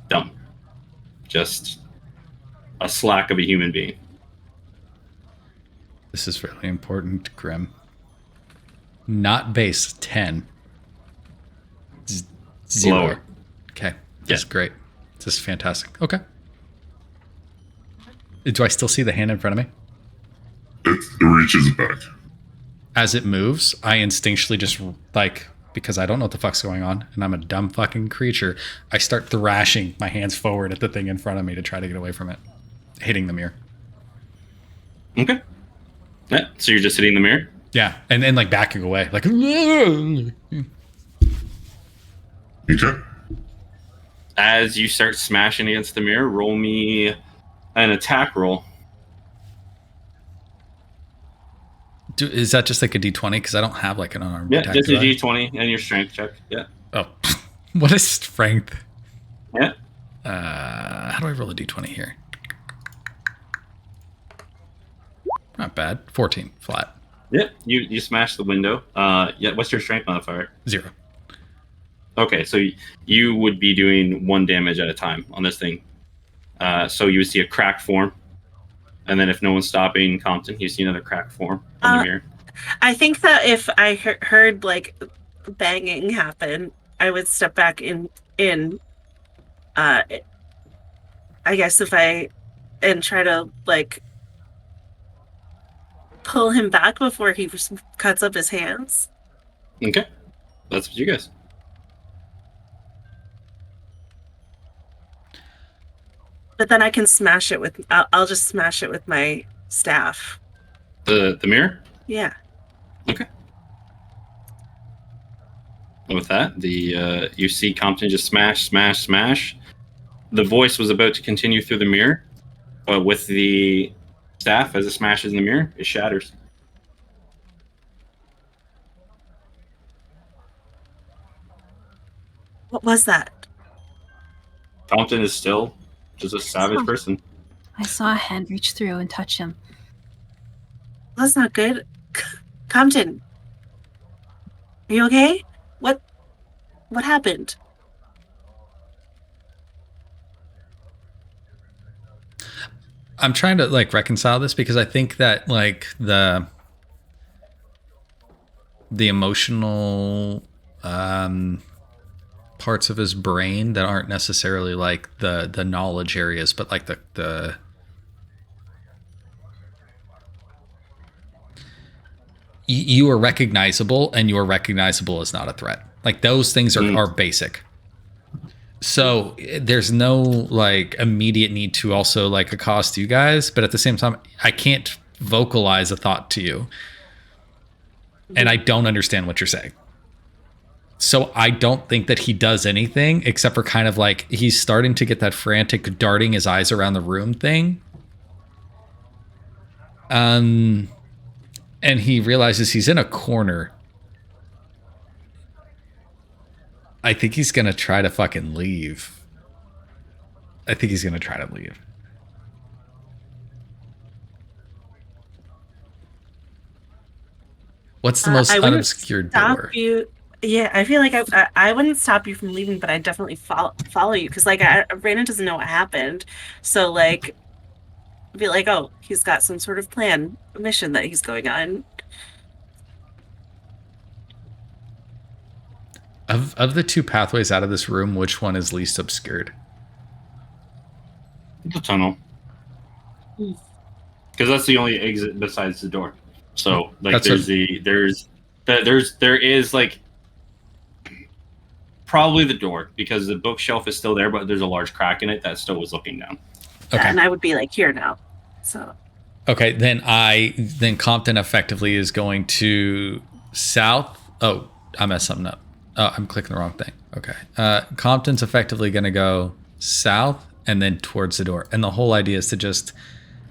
dumb. Just a slack of a human being. This is really important, Grim. Not base 10. Zero. Lower. Okay. This is great. This is fantastic. Okay. Do I still see the hand in front of me? It reaches back. As it moves, I instinctually just, because I don't know what the fuck's going on, and I'm a dumb fucking creature, I start thrashing my hands forward at the thing in front of me to try to get away from it, hitting the mirror. Okay. Yeah, so you're just hitting the mirror? Yeah, and then backing away, Okay. As you start smashing against the mirror, roll me an attack roll. Is that just a D20? Because I don't have an unarmed attack. Yeah, just a D20 and your strength check. Yeah. Oh, what is strength? Yeah. How do I roll a D20 here? Not bad. 14 flat. Yeah, you smash the window. What's your strength modifier? 0. Okay, so you would be doing 1 damage at a time on this thing. So you would see a crack form, and then if no one's stopping Compton, you see another crack form on the mirror. I think that if I heard banging happen, I would step back in. I guess and try to pull him back before he cuts up his hands. Okay, that's what you guys. But then I can smash it with. I'll just smash it with my staff. The mirror? Yeah. Okay. And with that, you see Compton just smash. The voice was about to continue through the mirror, but with the staff, as it smashes in the mirror, it shatters. What was that? Compton is still just a savage person. I saw a hand reach through and touch him. That's not good. Compton, are you okay? What happened? I'm trying to reconcile this because I think that the emotional parts of his brain that aren't necessarily the knowledge areas, but the you are recognizable, and you are recognizable as not a threat. Those things are basic. So there's no immediate need to also accost you guys, but at the same time, I can't vocalize a thought to you, and I don't understand what you're saying. So I don't think that he does anything except for kind of he's starting to get that frantic darting his eyes around the room thing. And he realizes he's in a corner. I think he's going to try to fucking leave. What's the most unobscured door? Yeah, I feel like I wouldn't stop you from leaving, but I'd definitely follow you because Brandon doesn't know what happened, so be oh, he's got some sort of mission that he's going on. Of the two pathways out of this room, which one is least obscured? The tunnel. Because that's the only exit besides the door. So like That's there is like probably the door because the bookshelf is still there, but there's a large crack in it that still was looking down. Okay. And I would be like here now. So Okay, then Compton effectively is going to south. Oh, I messed something up. Oh, I'm clicking the wrong thing. Okay. Compton's effectively going to go south and then towards the door. And the whole idea is to just,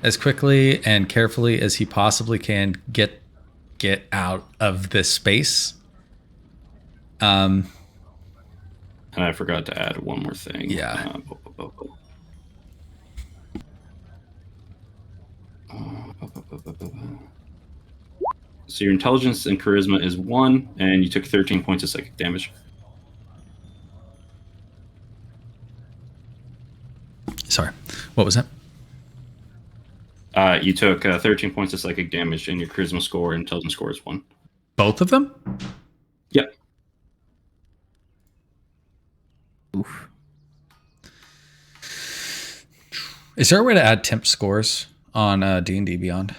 as quickly and carefully as he possibly can, get out of this space. And I forgot to add one more thing. Yeah. So your intelligence and charisma is 1, and you took 13 points of psychic damage. Sorry, what was that? You took 13 points of psychic damage, and your charisma score and intelligence score is 1. Both of them? Yep. Oof. Is there a way to add temp scores on D&D Beyond?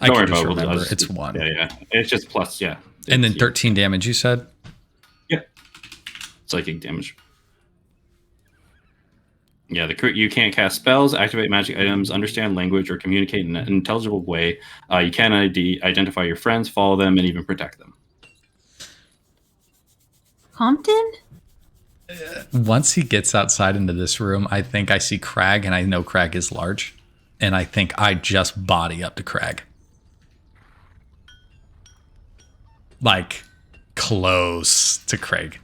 I Don't can worry just about it. remember. It's 1. Yeah. It's just plus, yeah. And then It's- 13 damage, you said? Yep. Psychic damage. Yeah, you can't cast spells, activate magic items, understand language, or communicate in an intelligible way. You can identify your friends, follow them, and even protect them. Compton? Once he gets outside into this room, I think I see Crag, and I know Crag is large. And I think I just body up to Crag. Like, close to Craig.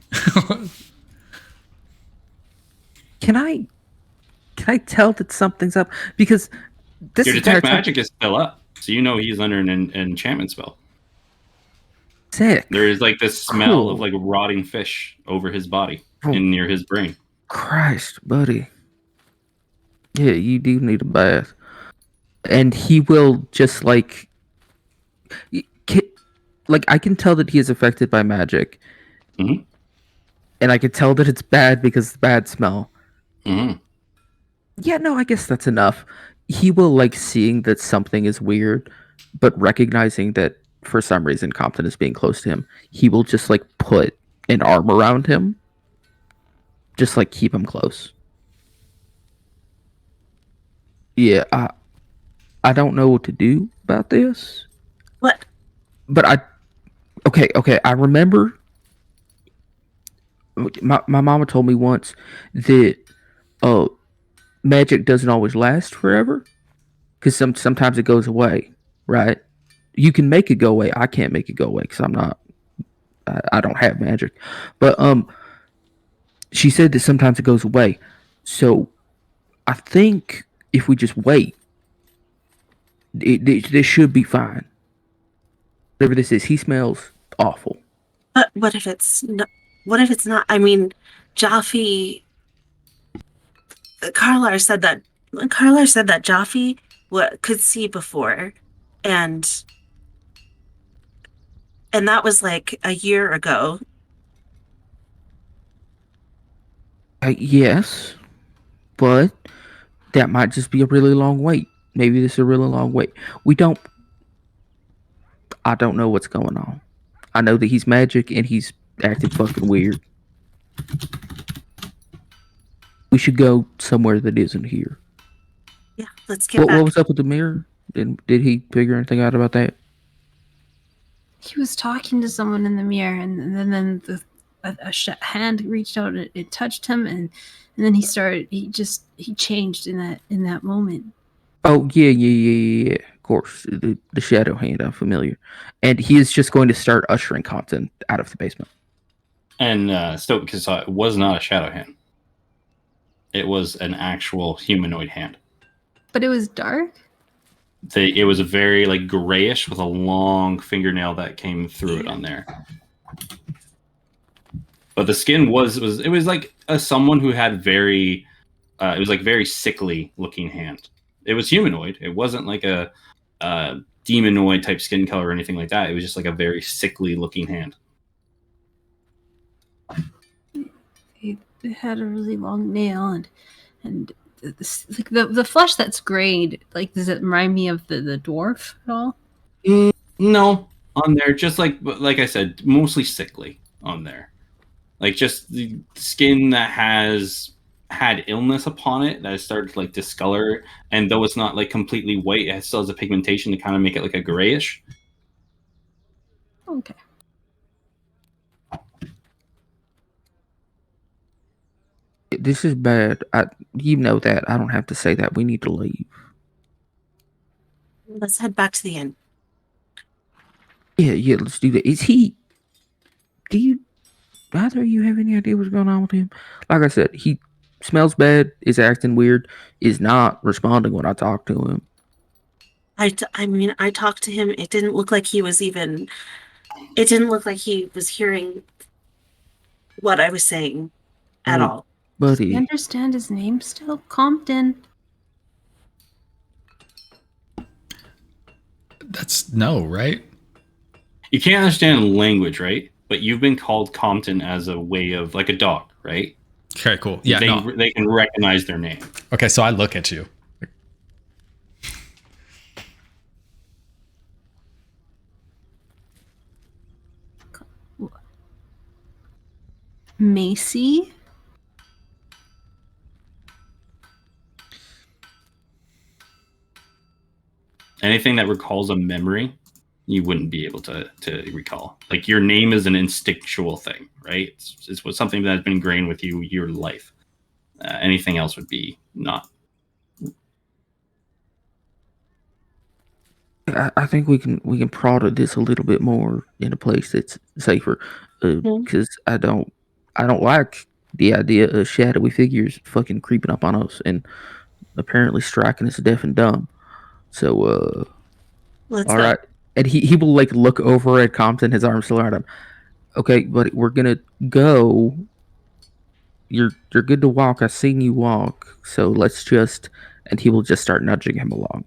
Can I tell that something's up? Because this Your entire detect time- magic is still up, so you know he's under an enchantment spell. sick. There is like this smell Cool. of like rotting fish over his body Oh. and near his brain. Christ, buddy. Yeah, you do need a bath. And he will just like I can tell that he is affected by magic. Mhm. And I can tell that it's bad because of the bad smell. Hmm. Yeah, no, I guess that's enough. He will like seeing that something is weird, but recognizing that for some reason Compton is being close to him, he will just like put an arm around him. Just like keep him close. Yeah, I don't know what to do about this. what? But okay, I remember my mama told me once that magic doesn't always last forever because sometimes it goes away, right? You can make it go away. I can't make it go away because I don't have magic. But she said that sometimes it goes away. So I think if we just wait, this should be fine. Whatever this is, he smells awful. But what if it's not? What if it's not? I mean, Jaffe. Carlar said that Jaffe could see before, and that was like a year ago. Yes, but that might just be a really long wait. Maybe this is a really long wait. I don't know what's going on. I know that he's magic and he's acting fucking weird. We should go somewhere that isn't here. Yeah, let's get What back. was up with the mirror? Did he figure anything out about that? He was talking to someone in the mirror, and then a hand reached out and it touched him, and then he changed in that moment. Oh yeah. Of course, the shadow hand. I'm familiar, and he is just going to start ushering Compton out of the basement. And Stoke saw it was not a shadow hand. It was an actual humanoid hand. But it was dark. It was a very like grayish with a long fingernail that came through it on there. But the skin was like someone who had very it was like very sickly looking hand. It was humanoid. It wasn't like a demonoid type skin color or anything like that. It was just like a very sickly looking hand. it had a really long nail, and like the flesh that's grayed. Like, does it remind me of the dwarf at all? No, on there, just like I said, mostly sickly on there. Like just the skin that has had illness upon it that has started to like discolor, and though it's not like completely white, it still has a pigmentation to kind of make it like a grayish. Okay. This is bad. You know that. I don't have to say that. We need to leave. Let's head back to the inn. Yeah, let's do that. Do you, either of you have any idea what's going on with him? Like I said, he smells bad, is acting weird, is not responding when I talk to him. I mean, I talked to him. It didn't look like he was even. It didn't look like he was hearing what I was saying at all. Buddy. You understand his name still? Compton. That's no, right? You can't understand language, right? But you've been called Compton as a way of like a dog, right? Okay, cool. Yeah, they can recognize their name. Okay, so I look at you. Macy? Anything that recalls a memory, you wouldn't be able to recall. Like your name is an instinctual thing, right? It's something that's been ingrained with you your life. Anything else would be not. I think we can prod at this a little bit more in a place that's safer, because I don't like the idea of shadowy figures fucking creeping up on us and apparently striking us deaf and dumb. So Let's all go. right, and he will like look over at Compton, his arm still around him. Okay, buddy, we're gonna go. You're good to walk. I've seen you walk, so let's just. And he will just start nudging him along.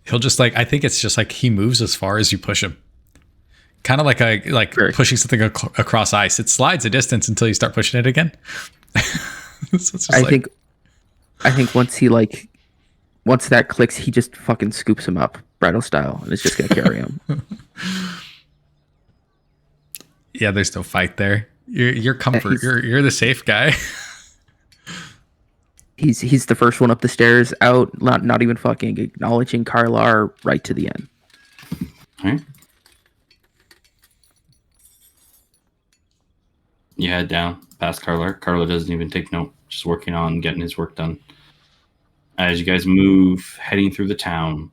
He'll just like, I think it's just like he moves as far as you push him. Kind of like Sure. pushing something across ice. It slides a distance until you start pushing it again. So it's just I think once that clicks, he just fucking scoops him up, bridal style, and it's just gonna carry him. Yeah, there's no fight there. You're comfort. You're the safe guy. He's the first one up the stairs, out, not even fucking acknowledging Karlar, right to the end. All right. You head down past Carla. Carla doesn't even take note, just working on getting his work done. As you guys move, heading through the town,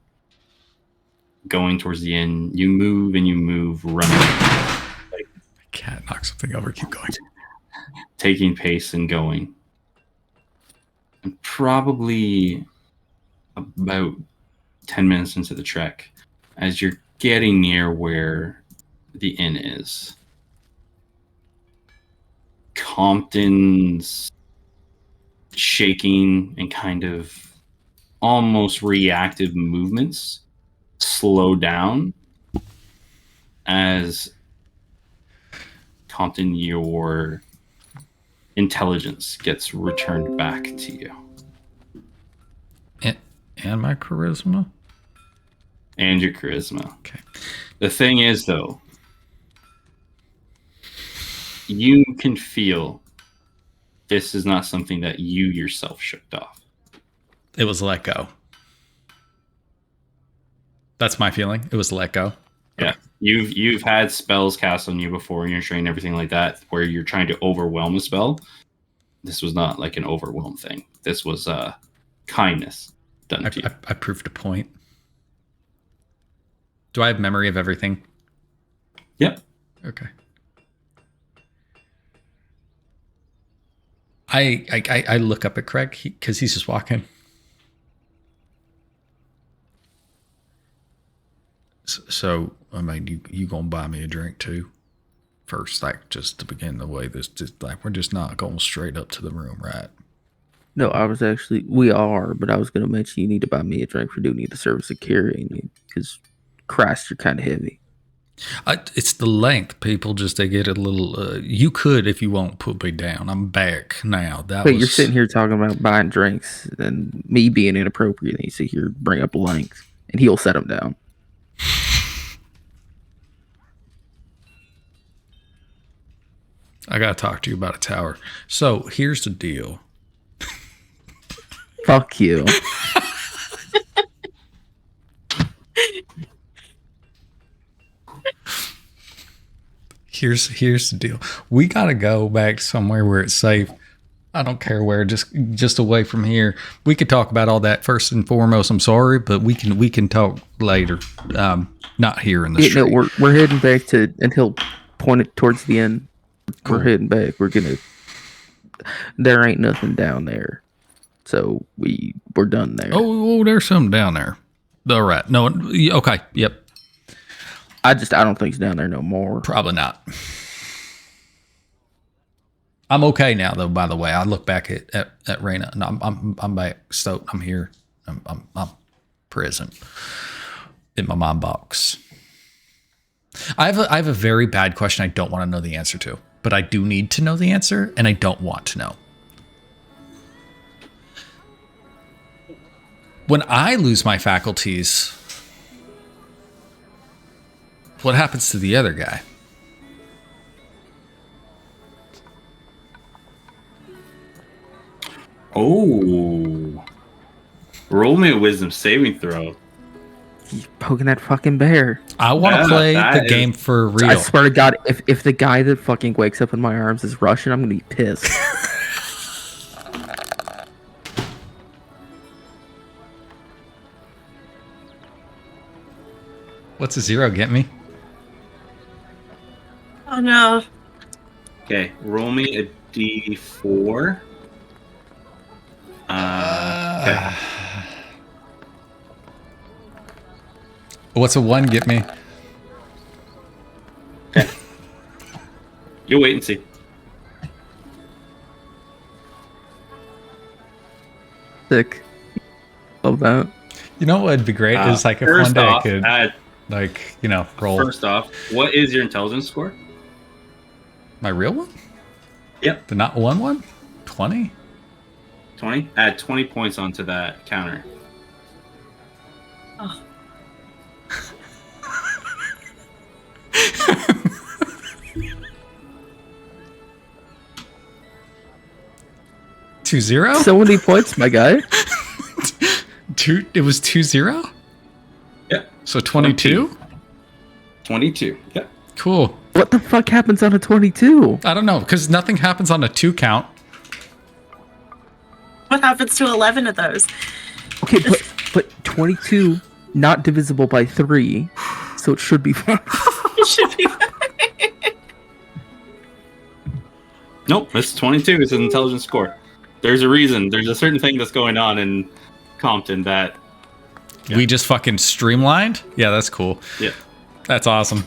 going towards the inn, you move, running. Like, Cat knock something over. Keep going. Taking pace and going. And probably about 10 minutes into the trek, as you're getting near where the inn is, Compton's shaking and kind of almost reactive movements slow down as Compton, your intelligence gets returned back to you. And my charisma? And your charisma. Okay. The thing is, though, you can feel this is not something that you yourself shook off. It was let go. That's my feeling. It was let go. Yeah. You've had spells cast on you before in your training, everything like that, where you're trying to overwhelm a spell. This was not like an overwhelm thing. This was kindness done to you. I proved a point. Do I have memory of everything? Yep. Okay. I look up at Craig because he's just walking. So I mean, you gonna buy me a drink too? First, like just to begin the way this just like we're just not going straight up to the room, right? No, we are, but I was going to mention you need to buy me a drink for doing the service of carrying me, because Christ, you're kind of heavy. It's the length. People they get a little. You could if you won't put me down. I'm back now. But you're sitting here talking about buying drinks and me being inappropriate, and you sit here bring up length, and he'll set him down. I gotta talk to you about a tower. So here's the deal. Fuck you. Here's the deal. We gotta go back somewhere where it's safe. I don't care where, just away from here. We could talk about all that first and foremost. I'm sorry, but we can talk later. Not here in the street. No, we're heading back to, and he'll point it towards the end. Cool. We're heading back. There ain't nothing down there, so we're done there. Oh, there's something down there. All right. No. Okay. Yep. I don't think it's down there no more. Probably not. I'm okay now, though. By the way, I look back at Raina, and I'm back stoked. I'm here. I'm present in my mom box. I have a very bad question I don't want to know the answer to, but I do need to know the answer, and I don't want to know. When I lose my faculties, what happens to the other guy? Oh. Roll me a wisdom saving throw. He's poking that fucking bear. I want to play the game for real. I swear to God, if the guy that fucking wakes up in my arms is Russian, I'm going to be pissed. What's a 0 get me? Oh no. Okay, roll me a d4. Okay. What's a 1 get me? Okay. You'll wait and see. Sick. Love that. You know what would be great is like if one day I could roll. First off, what is your intelligence score? My real one? Yep. The not 1? 20? 20? Add 20 points onto that counter. Oh. Two 0? So many points, my guy. It was 2-0? Yep. So 22? 22. Yep. Cool. What the fuck happens on a 22? I don't know, because nothing happens on a 2 count. What happens to 11 of those? Okay, but 22 not divisible by 3, so it should be fine. It should be. Nope, it's 22. It's an intelligence score. There's a reason. There's a certain thing that's going on in Compton that... Yeah. We just fucking streamlined? Yeah, that's cool. Yeah. That's awesome.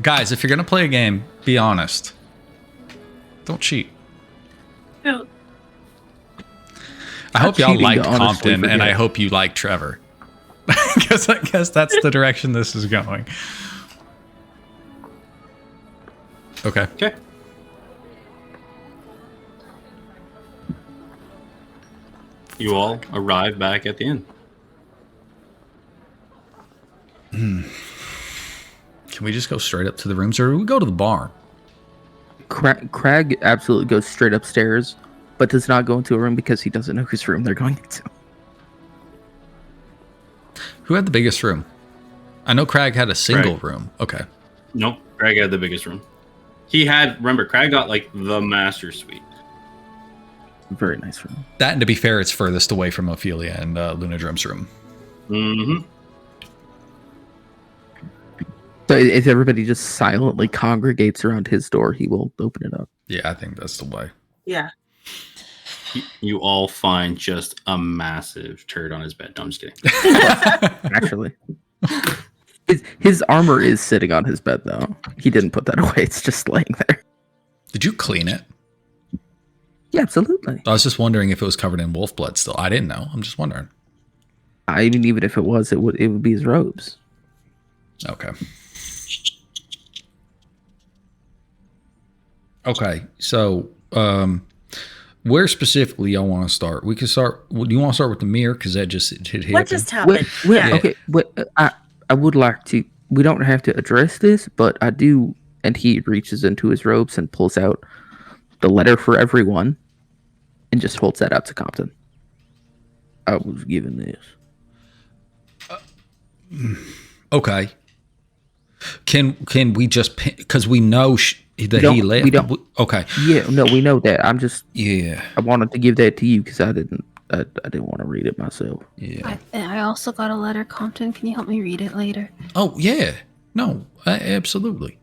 Guys, if you're going to play a game, be honest. Don't cheat. No. I hope y'all cheating, liked honestly, Compton, and forget. I hope you like Trevor. I guess that's the direction this is going. Okay. Okay. You all arrive back at the inn. Can we just go straight up to the rooms, or do we go to the bar? Crag absolutely goes straight upstairs, but does not go into a room because he doesn't know whose room they're going into. Who had the biggest room? I know Crag had a single room. Okay. Nope, Craig had the biggest room. Remember, Craig got like the master suite. Very nice room. That, and to be fair, it's furthest away from Ophelia and Luna Drum's room. Mm-hmm. So if everybody just silently congregates around his door, he will open it up. Yeah, I think that's the way. Yeah. You all find just a massive turd on his bed. No, I'm just kidding. Actually. His armor is sitting on his bed, though. He didn't put that away. It's just laying there. Did you clean it? Yeah, absolutely. I was just wondering if it was covered in wolf blood still. I didn't know. I'm just wondering. I mean, even if it was, it would be his robes. Okay. Okay. So, where specifically y'all want to start? We can start. Do you want to start with the mirror? Because that just it hit. What just happened? Well, Yeah. okay, but I would like to. We don't have to address this, but I do. And he reaches into his robes and pulls out the letter for everyone, and just holds that out to Compton. I was given this. Okay. Can we just because we know that he left? We don't. Okay. Yeah, no, we know that. I'm just. Yeah. I wanted to give that to you because I didn't want to read it myself. Yeah. I also got a letter, Compton. Can you help me read it later? Oh yeah. No. Absolutely.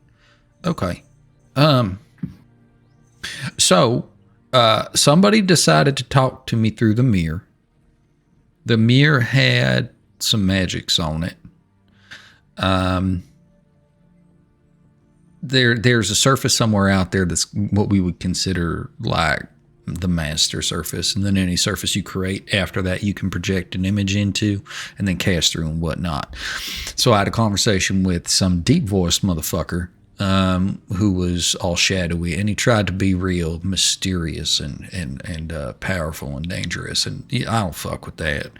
Okay. So, somebody decided to talk to me through the mirror. The mirror had some magics on it. There's a surface somewhere out there that's what we would consider like the master surface, and then any surface you create after that you can project an image into and then cast through and whatnot. So I had a conversation with some deep voiced motherfucker who was all shadowy, and he tried to be real mysterious and powerful and dangerous, and I don't fuck with that.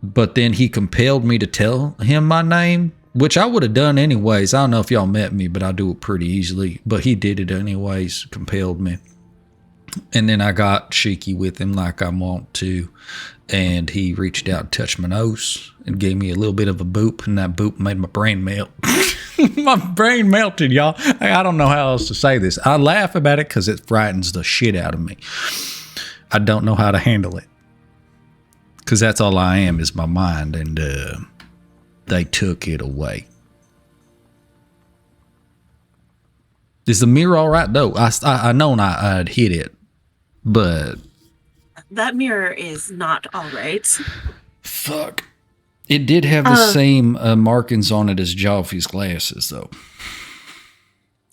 But then he compelled me to tell him my name, which I would have done anyways. I don't know if y'all met me, but I do it pretty easily. But he did it anyways, compelled me. And then I got cheeky with him like I want to. And he reached out and touched my nose and gave me a little bit of a boop. And that boop made my brain melt. My brain melted, y'all. I don't know how else to say this. I laugh about it because it frightens the shit out of me. I don't know how to handle it. Because that's all I am is my mind. And they took it away. Is the mirror all right, though? I know I'd hit it. But That mirror is not all right. fuck. It did have the same markings on it as Joffrey's glasses, though.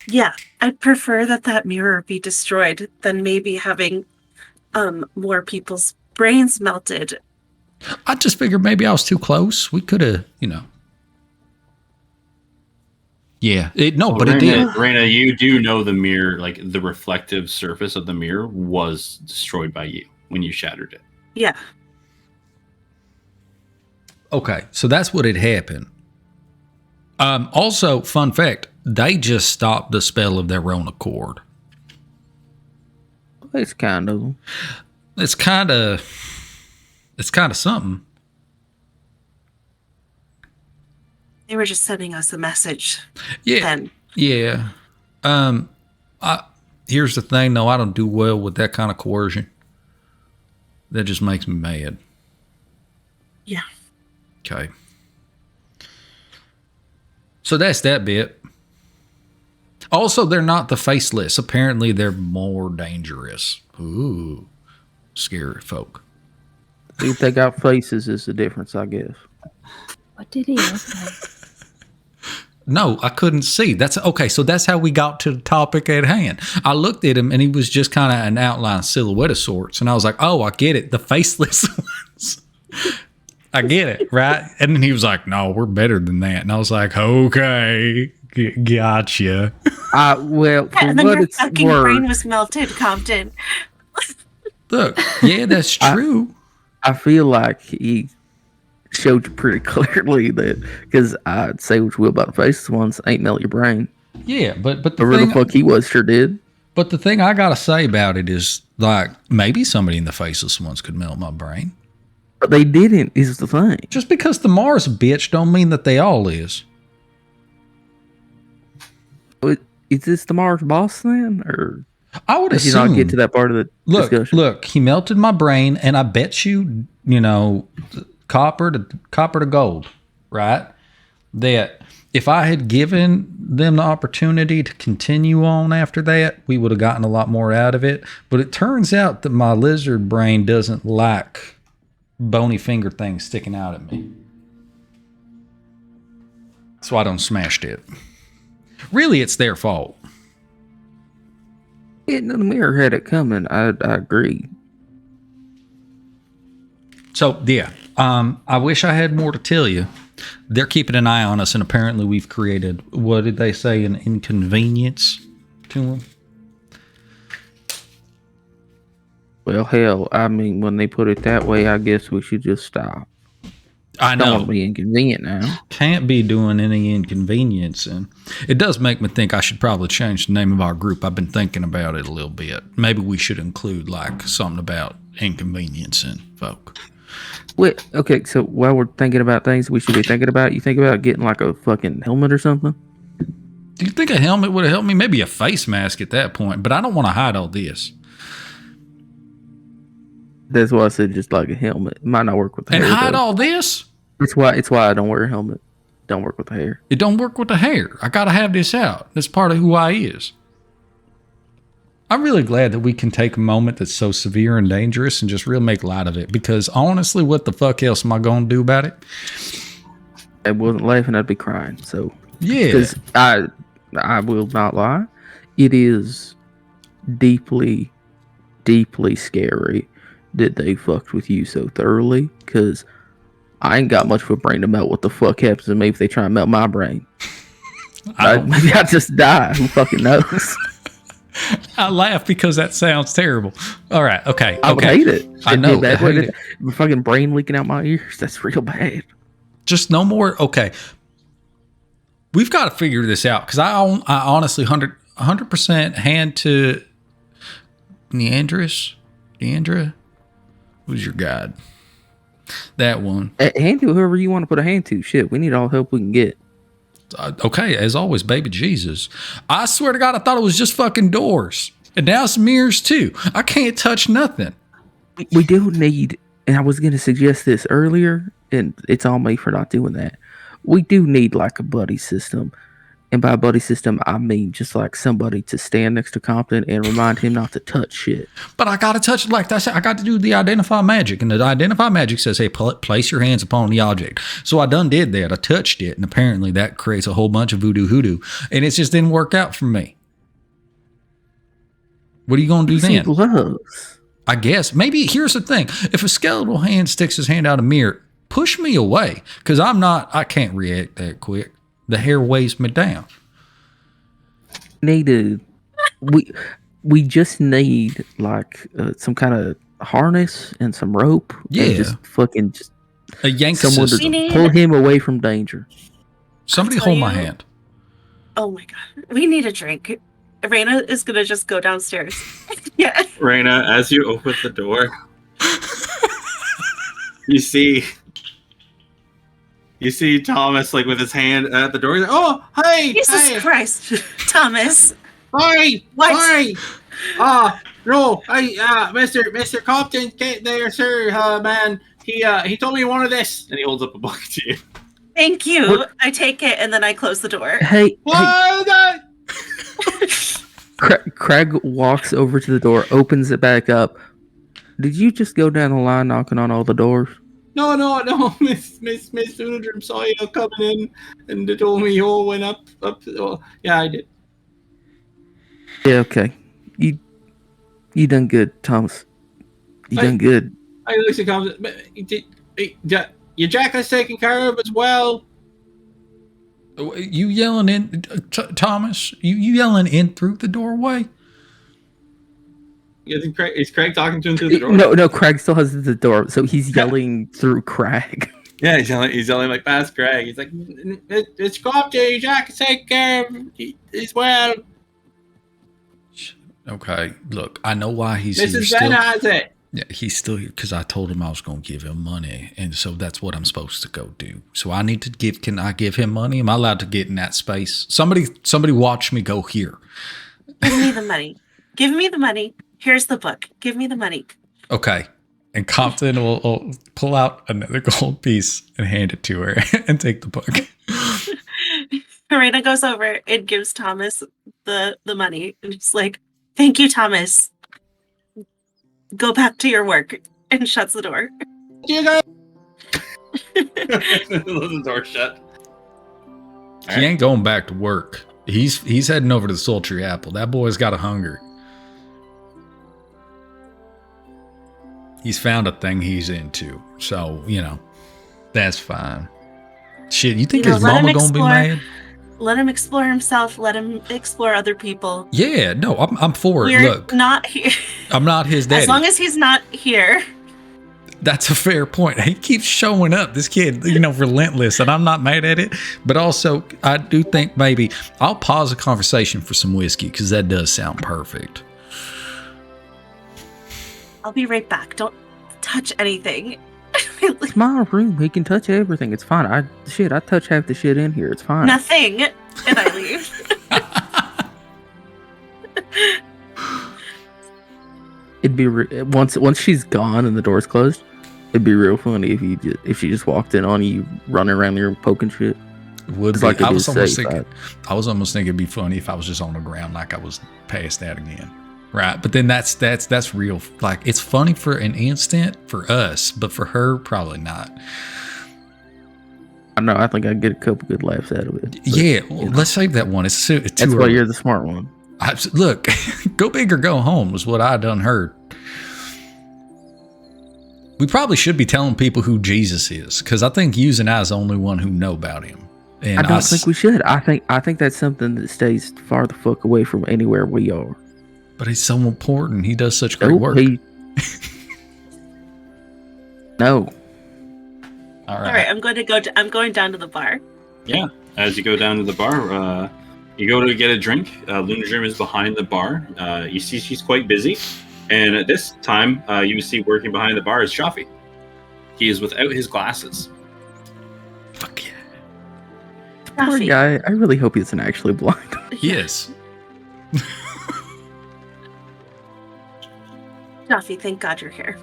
Yeah, I'd prefer that mirror be destroyed than maybe having more people's brains melted. I just figured maybe I was too close. We could have, Yeah, but it did. Raina, you do know the mirror, like the reflective surface of the mirror was destroyed by you when you shattered it. Yeah. Okay, so that's what had happened. Also, fun fact, they just stopped the spell of their own accord. It's kind of something. They were just sending us a message. Yeah. Then. Yeah. Here's the thing, though. I don't do well with that kind of coercion. That just makes me mad. Yeah. Okay. So that's that bit. Also, they're not the faceless. Apparently, they're more dangerous. Ooh. Scary folk. if they got faces is the difference, I guess. What did he look like? No, I couldn't see. That's okay. So that's how we got to the topic at hand. I looked at him and he was just kind of an outline silhouette of sorts. And I was like, oh, I get it. The faceless ones. I get it. Right. And then he was like, no, we're better than that. And I was like, okay, gotcha. Well, for And then what your it's fucking worth, brain was melted, Compton. Look, yeah, that's true. I feel like he showed you pretty clearly that, because I'd say what you will about the faceless ones, ain't melt your brain. Yeah, but the Whoever thing, the fuck he was sure did. But the thing I gotta say about it is, like, maybe somebody in the faceless ones could melt my brain. But they didn't, is the thing. Just because the Mars bitch don't mean that they all is. But is this the Mars boss then? Or I would did you assume. not get to that part of the discussion? Look, he melted my brain, and I bet you, copper to gold, right? That if I had given them the opportunity to continue on after that, we would have gotten a lot more out of it. But it turns out that my lizard brain doesn't like bony finger things sticking out at me. So I done smashed it. Really, it's their fault. Yeah, no, the mirror had it coming. I agree. So, yeah. I wish I had more to tell you, They're keeping an eye on us, and apparently we've created, what did they say, an inconvenience to them? Well, hell, I mean, when they put it that way, I guess we should just stop. I Don't want know. to be inconvenient now. Can't be doing any inconvenience. And it does make me think I should probably change the name of our group. I've been thinking about it a little bit. Maybe we should include like something about inconveniencing folk. Wait, okay, so while we're thinking about things we should be thinking about, you think about getting like a fucking helmet or something? Do you think a helmet would have helped me? Maybe a face mask at that point, but I don't want to hide all this. That's why I said just like a helmet. It might not work with the And hair. hide though. all this? It's why I don't wear a helmet. Don't work with the hair. It don't work with the hair. I got to have this out. That's part of who I is. I'm really glad that we can take a moment that's so severe and dangerous and just really make light of it. Because honestly, what the fuck else am I going to do about it? I wasn't laughing, I'd be crying. So Yeah. because I will not lie, it is deeply, deeply scary that they fucked with you so thoroughly. Because I ain't got much of a brain to melt what the fuck happens to me if they try and melt my brain. Maybe I just die. Who fucking knows? I laugh because that sounds terrible. All right. Okay. I would Okay. hate it. I know. Bad I way hate to- fucking brain leaking out my ears. That's real bad. Just no more. Okay. We've got to figure this out because I honestly 100% hand to Neandra. Who's your guide? That one. Hand to whoever you want to put a hand to. Shit, we need all the help we can get. Okay, as always, baby Jesus. I swear to God, I thought it was just fucking doors. And now it's mirrors too. I can't touch nothing. We do need, and I was going to suggest this earlier, and it's on me for not doing that. We do need like a buddy system. And by buddy system, I mean just like somebody to stand next to Compton and remind him not to touch shit. But I got to touch, like I said, I got to do the identify magic. And the identify magic says, hey, place your hands upon the object. So I done did that. I touched it. And apparently that creates a whole bunch of voodoo hoodoo. And it just didn't work out for me. What are you going to do See, then? gloves. I guess. Maybe here's the thing. If a skeletal hand sticks his hand out a mirror, push me away. Because I can't react that quick. The hair weighs me down. We just need like some kind of harness and some rope. Yeah. And just fucking just A yank someone system. to pull him away from danger. Somebody I'll tell hold my you- hand. Oh my god. We need a drink. Raina is gonna just go downstairs. Yeah. Raina, as you open the door, you see Thomas like with his hand at the door. He's like, "Oh, hey, Jesus hey, Christ. Thomas. hi, What? hi." No, Mr. Compton came there, sir. Man, he told me he wanted this, and he holds up a bucket to you. Thank you. What? I take it and then I close the door. Hey, What? Craig walks over to the door, opens it back up. Did you just go down the line knocking on all the doors? No, Miss Unadrim saw you coming in, and they told me you all went up. Oh, yeah, I did. Yeah, okay. You done good, Thomas. You done good. I looks at Compton. Your jacket's taken care of as well. You yelling in, Thomas? You yelling in through the doorway? Is Craig talking to him through the door? No, Craig still has the door, so he's yelling through Craig. Yeah, he's yelling like past Craig. He's like, "It's Compton. Your jacket's taken care of as well. Okay, look, I know why he's here Mrs. still. Ben has it." Yeah, he's still here because I told him I was going to give him money, and so that's what I'm supposed to go do. So I need to give. Can I give him money? Am I allowed to get in that space? Somebody watch me go here. Give me the money. Give me the money. Here's the book. Give me the money. Okay, and Compton will pull out another gold piece and hand it to her and take the book. Karina goes over and gives Thomas the money. And it's like, thank you, Thomas. Go back to your work, and shuts the door. You go. The door shut. He ain't going back to work. He's heading over to the Sultry Apple. That boy's got a hunger. He's found a thing he's into. So, that's fine. Shit, you think You know, his let him mama gonna be explore. mad? Let him explore himself. Let him explore other people. Yeah, no, I'm for it. We're Look, not here. I'm not his daddy. As long as he's not here. That's a fair point. He keeps showing up. This kid, relentless, and I'm not mad at it. But also, I do think maybe I'll pause the conversation for some whiskey because that does sound perfect. I'll be right back. Don't touch anything. It's my room. He can touch everything. It's fine. I touch half the shit in here. It's fine. Nothing. And I leave. It'd be once she's gone and the door's closed. It'd be real funny if she just walked in on you, running around there poking shit. Would It's be. like it I was is almost safe, thinking. I was almost thinking it'd be funny if I was just on the ground, like I was past that again, right? But then that's real. Like it's funny for an instant for us, but for her, probably not. I know. I think I'd get a couple good laughs out of it. But, Yeah, well, let's save that one. It's too that's why early. you're the smart one. Look, go big or go home was what I done heard. We probably should be telling people who Jesus is, because I think you and I is the only one who know about him. And I don't think we should. I think that's something that stays far the fuck away from anywhere we are. But he's so important. He does such great Nope, work. No. All All right, I'm going down to the bar. Yeah. As you go down to the bar, you go to get a drink. Lunadrim is behind the bar. You see she's quite busy. And at this time, you see working behind the bar is Shafi. He is without his glasses. Fuck yeah. Poor Rafi. guy. I really hope he isn't actually blind. He is. Rafi, thank God you're here.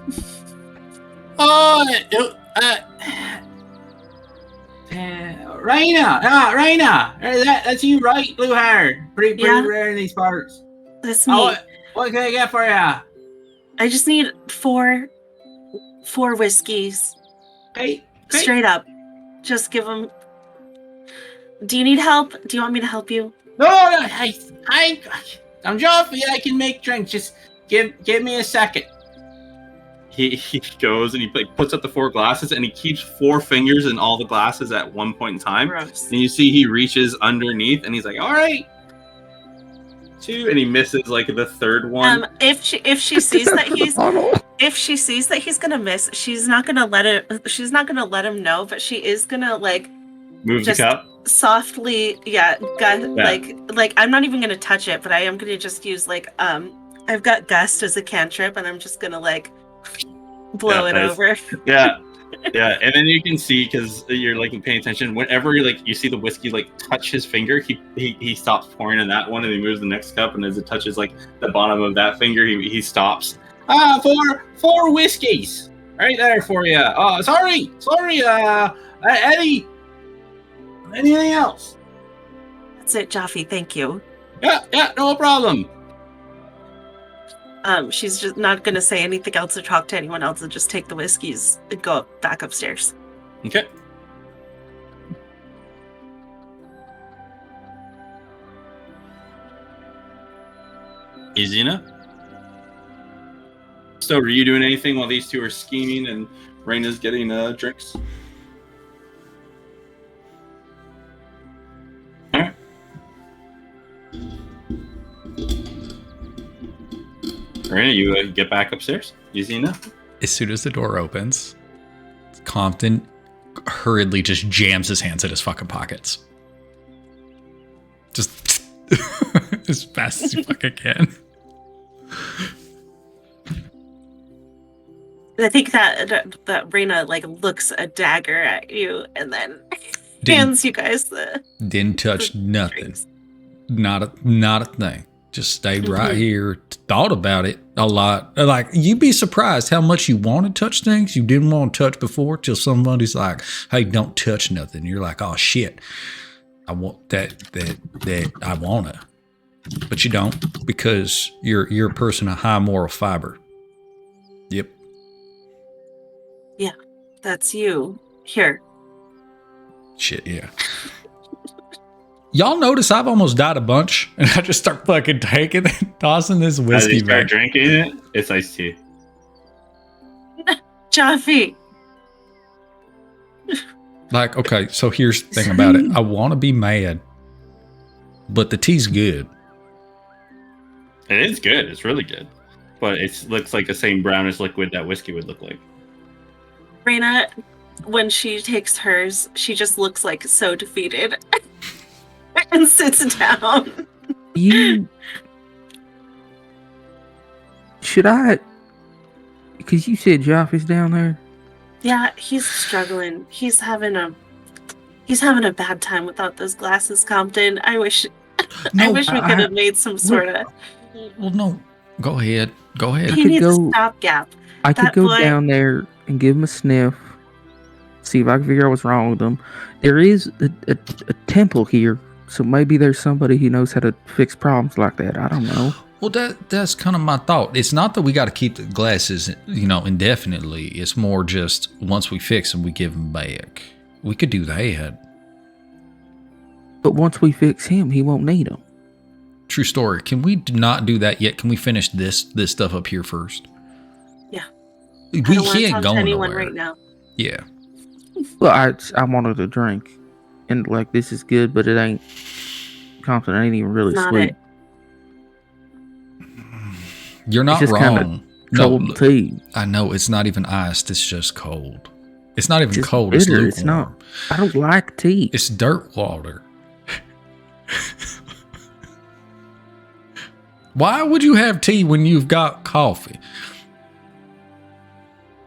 Raina, that's you, right? Blue hair, pretty Yeah. rare in these parts. That's me. What can I get for you? I just need four whiskeys. Hey, Straight up. Just give them. Do you need help? Do you want me to help you? no, I'm Joffrey. I can make drinks. Just give me a second. He goes and he puts up the 4 glasses and he keeps 4 fingers in all the glasses at one point in time. Gross. And you see he reaches underneath and he's like, all right. 2, and he misses like the 3rd one. If she sees that he's gonna miss, she's not gonna let him know, but she is gonna Move just the cup. softly, like I'm not even gonna touch it, but I am gonna just use I've got Gust as a cantrip, and I'm just gonna blow it over. Yeah. Yeah, and then you can see, because you're paying attention, whenever you see the whiskey touch his finger, he stops pouring in that one and he moves the next cup, and as it touches the bottom of that finger, he stops. 4 whiskeys right there for you. Sorry, Eddie, anything else? That's it, Jaffe, thank you. Yeah, no problem. She's just not gonna say anything else or talk to anyone else, and just take the whiskeys and go back upstairs. Okay. Easy enough. So, are you doing anything while these 2 are scheming and Raina's getting drinks? All right. Raina, you get back upstairs. Easy enough. As soon as the door opens, Compton hurriedly just jams his hands in his fucking pockets. Just as fast as you fucking can. I think that Raina looks a dagger at you and then hands you guys the. Didn't touch the nothing. drinks. Not a thing. Just stayed right here. Thought about it a lot. You'd be surprised how much you want to touch things you didn't want to touch before, till somebody's like, "Hey, don't touch nothing." You're like, "Oh shit, I want that I wanna," but you don't, because you're a person of high moral fiber. Yep. Yeah, that's you. Here. Shit. Yeah. Y'all notice I've almost died a bunch, and I just start fucking taking and tossing this As you whiskey start back. drinking it, it's iced tea. Jaffe. Like, okay, so here's the thing about it. I want to be mad, but the tea's good. It is good. It's really good. But it looks like the same brownish liquid that whiskey would look like. Raina, when she takes hers, she just looks like so defeated and sits down. Should I? Because you said Joff is down there. Yeah, he's struggling. He's having a bad time without those glasses, Compton. I wish we could have made some sort of. Well, no. Go ahead. He needs a stopgap. I could go down there and give him a sniff, see if I can figure out what's wrong with him. There is a temple here, so maybe there's somebody who knows how to fix problems like that. I don't know. Well, that's kind of my thought. It's not that we got to keep the glasses, indefinitely. It's more just once we fix them, we give them back. We could do that. But once we fix him, he won't need them. True story. Can we not do that yet? Can we finish this stuff up here first? Yeah. We I don't want to can't talk go to anyone nowhere right now. Yeah. Well, I wanted a drink, and like this is good, but it ain't. Compton ain't even really Not sweet. it. You're not It's just kinda wrong. Cold tea. I know it's not even iced. It's just cold. It's not even Just cold. bitter. It's lukewarm. It's not. I don't like tea. It's dirt water. Why would you have tea when you've got coffee?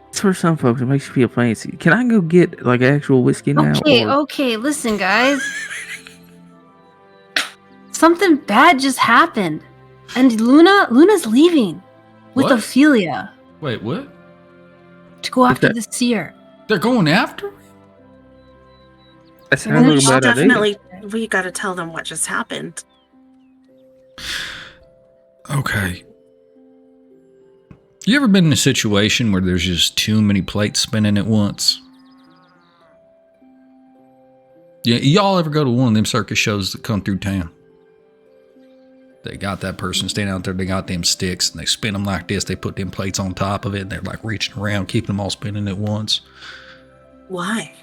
It's for some folks. It makes you feel fancy. Can I go get like actual whiskey now? Okay, listen, guys. Something bad just happened. And Luna's leaving with What? Ophelia Wait, what? to go after that- the seer. They're going after me? That sounds like a bad idea. Definitely, we got to tell them what just happened. Okay. You ever been in a situation where there's just too many plates spinning at once? Yeah, y'all ever go to one of them circus shows that come through town? They got that person standing out there, they got them sticks, and they spin them like this. They put them plates on top of it, and they're like reaching around, keeping them all spinning at once. Why?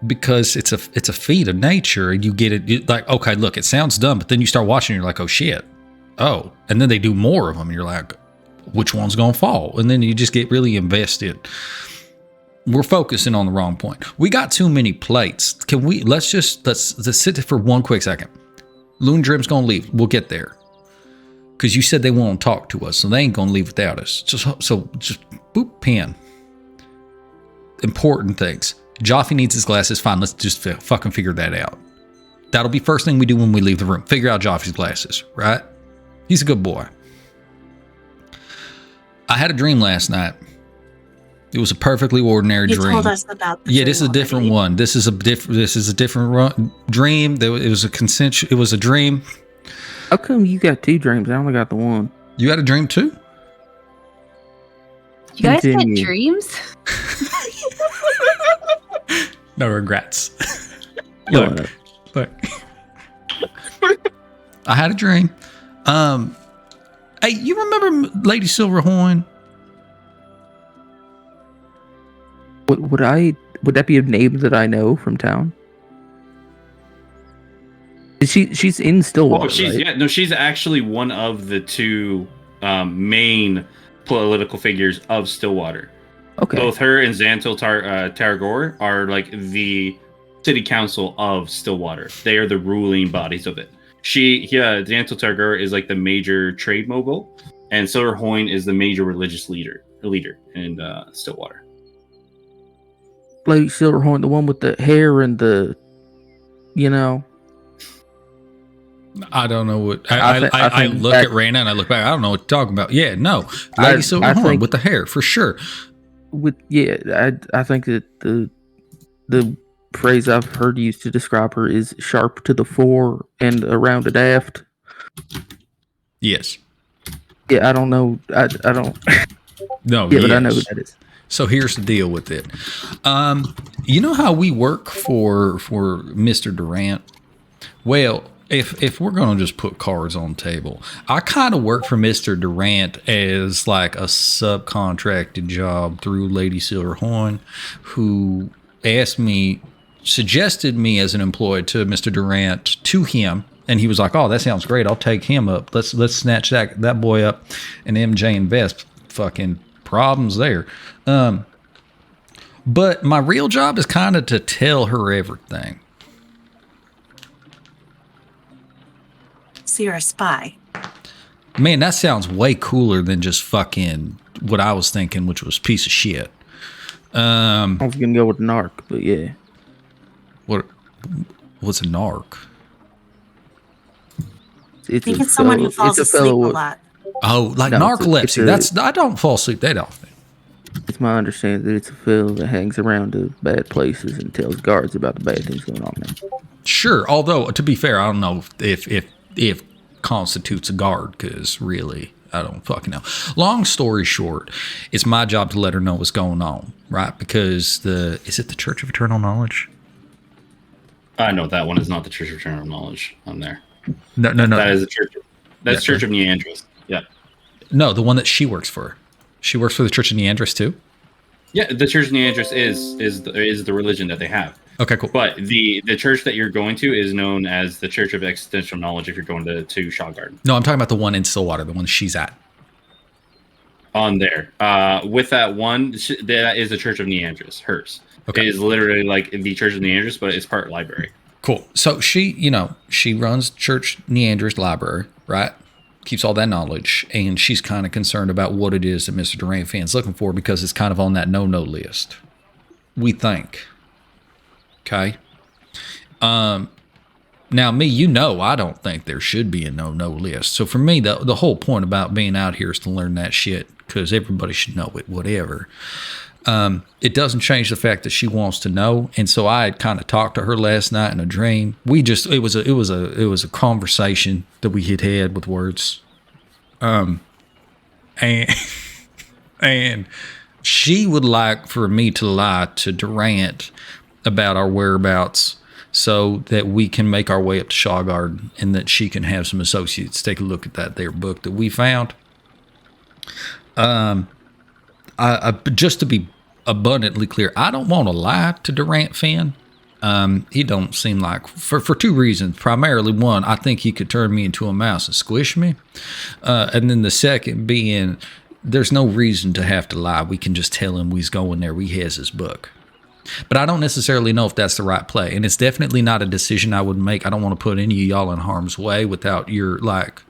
Because it's a feat of nature, and you get it like, okay, look, it sounds dumb, but then you start watching, and you're like, oh shit, oh, and then they do more of them, and you're like, which one's gonna fall? And then you just get really invested. We're focusing on the wrong point. We got too many plates. Can we? Let's sit there for one quick second. Loondrim's gonna leave. We'll get there. Because you said they won't talk to us, so they ain't gonna leave without us. Just boop, pen. Important things. Joffy needs his glasses. Fine, let's just fucking figure that out. That'll be first thing we do when we leave the room. Figure out Joffy's glasses, right? He's a good boy. I had a dream last night. It was a perfectly ordinary You dream. told us about the Yeah, this is a dream different already. one. This is a different dream. It was a consensual. It was a dream. How come you got two dreams? I only got the one. You had a dream too? You guys get Continue. dreams? No regrets. Look. Look. I had a dream. Hey, you remember Lady Silverhorn? Would that be a name that I know from town? She's in Stillwater. Oh, she's right? she's actually one of the two main political figures of Stillwater. Okay. Both her and Xantil Taragor are like the city council of Stillwater. They are the ruling bodies of it. Xantil Taragor is like the major trade mogul, and Silverhoin is the major religious leader in Stillwater. Lady Silverhorn, the one with the hair and the, I don't know what. I I think look that- at Raina and I look back. I don't know what you're talking about. Yeah, no. I Lady Silverhorn think- with the hair, for sure. I think that the phrase I've heard used to describe her is sharp to the fore and around it aft. Yes. Yeah, I don't know. I don't. No, Yeah, but I know yes. who that is. So here's the deal with it. You know how we work for Mr. Durant? Well, if we're going to just put cards on the table, I kind of work for Mr. Durant as like a subcontracted job through Lady Silverhorn, who asked me suggested me as an employee to Mr. Durant to him, and he was like, "Oh, that sounds great. I'll take him up. Let's snatch that boy up." And MJ invest. Fucking problems there. But my real job is kind of to tell her everything. So you're a spy. Man, that sounds way cooler than just fucking what I was thinking, which was piece of shit. I was gonna go with narc, but yeah. What's a narc? I think it's someone who falls asleep a lot. Oh, like No, narcolepsy. I don't fall asleep that often. It's my understanding that it's a fellow that hangs around the bad places and tells guards about the bad things going on there. Sure, although to be fair, I don't know if constitutes a guard, because really, I don't fucking know. Long story short, it's my job to let her know what's going on, right? Because is it the Church of Eternal Knowledge? No, that one is not the Church of Eternal Knowledge on there. No. That is the Church. That's Church of Neandros. Yeah. No, the one that she works for. She works for the Church of Neandros too? Yeah, the Church of Neandros is the religion that they have. Okay, cool. But the church that you're going to is known as the Church of Existential Knowledge if you're going to Shaw Garden. No, I'm talking about the one in Stillwater, the one she's at. On there. With that one, that is the Church of Neandros, hers. Okay. It is literally like the Church of Neandros, but it's part library. Cool. So she runs Church Neandros Library, right? Keeps all that knowledge, and she's kind of concerned about what it is that Mr. Durant fan's looking for, because it's kind of on that no-no list, we think. Okay. Now, I don't think there should be a no-no list. So for me, the whole point about being out here is to learn that shit, because everybody should know it, whatever. It doesn't change the fact that she wants to know, and so I had kind of talked to her last night in a dream. It was a conversation that we had with words, and she would like for me to lie to Durant about our whereabouts so that we can make our way up to Shaw Garden, and that she can have some associates take a look at that there book that we found. Just to be abundantly clear, I don't want to lie to Durant Finn. He don't seem like, for two reasons. Primarily, one, I think he could turn me into a mouse and squish me. And then the second being, there's no reason to have to lie. We can just tell him we's going there. We has his book. But I don't necessarily know if that's the right play. And it's definitely not a decision I would make. I don't want to put any of y'all in harm's way without your, like,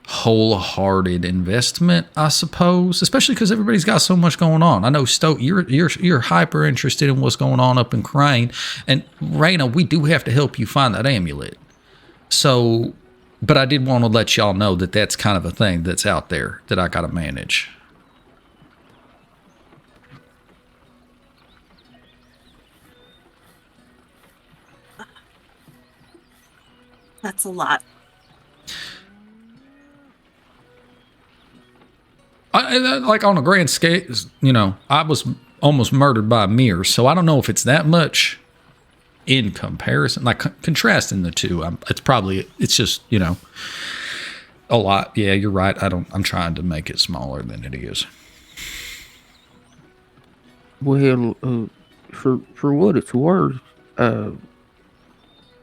wholehearted investment, I suppose, especially because everybody's got so much going on. I know, Stoke, you're hyper interested in what's going on up in Crane, and Raina, we do have to help you find that amulet. So, but I did want to let y'all know that that's kind of a thing that's out there that I got to manage. That's a lot. Like on a grand scale, I was almost murdered by a mirror, so I don't know if it's that much in comparison. Like contrasting the two, it's just a lot. Yeah, you're right. I'm trying to make it smaller than it is. Well, for what it's worth,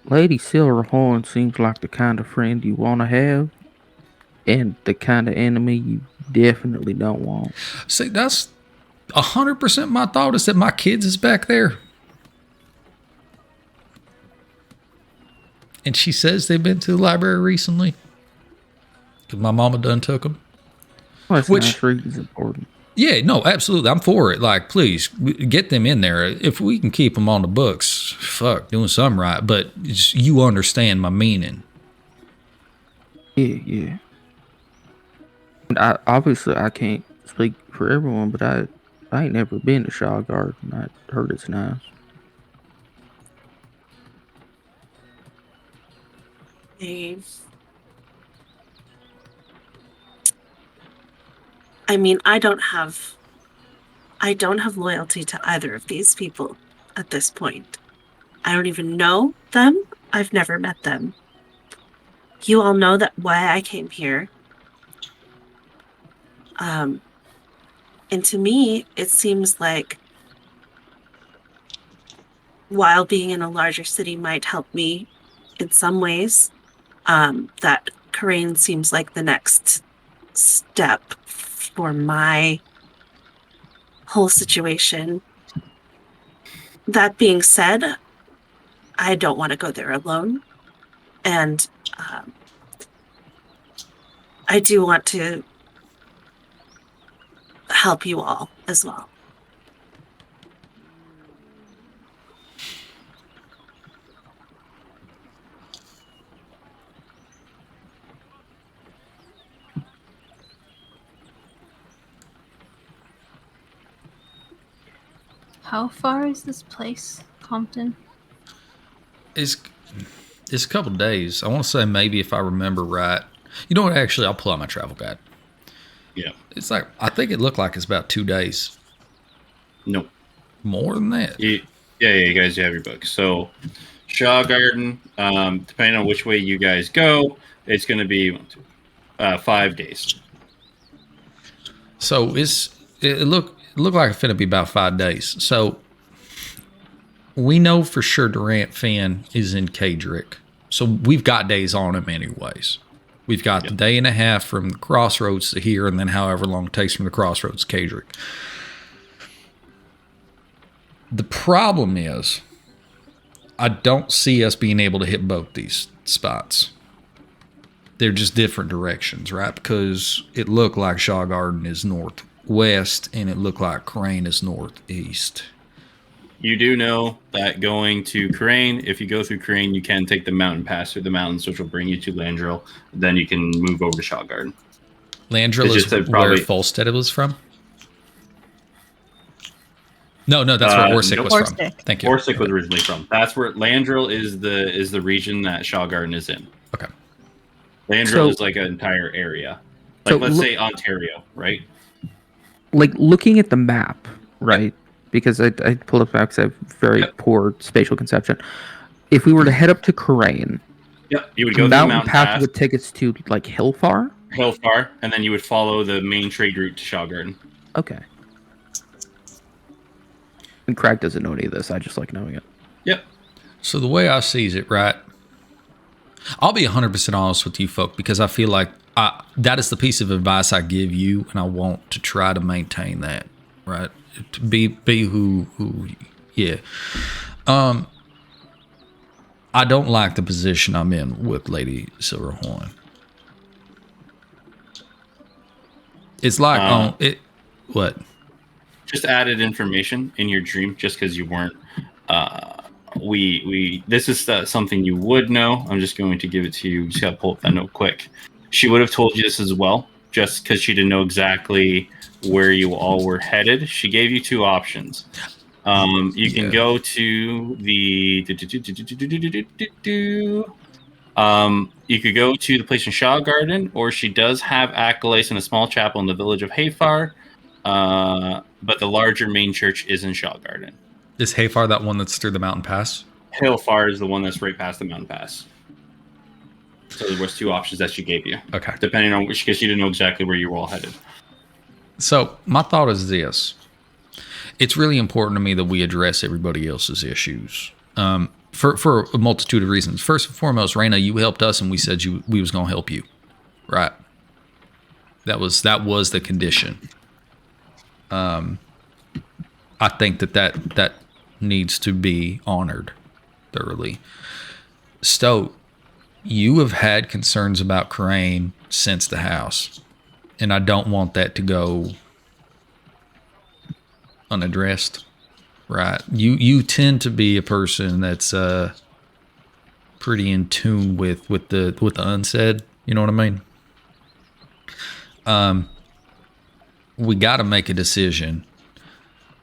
Lady Silverhorn seems like the kind of friend you want to have, and the kind of enemy you definitely don't want. See, that's 100% my thought, is that my kids is back there. And she says they've been to the library recently, because my mama done took them. Well, that's nice reading's important. Yeah, no, absolutely. I'm for it. Like, please, get them in there. If we can keep them on the books, doing something right. But you understand my meaning. Yeah. Obviously, I can't speak for everyone, but I ain't never been to Shaw Garden. I heard it's nice. Dave. I mean, I don't have loyalty to either of these people at this point. I don't even know them. I've never met them. You all know that why I came here. And to me, it seems like while being in a larger city might help me in some ways, that Corain seems like the next step for my whole situation. That being said, I don't want to go there alone. And I do want to help you all as well. How far is this place, Compton? It's a couple days. I want to say maybe if I remember right. You know what? Actually, I'll pull out my travel guide. Yeah. It's like, I think it looked like it's about 2 days. Nope. More than that. Yeah, you guys have your book. So, Shaw Garden, depending on which way you guys go, it's going to be 5 days. So it looked like it's going to be about 5 days. So we know for sure Durant Finn is in Kadrick. So we've got days on him anyways. We've got the day and a half from the crossroads to here, and then however long it takes from the crossroads to Kadrick. The problem is, I don't see us being able to hit both these spots. They're just different directions, right? Because it looked like Shaw Garden is northwest, and it looked like Crane is northeast. You do know that going to Crane, if you go through Crane, you can take the mountain pass through the mountains, which will bring you to Landrill. Then you can move over to Shaw Garden. Landrill is where Folstead was from? No, that's where Orsic was from. Thank you. Orsic was originally from. That's where Landrill is the region that Shaw Garden is in. Okay. Landrill is like an entire area. Like, let's say Ontario, right? Like, looking at the map, right? Because I pulled up maps, I have very poor spatial conception. If we were to head up to Corain, you would go the through mountain path would take us to, like, Hillfar? Hillfar, and then you would follow the main trade route to Shaw Garden. Okay. And Craig doesn't know any of this. I just like knowing it. Yep. So the way I sees it, right? I'll be 100% honest with you folk, because I feel like that is the piece of advice I give you, and I want to try to maintain that, right? To be who yeah. I don't like the position I'm in with Lady Silverhorn. It's like what? Just added information in your dream, just because you weren't. This is something you would know. I'm just going to give it to you. Just gotta pull up that note quick. She would have told you this as well, just because she didn't know exactly where you all were headed. She gave you 2 options. You can go to the you could go to the place in Shaw Garden, or she does have acolytes in a small chapel in the village of Hayfar, but the larger main church is in Shaw Garden. Is Hayfar that one that's through the mountain pass? Hillfar is the one that's right past the mountain pass. So there was 2 options that she gave you. Okay. Depending on which, because you didn't know exactly where you were all headed. So my thought is this. It's really important to me that we address everybody else's issues for a multitude of reasons. First and foremost, Raina, you helped us, and we said we was going to help you, right? That was the condition. I think that needs to be honored thoroughly. Stoat, you have had concerns about Crane since the house, and I don't want that to go unaddressed, right? You tend to be a person that's pretty in tune with the unsaid. You know what I mean? We got to make a decision.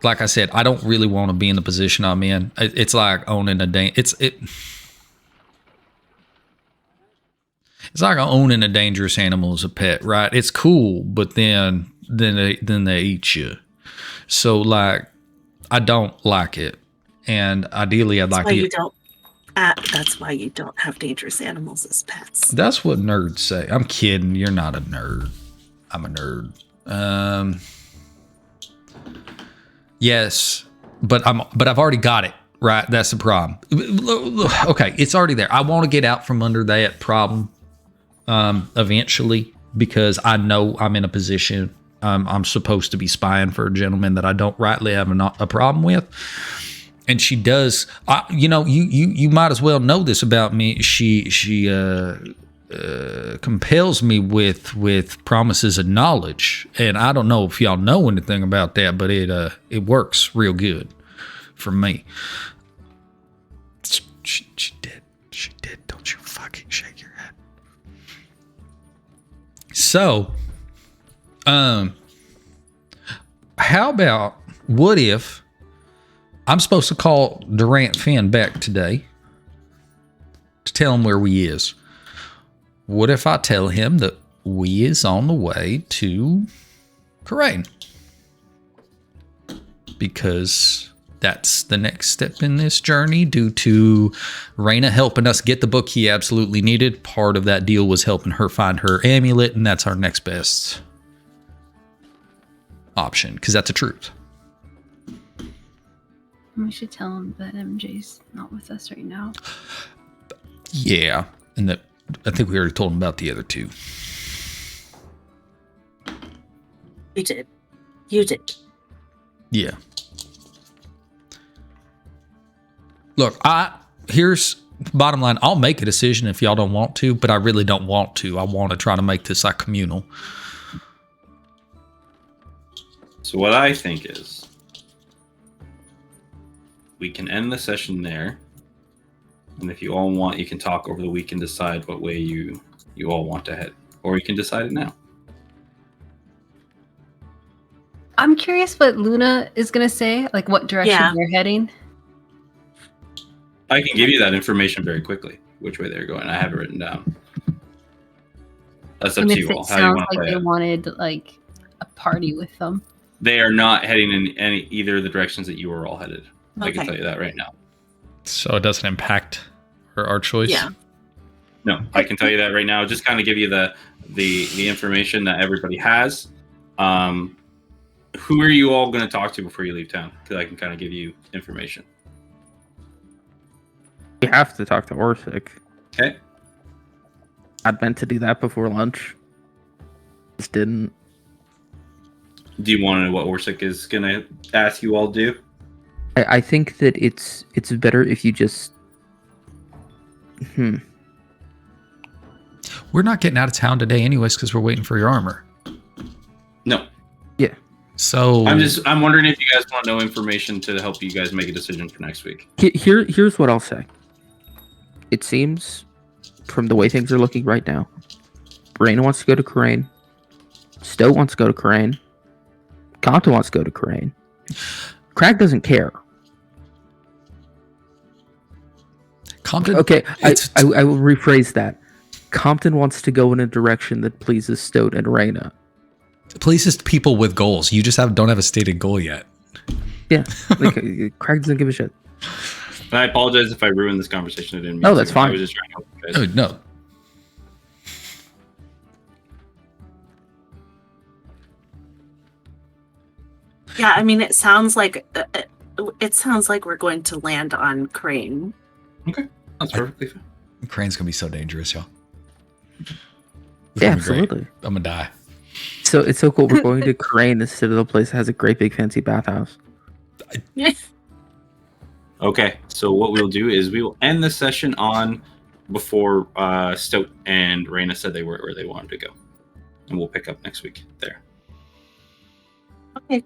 Like I said, I don't really want to be in the position I'm in. It's like owning it's like owning a dangerous animal as a pet, right? It's cool, but then they eat you. So, like, I don't like it, and ideally, I'd like to. That's why you don't have dangerous animals as pets. That's what nerds say. I'm kidding. You're not a nerd. I'm a nerd. Yes, but I've already got it Right, that's the problem. Okay, it's already there. I want to get out from under that problem eventually because I know I'm in a position I'm supposed to be spying for a gentleman that I don't rightly have a problem with. And she does, you might as well know this about me. She compels me with promises of knowledge, and I don't know if y'all know anything about that, but it works real good for me. She did. Don't you fucking shake your head. So, how about what if I'm supposed to call Durant Finn back today to tell him where we is? What if I tell him that we is on the way to Crane? Because that's the next step in this journey due to Raina helping us get the book he absolutely needed. Part of that deal was helping her find her amulet, and that's our next best option because that's the truth. We should tell him that MJ's not with us right now. Yeah, and that I think we already told him about the other two. You did. You did. Yeah. Look, here's the bottom line. I'll make a decision if y'all don't want to, but I really don't want to. I want to try to make this like communal. So what I think is we can end the session there. And if you all want, you can talk over the week and decide what way you all want to head. Or you can decide it now. I'm curious what Luna is going to say, like what direction they're heading. I can give you that information very quickly, which way they're going. I have it written down. That's up And to if you it all. How you sounds want to like play they it. wanted like a party with them. They are not heading in either of the directions that you were all headed. I can Okay. tell you that right now. So it doesn't impact our choice? Yeah. No, I can tell you that right now. Just kind of give you the information that everybody has. Who are you all going to talk to before you leave town? Because I can kind of give you information. You have to talk to Orsic. Okay. I'd meant to do that before lunch. Just didn't. Do you want to know what Orsic is going to ask you all to do? I think that it's better if you just. We're not getting out of town today anyways because we're waiting for your armor. No. Yeah. So I'm wondering if you guys want to know information to help you guys make a decision for next week. Here's what I'll say. It seems, from the way things are looking right now, Raina wants to go to Crane. Stowe wants to go to Crane. Compton wants to go to Crane. Crag doesn't care. Compton. Okay, I will rephrase that. Compton wants to go in a direction that pleases Stowe and Raina. Pleases people with goals. You just don't have a stated goal yet. Yeah, like Crag doesn't give a shit. And I apologize if I ruined this conversation. I didn't mean No, to. that's fine. I was just trying to help you guys. No. Yeah, I mean, it sounds like we're going to land on Crane. Okay, that's perfectly fine. Crane's gonna be so dangerous, y'all. It's Yeah, gonna be great. absolutely. I'm gonna die. So it's so cool. We're going to Crane instead of the place that has a great big fancy bathhouse. Okay, so what we'll do is we will end the session on before Stoat and Raina said they were where they wanted to go. And we'll pick up next week there. Okay.